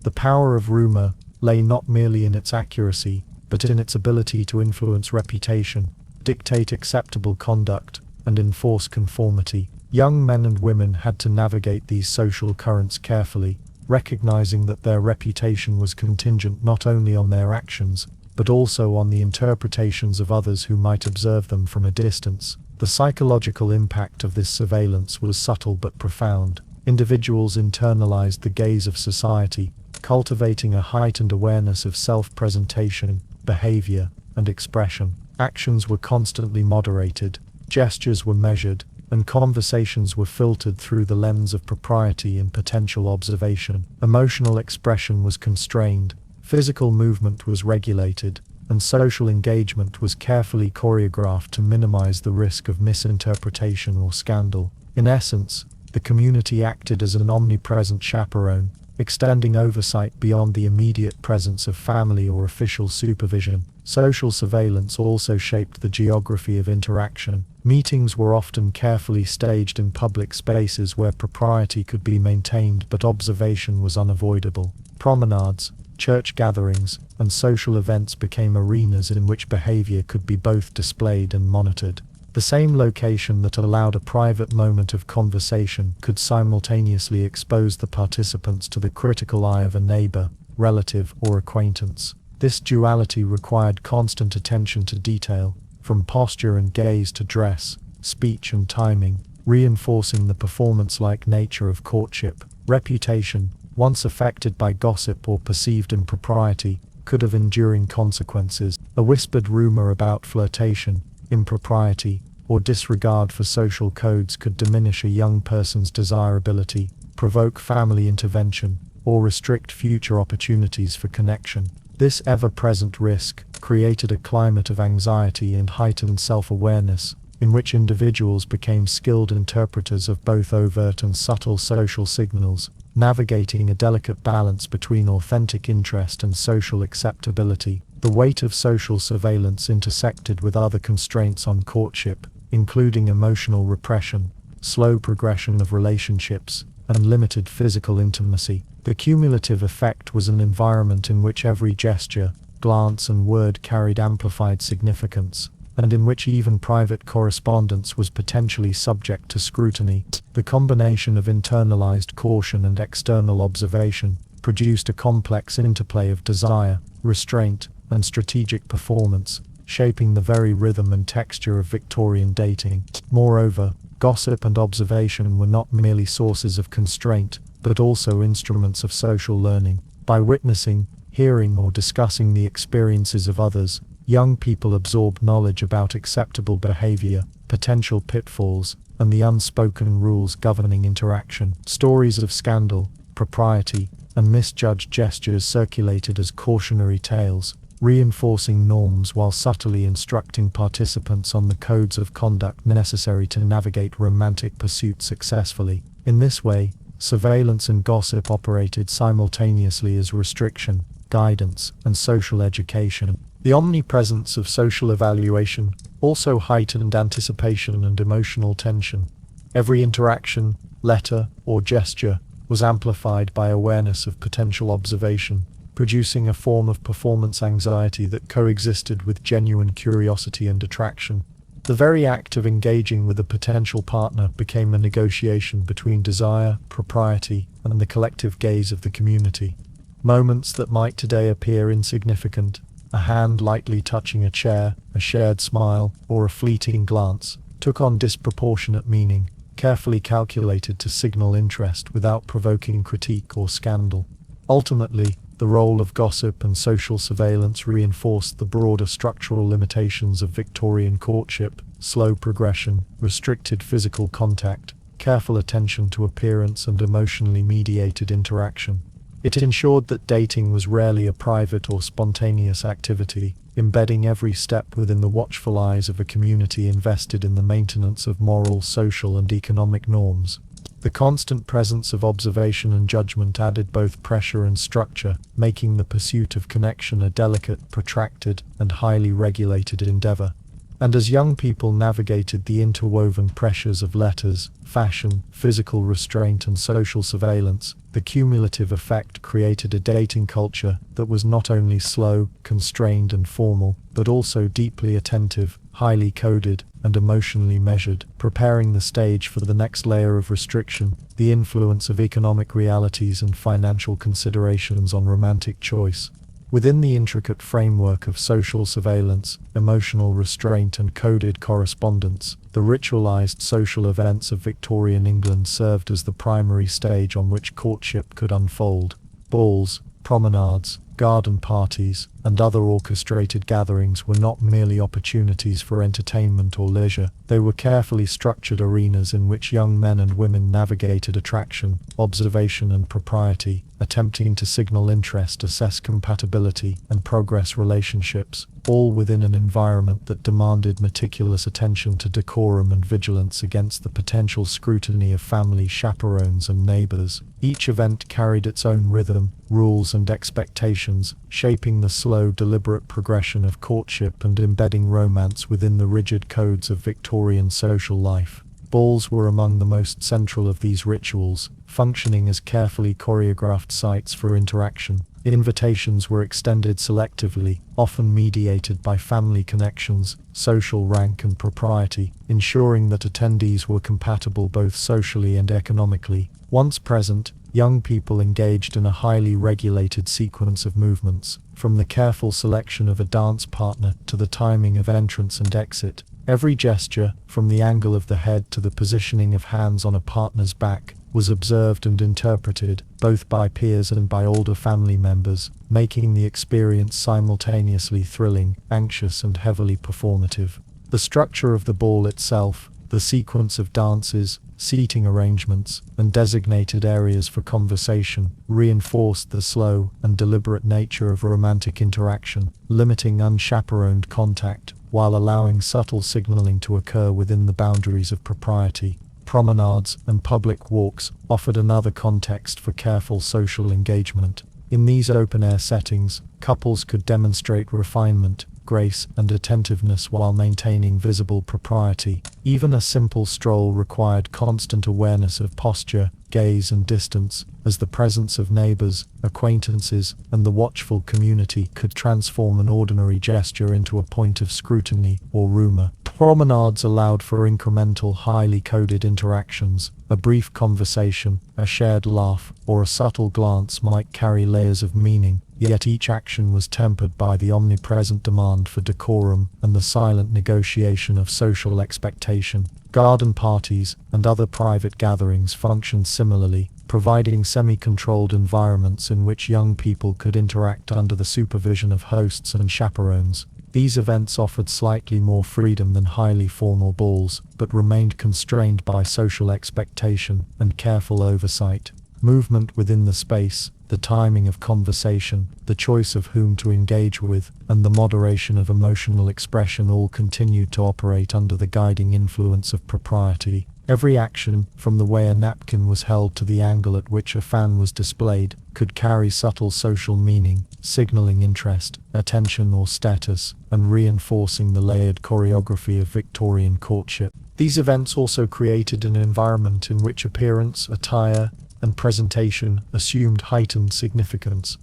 The power of rumor lay not merely in its accuracy, but in its ability to influence reputation, dictate acceptable conduct, and enforce conformity. Young men and women had to navigate these social currents carefully, recognizing that their reputation was contingent not only on their actions, but also on the interpretations of others who might observe them from a distance. The psychological impact of this surveillance was subtle but profound. Individuals internalized the gaze of society, cultivating a heightened awareness of self-presentation, behavior, and expression. Actions were constantly moderated, gestures were measured, and conversations were filtered through the lens of propriety and potential observation. Emotional expression was constrained, physical movement was regulated, and social engagement was carefully choreographed to minimize the risk of misinterpretation or scandal. In essence, the community acted as an omnipresent chaperone, extending oversight beyond the immediate presence of family or official supervision. Social surveillance also shaped the geography of interaction. Meetings were often carefully staged in public spaces where propriety could be maintained but observation was unavoidable. Promenades, church gatherings, and social events became arenas in which behavior could be both displayed and monitored. The same location that allowed a private moment of conversation could simultaneously expose the participants to the critical eye of a neighbor, relative, or acquaintance. This duality required constant attention to detail, from posture and gaze to dress, speech and timing, reinforcing the performance-like nature of courtship. Reputation, once affected by gossip or perceived impropriety, could have enduring consequences. A whispered rumor about flirtation, impropriety, or disregard for social codes could diminish a young person's desirability, provoke family intervention, or restrict future opportunities for connection. This ever-present risk created a climate of anxiety and heightened self-awareness, in which individuals became skilled interpreters of both overt and subtle social signals, navigating a delicate balance between authentic interest and social acceptability. The weight of social surveillance intersected with other constraints on courtship, including emotional repression, slow progression of relationships, and limited physical intimacy. The cumulative effect was an environment in which every gesture, glance, and word carried amplified significance, and in which even private correspondence was potentially subject to scrutiny. The combination of internalized caution and external observation produced a complex interplay of desire, restraint, and strategic performance, shaping the very rhythm and texture of Victorian dating. Moreover, gossip and observation were not merely sources of constraint, but also instruments of social learning. By witnessing, hearing, or discussing the experiences of others, young people absorb knowledge about acceptable behavior, potential pitfalls, and the unspoken rules governing interaction. Stories of scandal, propriety, and misjudged gestures circulated as cautionary tales, reinforcing norms while subtly instructing participants on the codes of conduct necessary to navigate romantic pursuits successfully. In this way, surveillance and gossip operated simultaneously as restriction, guidance, and social education. The omnipresence of social evaluation also heightened anticipation and emotional tension. Every interaction, letter, or gesture was amplified by awareness of potential observation, producing a form of performance anxiety that coexisted with genuine curiosity and attraction. The very act of engaging with a potential partner became a negotiation between desire, propriety, and the collective gaze of the community. Moments that might today appear insignificant, a hand lightly touching a chair, a shared smile, or a fleeting glance, took on disproportionate meaning, carefully calculated to signal interest without provoking critique or scandal. Ultimately, the role of gossip and social surveillance reinforced the broader structural limitations of Victorian courtship: slow progression, restricted physical contact, careful attention to appearance, and emotionally mediated interaction. It ensured that dating was rarely a private or spontaneous activity, embedding every step within the watchful eyes of a community invested in the maintenance of moral, social, and economic norms. The constant presence of observation and judgment added both pressure and structure, making the pursuit of connection a delicate, protracted, and highly regulated endeavor. And as young people navigated the interwoven pressures of letters, fashion, physical restraint, and social surveillance, the cumulative effect created a dating culture that was not only slow, constrained, and formal, but also deeply attentive, highly coded, and emotionally measured, preparing the stage for the next layer of restriction: the influence of economic realities and financial considerations on romantic choice. Within the intricate framework of social surveillance, emotional restraint, and coded correspondence, the ritualized social events of Victorian England served as the primary stage on which courtship could unfold. Balls, promenades, garden parties, and other orchestrated gatherings were not merely opportunities for entertainment or leisure. They were carefully structured arenas in which young men and women navigated attraction, observation, and propriety, attempting to signal interest, assess compatibility, and progress relationships, all within an environment that demanded meticulous attention to decorum and vigilance against the potential scrutiny of family, chaperones, and neighbors. Each event carried its own rhythm, rules, and expectations, shaping the slow, deliberate progression of courtship and embedding romance within the rigid codes of Victorian social life. Balls were among the most central of these rituals, functioning as carefully choreographed sites for interaction. Invitations were extended selectively, often mediated by family connections, social rank, and propriety, ensuring that attendees were compatible both socially and economically. Once present, young people engaged in a highly regulated sequence of movements, from the careful selection of a dance partner to the timing of entrance and exit. Every gesture, from the angle of the head to the positioning of hands on a partner's back, was observed and interpreted, both by peers and by older family members, making the experience simultaneously thrilling, anxious, and heavily performative. The structure of the ball itself, the sequence of dances, seating arrangements, and designated areas for conversation, reinforced the slow and deliberate nature of romantic interaction, limiting unchaperoned contact, while allowing subtle signaling to occur within the boundaries of propriety. Promenades and public walks offered another context for careful social engagement. In these open-air settings, couples could demonstrate refinement, grace, and attentiveness while maintaining visible propriety. Even a simple stroll required constant awareness of posture, gaze, and distance, as the presence of neighbors, acquaintances, and the watchful community could transform an ordinary gesture into a point of scrutiny or rumor. Promenades allowed for incremental, highly coded interactions. A brief conversation, a shared laugh, or a subtle glance might carry layers of meaning, yet each action was tempered by the omnipresent demand for decorum and the silent negotiation of social expectation. Garden parties and other private gatherings functioned similarly, providing semi-controlled environments in which young people could interact under the supervision of hosts and chaperones. These events offered slightly more freedom than highly formal balls, but remained constrained by social expectation and careful oversight. Movement within the space, the timing of conversation, the choice of whom to engage with, and the moderation of emotional expression all continued to operate under the guiding influence of propriety. Every action, from the way a napkin was held to the angle at which a fan was displayed, could carry subtle social meaning, signaling interest, attention, or status, and reinforcing the layered choreography of Victorian courtship. These events also created an environment in which appearance, attire, and presentation assumed heightened significance.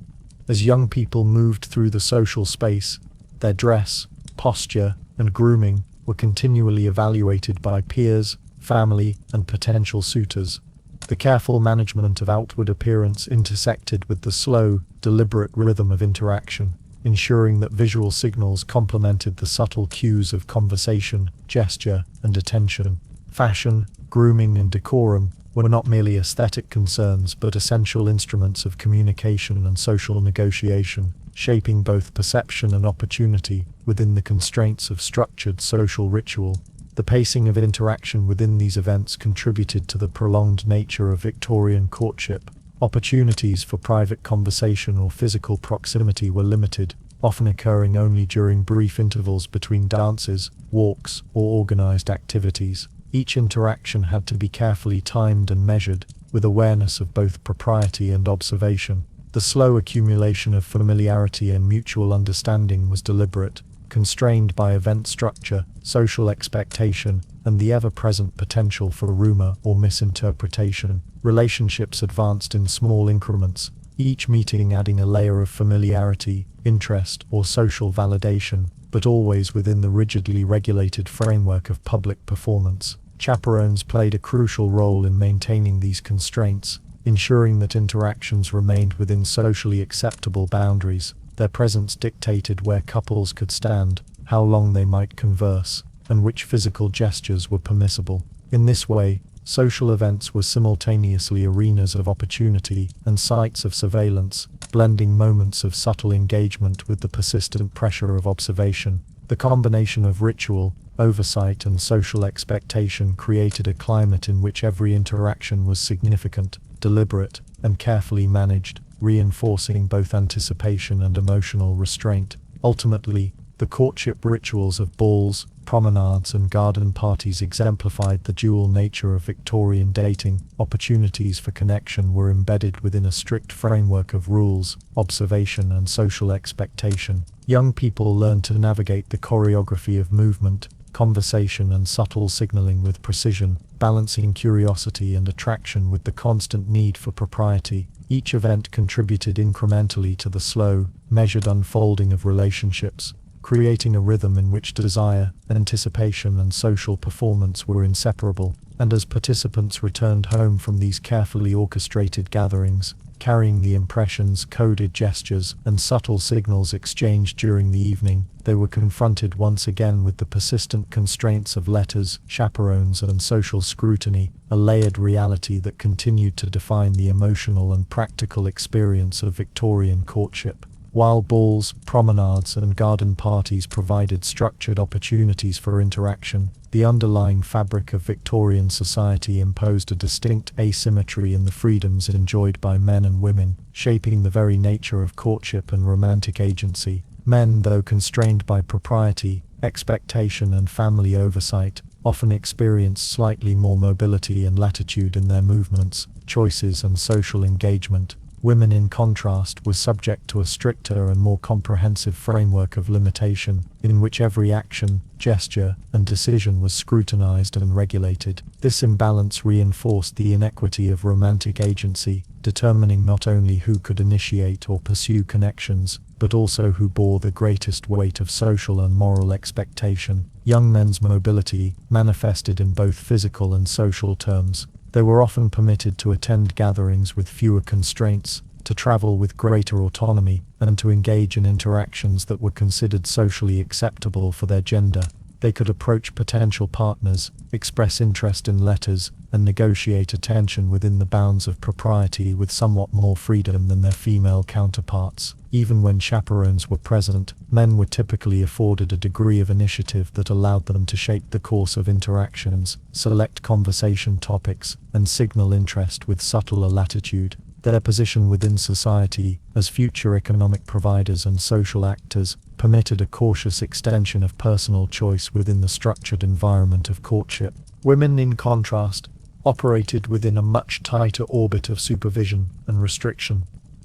As young people moved through the social space, their dress, posture, and grooming were continually evaluated by peers, family, and potential suitors. The careful management of outward appearance intersected with the slow, deliberate rhythm of interaction, ensuring that visual signals complemented the subtle cues of conversation, gesture, and attention. Fashion, grooming, and decorum were not merely aesthetic concerns but essential instruments of communication and social negotiation, shaping both perception and opportunity within the constraints of structured social ritual. The pacing of interaction within these events contributed to the prolonged nature of Victorian courtship. Opportunities for private conversation or physical proximity were limited, often occurring only during brief intervals between dances, walks, or organized activities. Each interaction had to be carefully timed and measured, with awareness of both propriety and observation. The slow accumulation of familiarity and mutual understanding was deliberate, constrained by event structure, social expectation, and the ever-present potential for rumor or misinterpretation. Relationships advanced in small increments, each meeting adding a layer of familiarity, interest, or social validation, but always within the rigidly regulated framework of public performance. Chaperones played a crucial role in maintaining these constraints, ensuring that interactions remained within socially acceptable boundaries. Their presence dictated where couples could stand, how long they might converse, and which physical gestures were permissible. In this way, social events were simultaneously arenas of opportunity and sites of surveillance, blending moments of subtle engagement with the persistent pressure of observation. The combination of ritual, oversight, and social expectation created a climate in which every interaction was significant, deliberate, and carefully managed, reinforcing both anticipation and emotional restraint. Ultimately, the courtship rituals of balls, promenades, and garden parties exemplified the dual nature of Victorian dating. Opportunities for connection were embedded within a strict framework of rules, observation, and social expectation. Young people learned to navigate the choreography of movement, conversation, and subtle signaling with precision, balancing curiosity and attraction with the constant need for propriety. Each event contributed incrementally to the slow, measured unfolding of relationships, creating a rhythm in which desire, anticipation, and social performance were inseparable. And as participants returned home from these carefully orchestrated gatherings, carrying the impressions, coded gestures, and subtle signals exchanged during the evening, they were confronted once again with the persistent constraints of letters, chaperones, and social scrutiny, a layered reality that continued to define the emotional and practical experience of Victorian courtship. While balls, promenades, and garden parties provided structured opportunities for interaction, the underlying fabric of Victorian society imposed a distinct asymmetry in the freedoms enjoyed by men and women, shaping the very nature of courtship and romantic agency. Men, though constrained by propriety, expectation, and family oversight, often experienced slightly more mobility and latitude in their movements, choices, and social engagement. Women, in contrast, were subject to a stricter and more comprehensive framework of limitation, in which every action, gesture, and decision was scrutinized and regulated. This imbalance reinforced the inequity of romantic agency, determining not only who could initiate or pursue connections, but also who bore the greatest weight of social and moral expectation. Young men's mobility manifested in both physical and social terms. They were often permitted to attend gatherings with fewer constraints, to travel with greater autonomy, and to engage in interactions that were considered socially acceptable for their gender. They could approach potential partners, express interest in letters, and negotiate attention within the bounds of propriety with somewhat more freedom than their female counterparts. Even when chaperones were present, men were typically afforded a degree of initiative that allowed them to shape the course of interactions, select conversation topics, and signal interest with subtler latitude. Their position within society, as future economic providers and social actors, permitted a cautious extension of personal choice within the structured environment of courtship. Women, in contrast, operated within a much tighter orbit of supervision and restriction.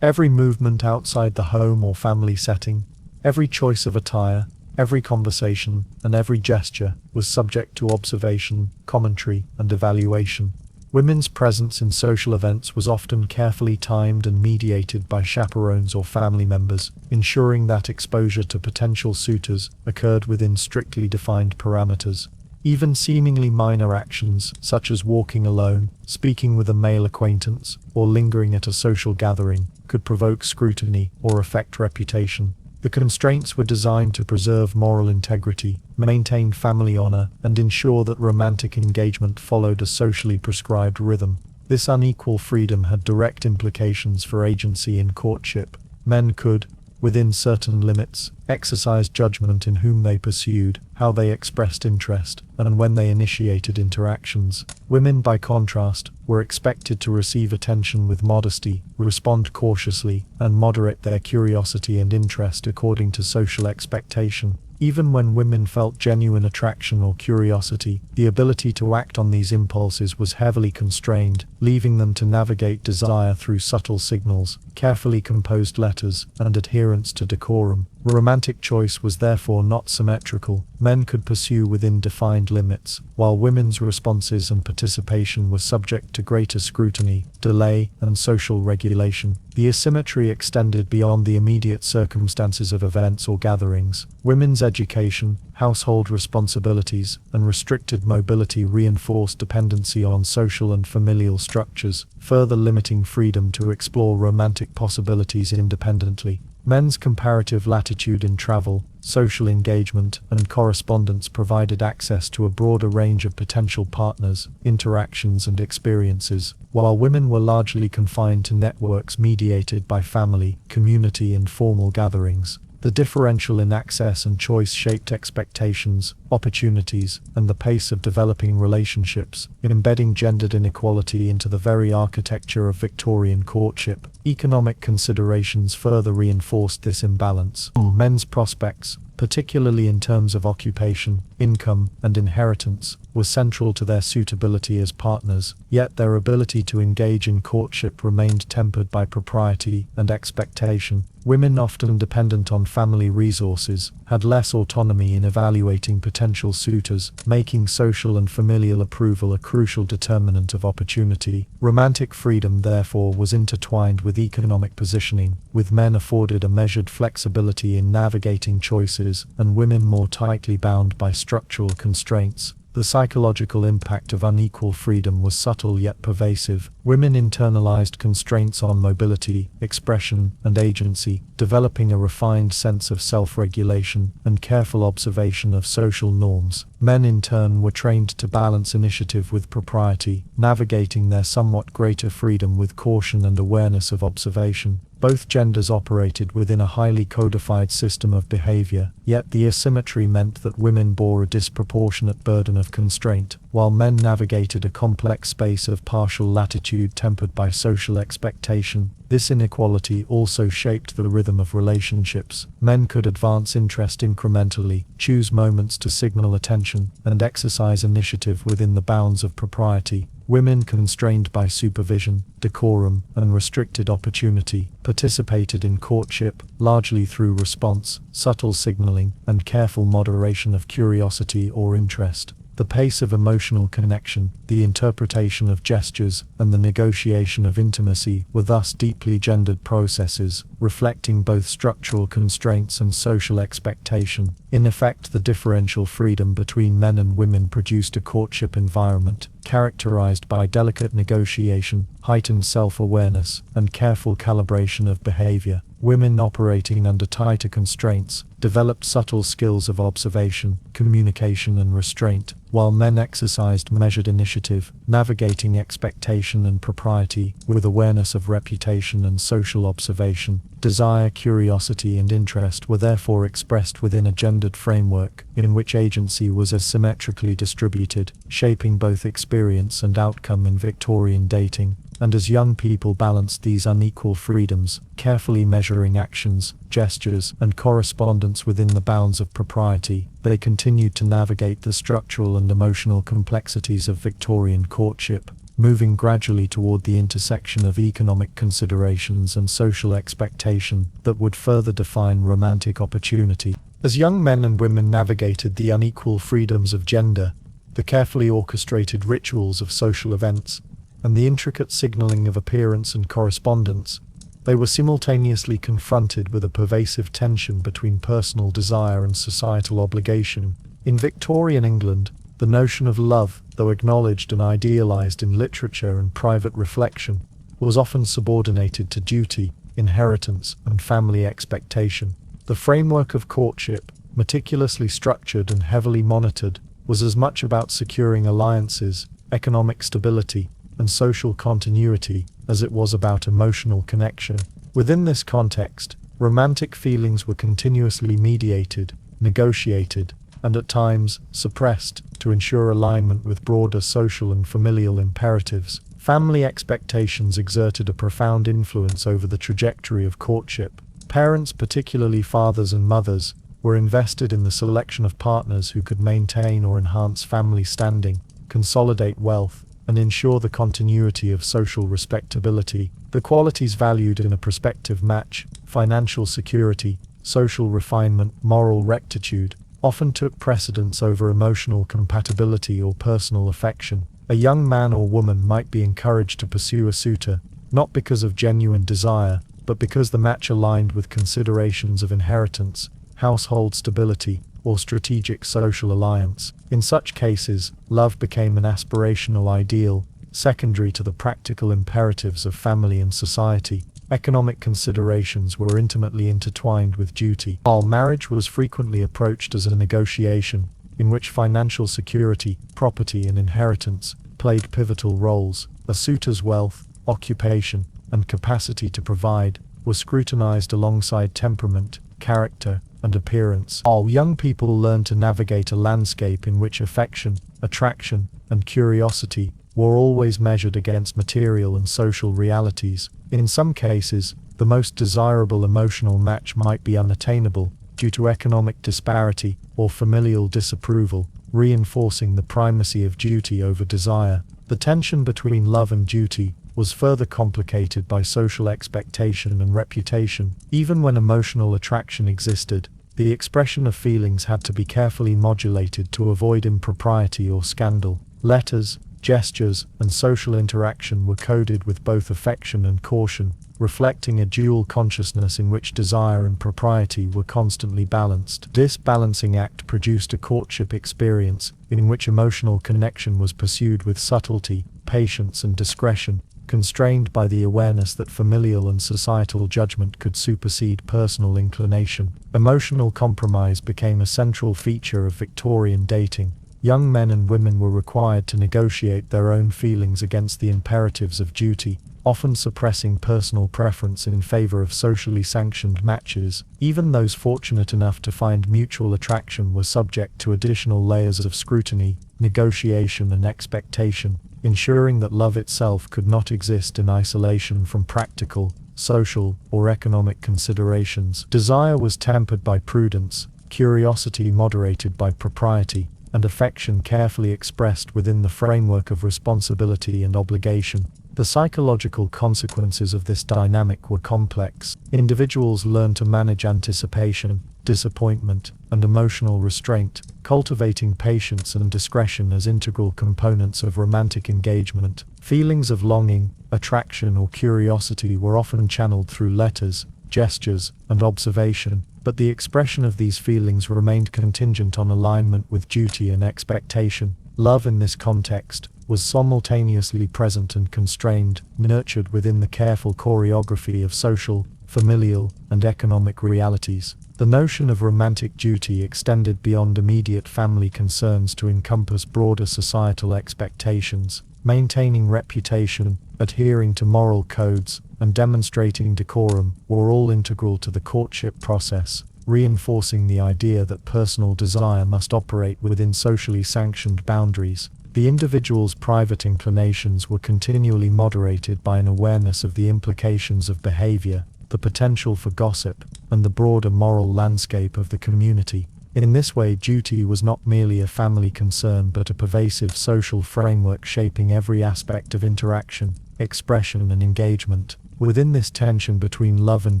Every movement outside the home or family setting, every choice of attire, every conversation, and every gesture was subject to observation, commentary, and evaluation. Women's presence in social events was often carefully timed and mediated by chaperones or family members, ensuring that exposure to potential suitors occurred within strictly defined parameters. Even seemingly minor actions, such as walking alone, speaking with a male acquaintance, or lingering at a social gathering, could provoke scrutiny or affect reputation. The constraints were designed to preserve moral integrity, maintain family honor, and ensure that romantic engagement followed a socially prescribed rhythm. This unequal freedom had direct implications for agency in courtship. Men could, within certain limits, exercise judgment in whom they pursued, how they expressed interest, and when they initiated interactions. Women, by contrast, were expected to receive attention with modesty, respond cautiously, and moderate their curiosity and interest according to social expectation. Even when women felt genuine attraction or curiosity, the ability to act on these impulses was heavily constrained, leaving them to navigate desire through subtle signals, carefully composed letters, and adherence to decorum. Romantic choice was therefore not symmetrical. Men could pursue within defined limits, while women's responses and participation were subject to greater scrutiny, delay, and social regulation. The asymmetry extended beyond the immediate circumstances of events or gatherings. Women's education, household responsibilities, and restricted mobility reinforced dependency on social and familial structures, further limiting freedom to explore romantic possibilities independently. Men's comparative latitude in travel, social engagement, and correspondence provided access to a broader range of potential partners, interactions, and experiences, while women were largely confined to networks mediated by family, community, and formal gatherings. The differential in access and choice shaped expectations, opportunities, and the pace of developing relationships, embedding gendered inequality into the very architecture of Victorian courtship. Economic considerations further reinforced this imbalance. Men's prospects, particularly in terms of occupation, income, and inheritance, were central to their suitability as partners, yet their ability to engage in courtship remained tempered by propriety and expectation. Women, often dependent on family resources, had less autonomy in evaluating potential suitors, making social and familial approval a crucial determinant of opportunity. Romantic freedom, therefore, was intertwined with economic positioning, with men afforded a measured flexibility in navigating choices, and women more tightly bound by structural constraints. The psychological impact of unequal freedom was subtle yet pervasive. Women internalized constraints on mobility, expression, and agency, developing a refined sense of self-regulation and careful observation of social norms. Men, in turn, were trained to balance initiative with propriety, navigating their somewhat greater freedom with caution and awareness of observation. Both genders operated within a highly codified system of behavior, yet the asymmetry meant that women bore a disproportionate burden of constraint, while men navigated a complex space of partial latitude tempered by social expectation. This inequality also shaped the rhythm of relationships. Men could advance interest incrementally, choose moments to signal attention, and exercise initiative within the bounds of propriety. Women, constrained by supervision, decorum, and restricted opportunity, participated in courtship, largely through response, subtle signaling, and careful moderation of curiosity or interest. The pace of emotional connection, the interpretation of gestures, and the negotiation of intimacy were thus deeply gendered processes, reflecting both structural constraints and social expectation. In effect, the differential freedom between men and women produced a courtship environment characterized by delicate negotiation, heightened self-awareness, and careful calibration of behavior. Women, operating under tighter constraints, developed subtle skills of observation, communication, and restraint, while men exercised measured initiative, navigating expectation and propriety, with awareness of reputation and social observation. Desire, curiosity, and interest were therefore expressed within a gendered framework, in which agency was asymmetrically distributed, shaping both experience and outcome in Victorian dating. And as young people balanced these unequal freedoms, carefully measuring actions, gestures, and correspondence within the bounds of propriety, they continued to navigate the structural and emotional complexities of Victorian courtship, moving gradually toward the intersection of economic considerations and social expectation that would further define romantic opportunity. As young men and women navigated the unequal freedoms of gender, the carefully orchestrated rituals of social events, and the intricate signaling of appearance and correspondence, they were simultaneously confronted with a pervasive tension between personal desire and societal obligation. In Victorian England, the notion of love, though acknowledged and idealized in literature and private reflection, was often subordinated to duty, inheritance, and family expectation. The framework of courtship, meticulously structured and heavily monitored, was as much about securing alliances, economic stability, and social continuity as it was about emotional connection. Within this context, romantic feelings were continuously mediated, negotiated, and at times suppressed to ensure alignment with broader social and familial imperatives. Family expectations exerted a profound influence over the trajectory of courtship. Parents, particularly fathers and mothers, were invested in the selection of partners who could maintain or enhance family standing, consolidate wealth, and ensure the continuity of social respectability. The qualities valued in a prospective match, financial security, social refinement, moral rectitude, often took precedence over emotional compatibility or personal affection. A young man or woman might be encouraged to pursue a suitor, not because of genuine desire, but because the match aligned with considerations of inheritance, household stability, or strategic social alliance. In such cases, love became an aspirational ideal, secondary to the practical imperatives of family and society. Economic considerations were intimately intertwined with duty, while marriage was frequently approached as a negotiation, in which financial security, property, and inheritance played pivotal roles. A suitor's wealth, occupation, and capacity to provide were scrutinized alongside temperament, character, and appearance. All young people learn to navigate a landscape in which affection, attraction, and curiosity were always measured against material and social realities. In some cases, the most desirable emotional match might be unattainable due to economic disparity or familial disapproval, reinforcing the primacy of duty over desire. The tension between love and duty was further complicated by social expectation and reputation. Even when emotional attraction existed, the expression of feelings had to be carefully modulated to avoid impropriety or scandal. Letters, gestures, and social interaction were coded with both affection and caution, reflecting a dual consciousness in which desire and propriety were constantly balanced. This balancing act produced a courtship experience in which emotional connection was pursued with subtlety, patience, and discretion, constrained by the awareness that familial and societal judgment could supersede personal inclination. Emotional compromise became a central feature of Victorian dating. Young men and women were required to negotiate their own feelings against the imperatives of duty, often suppressing personal preference in favor of socially sanctioned matches. Even those fortunate enough to find mutual attraction were subject to additional layers of scrutiny, negotiation, and expectation, ensuring that love itself could not exist in isolation from practical, social, or economic considerations. Desire was tempered by prudence, curiosity moderated by propriety, and affection carefully expressed within the framework of responsibility and obligation. The psychological consequences of this dynamic were complex. Individuals learn to manage anticipation, disappointment, and emotional restraint, cultivating patience and discretion as integral components of romantic engagement. Feelings of longing, attraction, or curiosity were often channeled through letters, gestures, and observation, but the expression of these feelings remained contingent on alignment with duty and expectation. Love in this context was simultaneously present and constrained, nurtured within the careful choreography of social, familial, and economic realities. The notion of romantic duty extended beyond immediate family concerns to encompass broader societal expectations. Maintaining reputation, adhering to moral codes, and demonstrating decorum were all integral to the courtship process, reinforcing the idea that personal desire must operate within socially sanctioned boundaries. The individual's private inclinations were continually moderated by an awareness of the implications of behavior, the potential for gossip, and the broader moral landscape of the community. In this way, duty was not merely a family concern but a pervasive social framework shaping every aspect of interaction, expression, and engagement. Within this tension between love and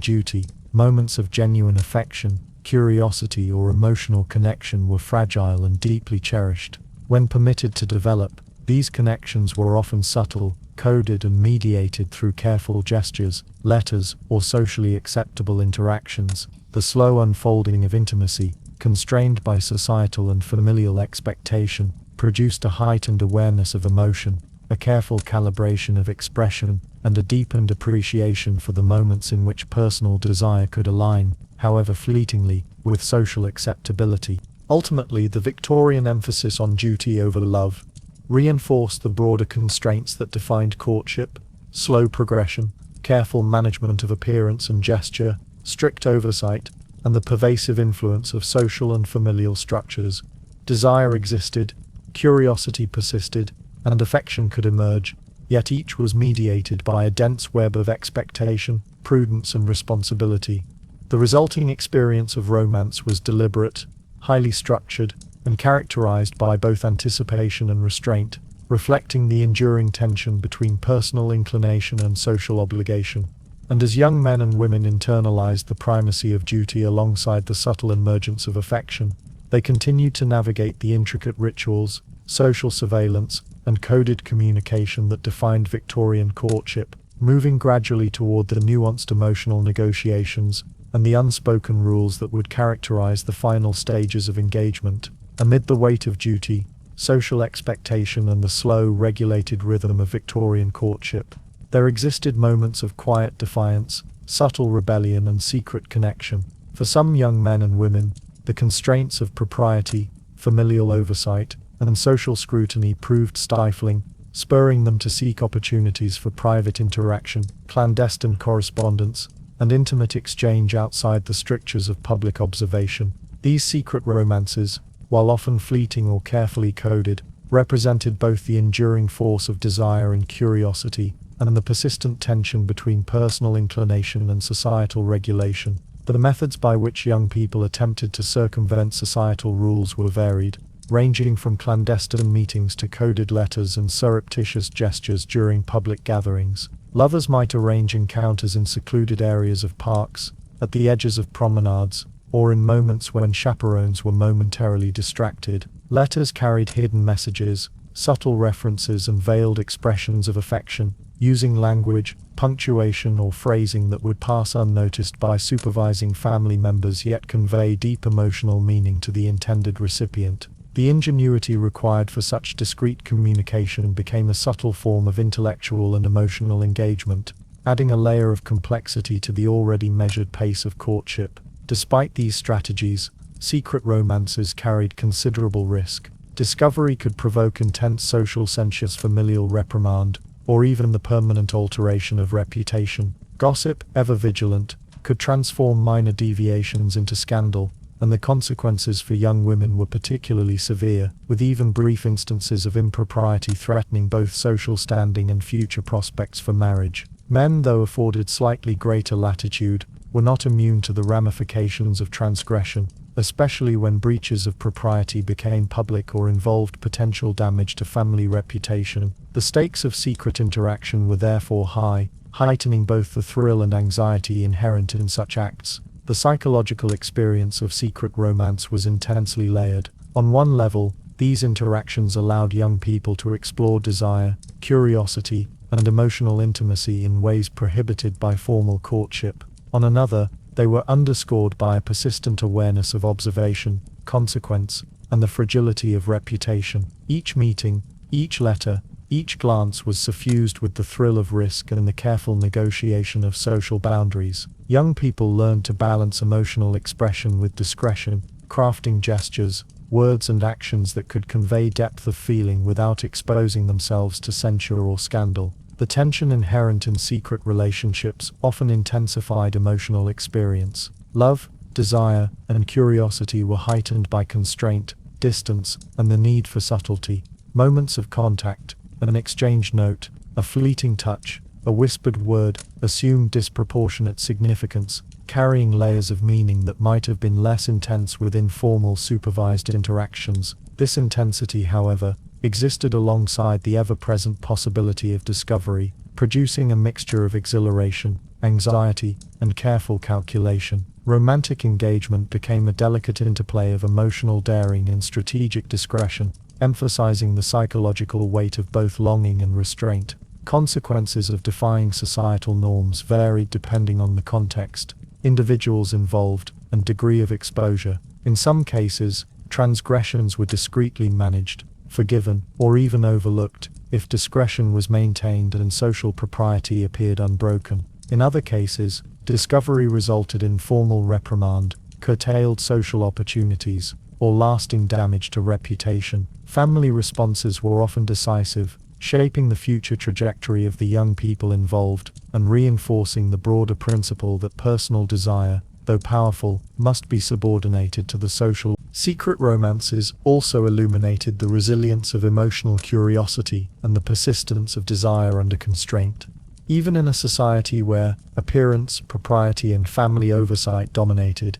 duty, moments of genuine affection, curiosity, or emotional connection were fragile and deeply cherished. When permitted to develop, these connections were often subtle, coded, and mediated through careful gestures, letters, or socially acceptable interactions. The slow unfolding of intimacy, constrained by societal and familial expectation, produced a heightened awareness of emotion, a careful calibration of expression, and a deepened appreciation for the moments in which personal desire could align, however fleetingly, with social acceptability. Ultimately, the Victorian emphasis on duty over love reinforced the broader constraints that defined courtship: slow progression, careful management of appearance and gesture, strict oversight, and the pervasive influence of social and familial structures. Desire existed, curiosity persisted, and affection could emerge, yet each was mediated by a dense web of expectation, prudence, and responsibility. The resulting experience of romance was deliberate, highly structured, and characterized by both anticipation and restraint, reflecting the enduring tension between personal inclination and social obligation. And as young men and women internalized the primacy of duty alongside the subtle emergence of affection, they continued to navigate the intricate rituals, social surveillance, and coded communication that defined Victorian courtship, moving gradually toward the nuanced emotional negotiations and the unspoken rules that would characterize the final stages of engagement. Amid the weight of duty, social expectation, and the slow, regulated rhythm of Victorian courtship, there existed moments of quiet defiance, subtle rebellion, and secret connection. For some young men and women, the constraints of propriety, familial oversight, and social scrutiny proved stifling, spurring them to seek opportunities for private interaction, clandestine correspondence, and intimate exchange outside the strictures of public observation. These secret romances, while often fleeting or carefully coded, represented both the enduring force of desire and curiosity, and the persistent tension between personal inclination and societal regulation. The methods by which young people attempted to circumvent societal rules were varied, ranging from clandestine meetings to coded letters and surreptitious gestures during public gatherings. Lovers might arrange encounters in secluded areas of parks, at the edges of promenades, or in moments when chaperones were momentarily distracted. Letters carried hidden messages, subtle references, and veiled expressions of affection, using language, punctuation, or phrasing that would pass unnoticed by supervising family members yet convey deep emotional meaning to the intended recipient. The ingenuity required for such discreet communication became a subtle form of intellectual and emotional engagement, adding a layer of complexity to the already measured pace of courtship. Despite these strategies, secret romances carried considerable risk. Discovery could provoke intense social censure, familial reprimand, or even the permanent alteration of reputation. Gossip, ever vigilant, could transform minor deviations into scandal, and the consequences for young women were particularly severe, with even brief instances of impropriety threatening both social standing and future prospects for marriage. Men, though afforded slightly greater latitude, were not immune to the ramifications of transgression, especially when breaches of propriety became public or involved potential damage to family reputation. The stakes of secret interaction were therefore high, heightening both the thrill and anxiety inherent in such acts. The psychological experience of secret romance was intensely layered. On one level, these interactions allowed young people to explore desire, curiosity, and emotional intimacy in ways prohibited by formal courtship. On another, they were underscored by a persistent awareness of observation, consequence, and the fragility of reputation. Each meeting, each letter, each glance was suffused with the thrill of risk and the careful negotiation of social boundaries. Young people learned to balance emotional expression with discretion, crafting gestures, words and actions that could convey depth of feeling without exposing themselves to censure or scandal. The tension inherent in secret relationships often intensified emotional experience. Love, desire, and curiosity were heightened by constraint, distance, and the need for subtlety. Moments of contact, an exchanged note, a fleeting touch, a whispered word, assumed disproportionate significance, carrying layers of meaning that might have been less intense within formal supervised interactions. This intensity, however, existed alongside the ever-present possibility of discovery, producing a mixture of exhilaration, anxiety, and careful calculation. Romantic engagement became a delicate interplay of emotional daring and strategic discretion, emphasizing the psychological weight of both longing and restraint. Consequences of defying societal norms varied depending on the context, individuals involved, and degree of exposure. In some cases, transgressions were discreetly managed, forgiven, or even overlooked, if discretion was maintained and social propriety appeared unbroken. In other cases, discovery resulted in formal reprimand, curtailed social opportunities, or lasting damage to reputation. Family responses were often decisive, shaping the future trajectory of the young people involved, and reinforcing the broader principle that personal desire, though powerful, must be subordinated to the social. Secret romances also illuminated the resilience of emotional curiosity and the persistence of desire under constraint. Even in a society where appearance, propriety, and family oversight dominated,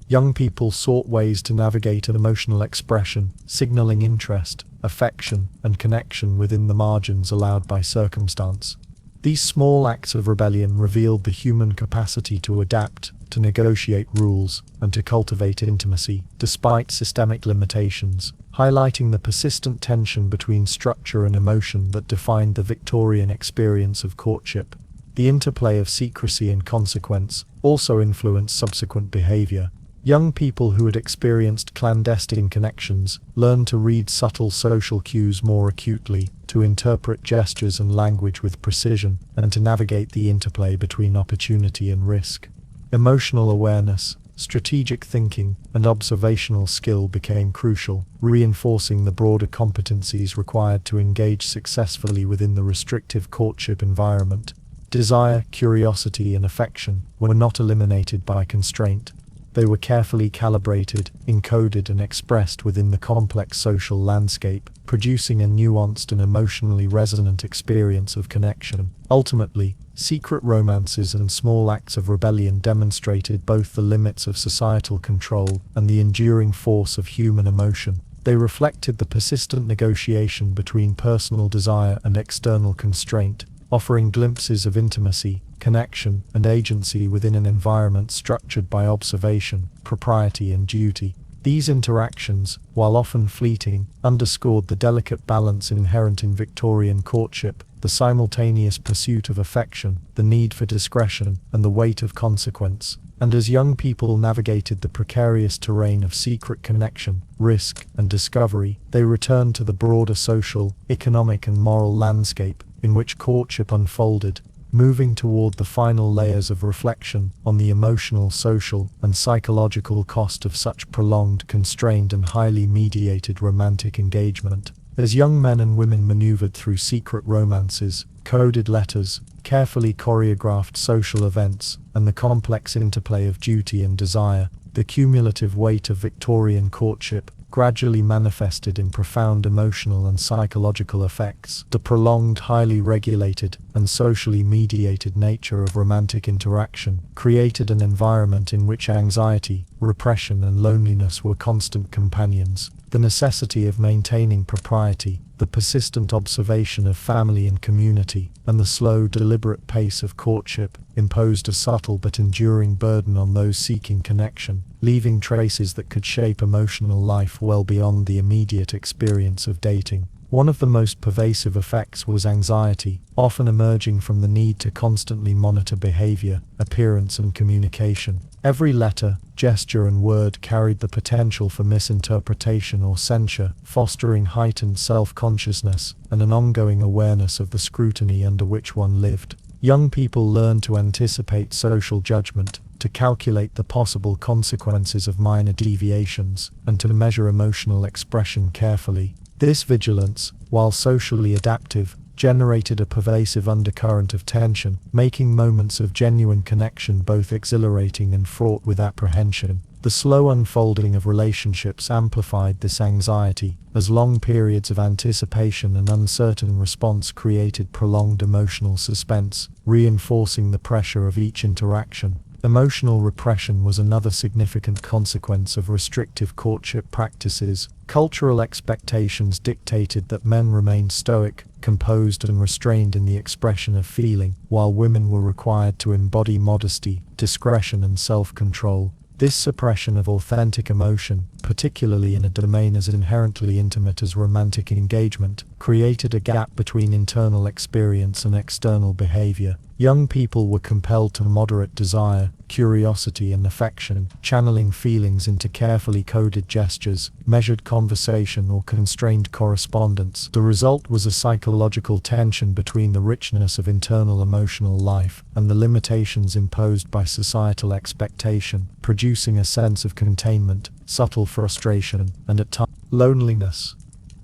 young people sought ways to navigate emotional expression, signaling interest, affection, and connection within the margins allowed by circumstance. These small acts of rebellion revealed the human capacity to adapt, to negotiate rules, and to cultivate intimacy, despite systemic limitations, highlighting the persistent tension between structure and emotion that defined the Victorian experience of courtship. The interplay of secrecy and consequence also influenced subsequent behavior. Young people who had experienced clandestine connections learned to read subtle social cues more acutely, to interpret gestures and language with precision, and to navigate the interplay between opportunity and risk. Emotional awareness, strategic thinking, and observational skill became crucial, reinforcing the broader competencies required to engage successfully within the restrictive courtship environment. Desire, curiosity, and affection were not eliminated by constraint. They were carefully calibrated, encoded, and expressed within the complex social landscape, producing a nuanced and emotionally resonant experience of connection. Ultimately, secret romances and small acts of rebellion demonstrated both the limits of societal control and the enduring force of human emotion. They reflected the persistent negotiation between personal desire and external constraint, offering glimpses of intimacy, connection, and agency within an environment structured by observation, propriety, and duty. These interactions, while often fleeting, underscored the delicate balance inherent in Victorian courtship, the simultaneous pursuit of affection, the need for discretion, and the weight of consequence. And as young people navigated the precarious terrain of secret connection, risk, and discovery, they returned to the broader social, economic, and moral landscape in which courtship unfolded, moving toward the final layers of reflection on the emotional, social, and psychological cost of such prolonged, constrained, and highly mediated romantic engagement. As young men and women maneuvered through secret romances, coded letters, carefully choreographed social events, and the complex interplay of duty and desire, the cumulative weight of Victorian courtship gradually manifested in profound emotional and psychological effects. The prolonged, highly regulated, and socially mediated nature of romantic interaction created an environment in which anxiety, repression, and loneliness were constant companions. The necessity of maintaining propriety, the persistent observation of family and community, and the slow, deliberate pace of courtship imposed a subtle but enduring burden on those seeking connection, leaving traces that could shape emotional life well beyond the immediate experience of dating. One of the most pervasive effects was anxiety, often emerging from the need to constantly monitor behavior, appearance, and communication. Every letter, gesture, and word carried the potential for misinterpretation or censure, fostering heightened self-consciousness and an ongoing awareness of the scrutiny under which one lived. Young people learned to anticipate social judgment, to calculate the possible consequences of minor deviations, and to measure emotional expression carefully. This vigilance, while socially adaptive, generated a pervasive undercurrent of tension, making moments of genuine connection both exhilarating and fraught with apprehension. The slow unfolding of relationships amplified this anxiety, as long periods of anticipation and uncertain response created prolonged emotional suspense, reinforcing the pressure of each interaction. Emotional repression was another significant consequence of restrictive courtship practices. Cultural expectations dictated that men remained stoic, composed, and restrained in the expression of feeling, while women were required to embody modesty, discretion, and self-control. This suppression of authentic emotion, particularly in a domain as inherently intimate as romantic engagement, created a gap between internal experience and external behavior. Young people were compelled to moderate desire, curiosity, and affection, channeling feelings into carefully coded gestures, measured conversation, or constrained correspondence. The result was a psychological tension between the richness of internal emotional life and the limitations imposed by societal expectation, producing a sense of containment, subtle frustration, and at times loneliness.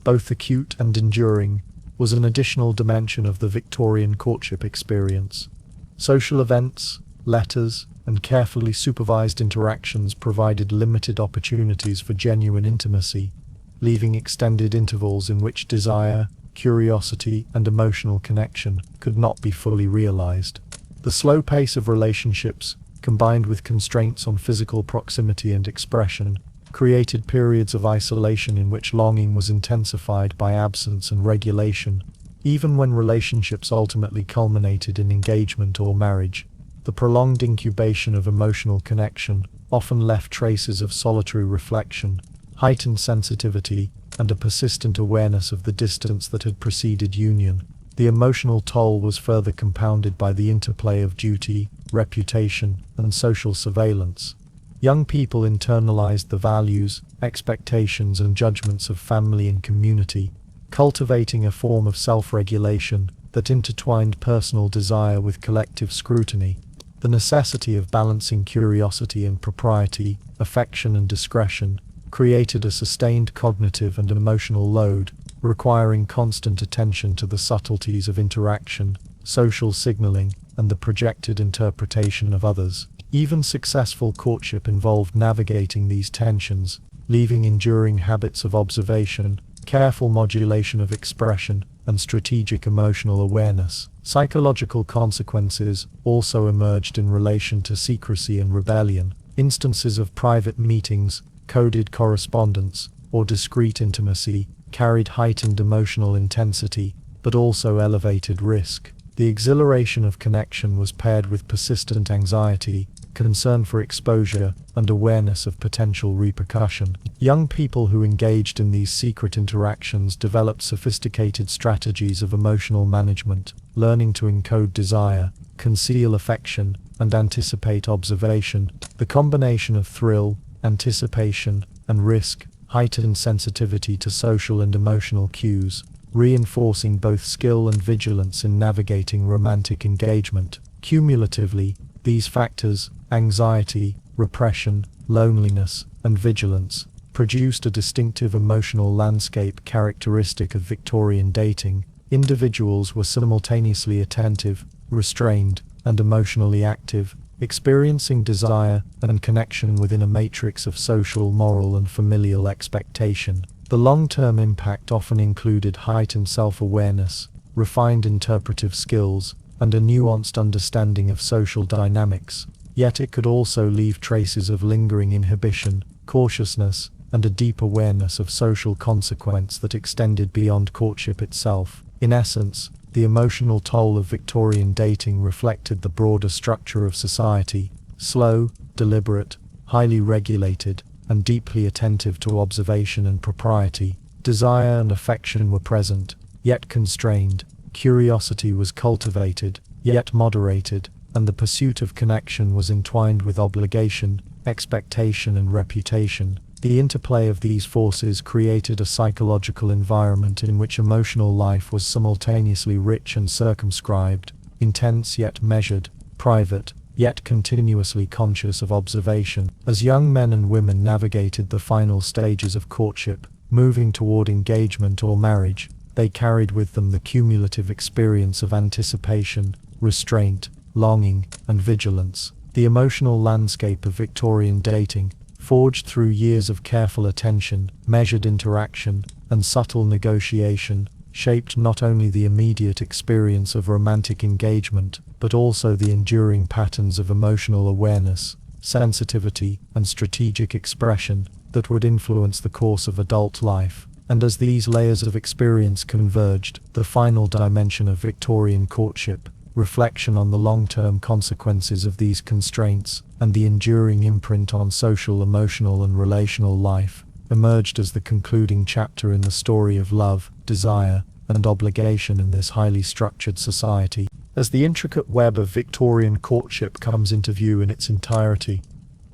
Both acute and enduring, was an additional dimension of the Victorian courtship experience. Social events, letters, and carefully supervised interactions provided limited opportunities for genuine intimacy, leaving extended intervals in which desire, curiosity, and emotional connection could not be fully realized. The slow pace of relationships, combined with constraints on physical proximity and expression, created periods of isolation in which longing was intensified by absence and regulation. Even when relationships ultimately culminated in engagement or marriage, the prolonged incubation of emotional connection often left traces of solitary reflection, heightened sensitivity, and a persistent awareness of the distance that had preceded union. The emotional toll was further compounded by the interplay of duty, reputation, and social surveillance. Young people internalized the values, expectations, and judgments of family and community, cultivating a form of self-regulation that intertwined personal desire with collective scrutiny. The necessity of balancing curiosity and propriety, affection and discretion, created a sustained cognitive and emotional load, requiring constant attention to the subtleties of interaction, social signaling, and the projected interpretation of others. Even successful courtship involved navigating these tensions, leaving enduring habits of observation, careful modulation of expression, and strategic emotional awareness. Psychological consequences also emerged in relation to secrecy and rebellion. Instances of private meetings, coded correspondence, or discreet intimacy carried heightened emotional intensity, but also elevated risk. The exhilaration of connection was paired with persistent anxiety, concern for exposure, and awareness of potential repercussion. Young people who engaged in these secret interactions developed sophisticated strategies of emotional management, learning to encode desire, conceal affection, and anticipate observation. The combination of thrill, anticipation, and risk heightened sensitivity to social and emotional cues, reinforcing both skill and vigilance in navigating romantic engagement. Cumulatively, these factors, anxiety, repression, loneliness, and vigilance, produced a distinctive emotional landscape characteristic of Victorian dating. Individuals were simultaneously attentive, restrained, and emotionally active, experiencing desire and connection within a matrix of social, moral, and familial expectation. The long-term impact often included heightened self-awareness, refined interpretive skills, and a nuanced understanding of social dynamics, yet it could also leave traces of lingering inhibition, cautiousness, and a deep awareness of social consequence that extended beyond courtship itself. In essence, the emotional toll of Victorian dating reflected the broader structure of society: slow, deliberate, highly regulated, and deeply attentive to observation and propriety. Desire and affection were present, yet constrained. Curiosity was cultivated, yet moderated, and the pursuit of connection was entwined with obligation, expectation, and reputation. The interplay of these forces created a psychological environment in which emotional life was simultaneously rich and circumscribed, intense yet measured, private yet continuously conscious of observation. As young men and women navigated the final stages of courtship, moving toward engagement or marriage, they carried with them the cumulative experience of anticipation, restraint, longing, and vigilance. The emotional landscape of Victorian dating, forged through years of careful attention, measured interaction, and subtle negotiation, shaped not only the immediate experience of romantic engagement, but also the enduring patterns of emotional awareness, sensitivity, and strategic expression that would influence the course of adult life. And as these layers of experience converged, the final dimension of Victorian courtship, reflection on the long-term consequences of these constraints, and the enduring imprint on social, emotional, and relational life, emerged as the concluding chapter in the story of love, desire, and obligation in this highly structured society. As the intricate web of Victorian courtship comes into view in its entirety,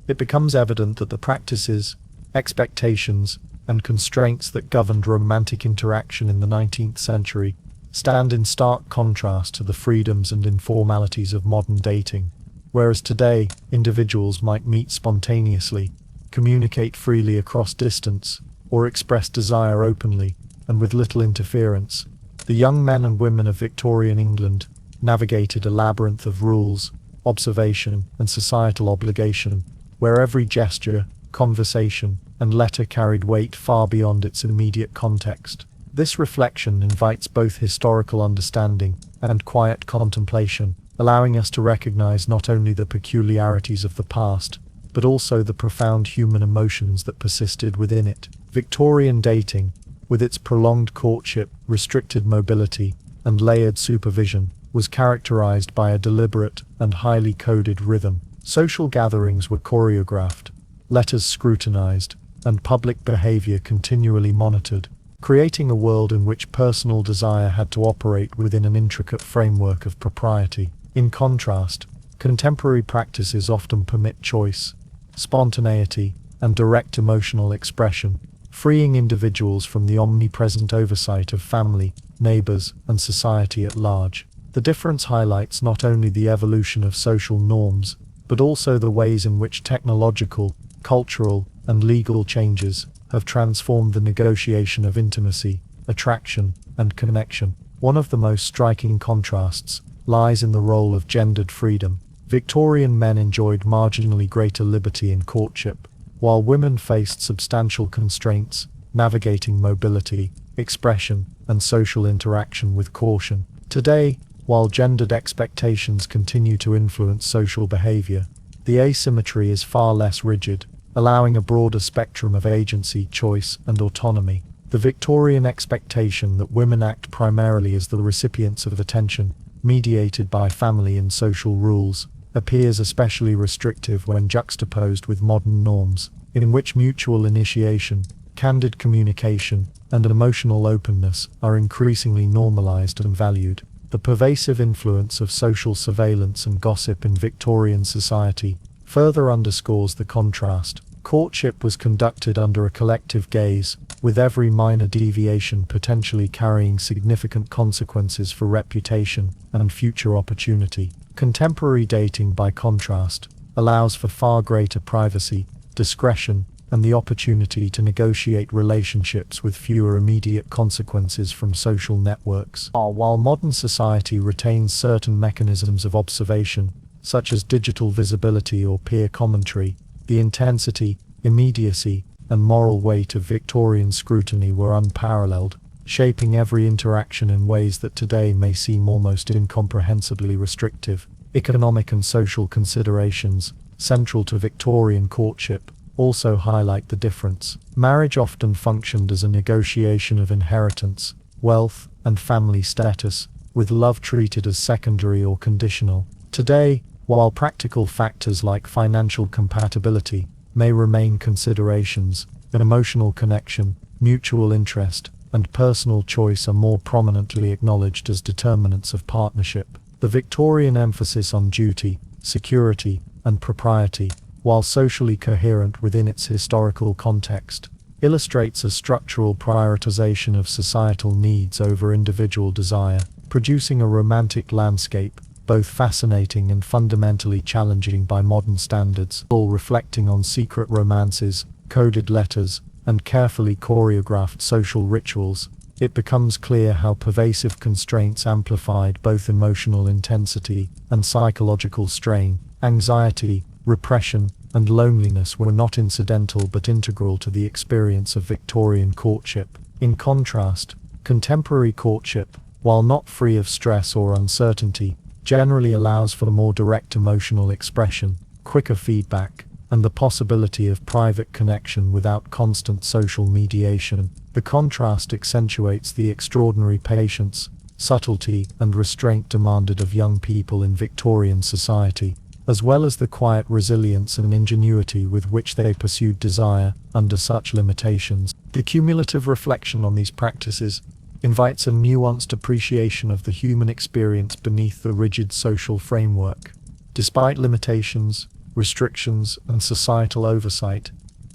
it becomes evident that the practices, expectations, and constraints that governed romantic interaction in the 19th century stand in stark contrast to the freedoms and informalities of modern dating. Whereas today, individuals might meet spontaneously, communicate freely across distance, or express desire openly, and with little interference, the young men and women of Victorian England navigated a labyrinth of rules, observation, and societal obligation, where every gesture, conversation, and letter carried weight far beyond its immediate context. This reflection invites both historical understanding and quiet contemplation, allowing us to recognize not only the peculiarities of the past, but also the profound human emotions that persisted within it. Victorian dating, with its prolonged courtship, restricted mobility, and layered supervision, was characterized by a deliberate and highly coded rhythm. Social gatherings were choreographed, letters scrutinized, and public behavior continually monitored, creating a world in which personal desire had to operate within an intricate framework of propriety. In contrast, contemporary practices often permit choice, spontaneity, and direct emotional expression, freeing individuals from the omnipresent oversight of family, neighbors, and society at large. The difference highlights not only the evolution of social norms, but also the ways in which technological, cultural, and legal changes have transformed the negotiation of intimacy, attraction, and connection. One of the most striking contrasts lies in the role of gendered freedom. Victorian men enjoyed marginally greater liberty in courtship, while women faced substantial constraints, navigating mobility, expression, and social interaction with caution. Today, while gendered expectations continue to influence social behavior, the asymmetry is far less rigid, allowing a broader spectrum of agency, choice, and autonomy. The Victorian expectation that women act primarily as the recipients of attention, mediated by family and social rules, appears especially restrictive when juxtaposed with modern norms, in which mutual initiation, candid communication, and emotional openness are increasingly normalized and valued. The pervasive influence of social surveillance and gossip in Victorian society further underscores the contrast. Courtship was conducted under a collective gaze, with every minor deviation potentially carrying significant consequences for reputation and future opportunity. Contemporary dating, by contrast, allows for far greater privacy, discretion, and the opportunity to negotiate relationships with fewer immediate consequences from social networks. While modern society retains certain mechanisms of observation, such as digital visibility or peer commentary, the intensity, immediacy, and moral weight of Victorian scrutiny were unparalleled. shaping every interaction in ways that today may seem almost incomprehensibly restrictive. Economic and social considerations, central to Victorian courtship, also highlight the difference. Marriage often functioned as a negotiation of inheritance, wealth, and family status, with love treated as secondary or conditional. Today, while practical factors like financial compatibility may remain considerations, emotional connection, mutual interest, and personal choice are more prominently acknowledged as determinants of partnership. The Victorian emphasis on duty, security, and propriety, while socially coherent within its historical context, illustrates a structural prioritization of societal needs over individual desire, producing a romantic landscape, both fascinating and fundamentally challenging by modern standards, all reflecting on secret romances, coded letters, and carefully choreographed social rituals. It becomes clear how pervasive constraints amplified both emotional intensity and psychological strain. Anxiety, repression, and loneliness were not incidental but integral to the experience of Victorian courtship. In contrast, contemporary courtship, while not free of stress or uncertainty, generally allows for more direct emotional expression, quicker feedback, and the possibility of private connection without constant social mediation. The contrast accentuates the extraordinary patience, subtlety, and restraint demanded of young people in Victorian society, as well as the quiet resilience and ingenuity with which they pursued desire under such limitations. The cumulative reflection on these practices invites a nuanced appreciation of the human experience beneath the rigid social framework. Despite limitations, restrictions, and societal oversight,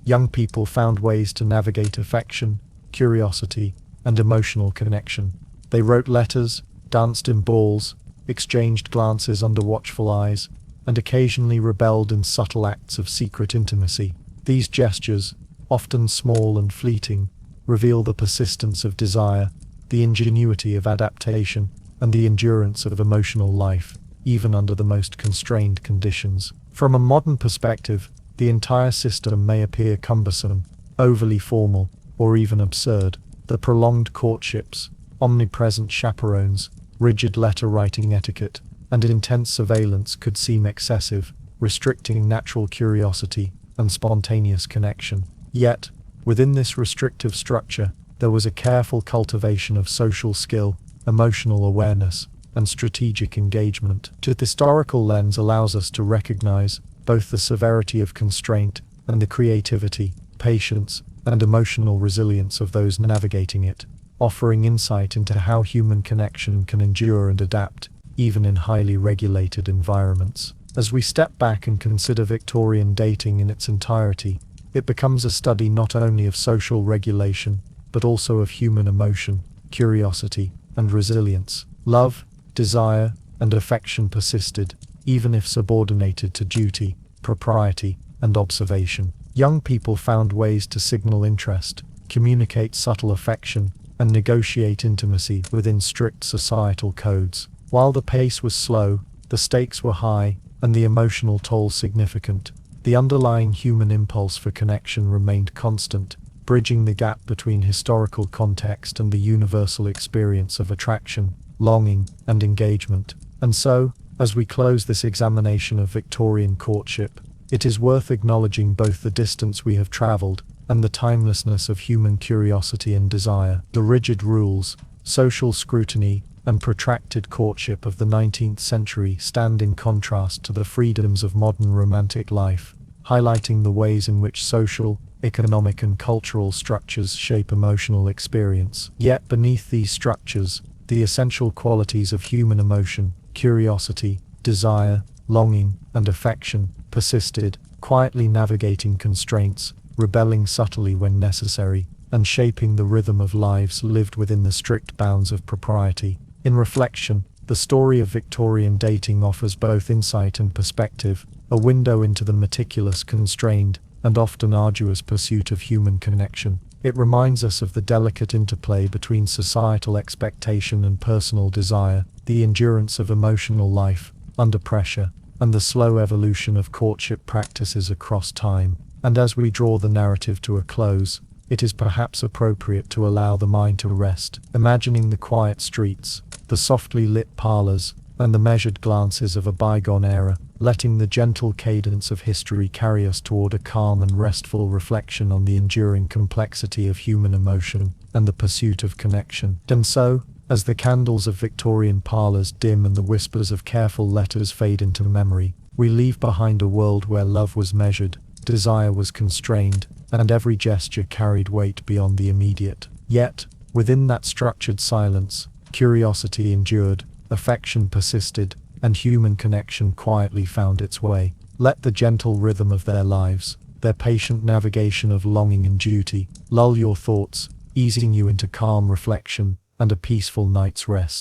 young people found ways to navigate affection, curiosity, and emotional connection. They wrote letters, danced in balls, exchanged glances under watchful eyes, and occasionally rebelled in subtle acts of secret intimacy. These gestures, often small and fleeting, reveal the persistence of desire, the ingenuity of adaptation, and the endurance of emotional life, even under the most constrained conditions. From a modern perspective, the entire system may appear cumbersome, overly formal, or even absurd. The prolonged courtships, omnipresent chaperones, rigid letter-writing etiquette, and intense surveillance could seem excessive, restricting natural curiosity and spontaneous connection. Yet, within this restrictive structure, there was a careful cultivation of social skill, emotional awareness, and strategic engagement. The historical lens allows us to recognize both the severity of constraint and the creativity, patience, and emotional resilience of those navigating it, offering insight into how human connection can endure and adapt, even in highly regulated environments. As we step back and consider Victorian dating in its entirety, it becomes a study not only of social regulation, but also of human emotion, curiosity, and resilience. Love, desire, and affection persisted, even if subordinated to duty, propriety, and observation. Young people found ways to signal interest, communicate subtle affection, and negotiate intimacy within strict societal codes. While the pace was slow, the stakes were high, and the emotional toll significant, the underlying human impulse for connection remained constant, bridging the gap between historical context and the universal experience of attraction, longing, and engagement. And so, as we close this examination of Victorian courtship, it is worth acknowledging both the distance we have traveled and the timelessness of human curiosity and desire. The rigid rules, social scrutiny, and protracted courtship of the 19th century stand in contrast to the freedoms of modern romantic life, highlighting the ways in which social, economic, and cultural structures shape emotional experience. Yet beneath these structures, the essential qualities of human emotion, curiosity, desire, longing, and affection persisted, quietly navigating constraints, rebelling subtly when necessary, and shaping the rhythm of lives lived within the strict bounds of propriety. In reflection, the story of Victorian dating offers both insight and perspective, a window into the meticulous, constrained, and often arduous pursuit of human connection. It reminds us of the delicate interplay between societal expectation and personal desire, the endurance of emotional life under pressure, and the slow evolution of courtship practices across time. And as we draw the narrative to a close, it is perhaps appropriate to allow the mind to rest, imagining the quiet streets, the softly lit parlors, and the measured glances of a bygone era, letting the gentle cadence of history carry us toward a calm and restful reflection on the enduring complexity of human emotion and the pursuit of connection. And so, as the candles of Victorian parlors dim and the whispers of careful letters fade into memory, we leave behind a world where love was measured, desire was constrained, and every gesture carried weight beyond the immediate. Yet, within that structured silence, curiosity endured, affection persisted, and human connection quietly found its way. Let the gentle rhythm of their lives, their patient navigation of longing and duty, lull your thoughts, easing you into calm reflection and a peaceful night's rest.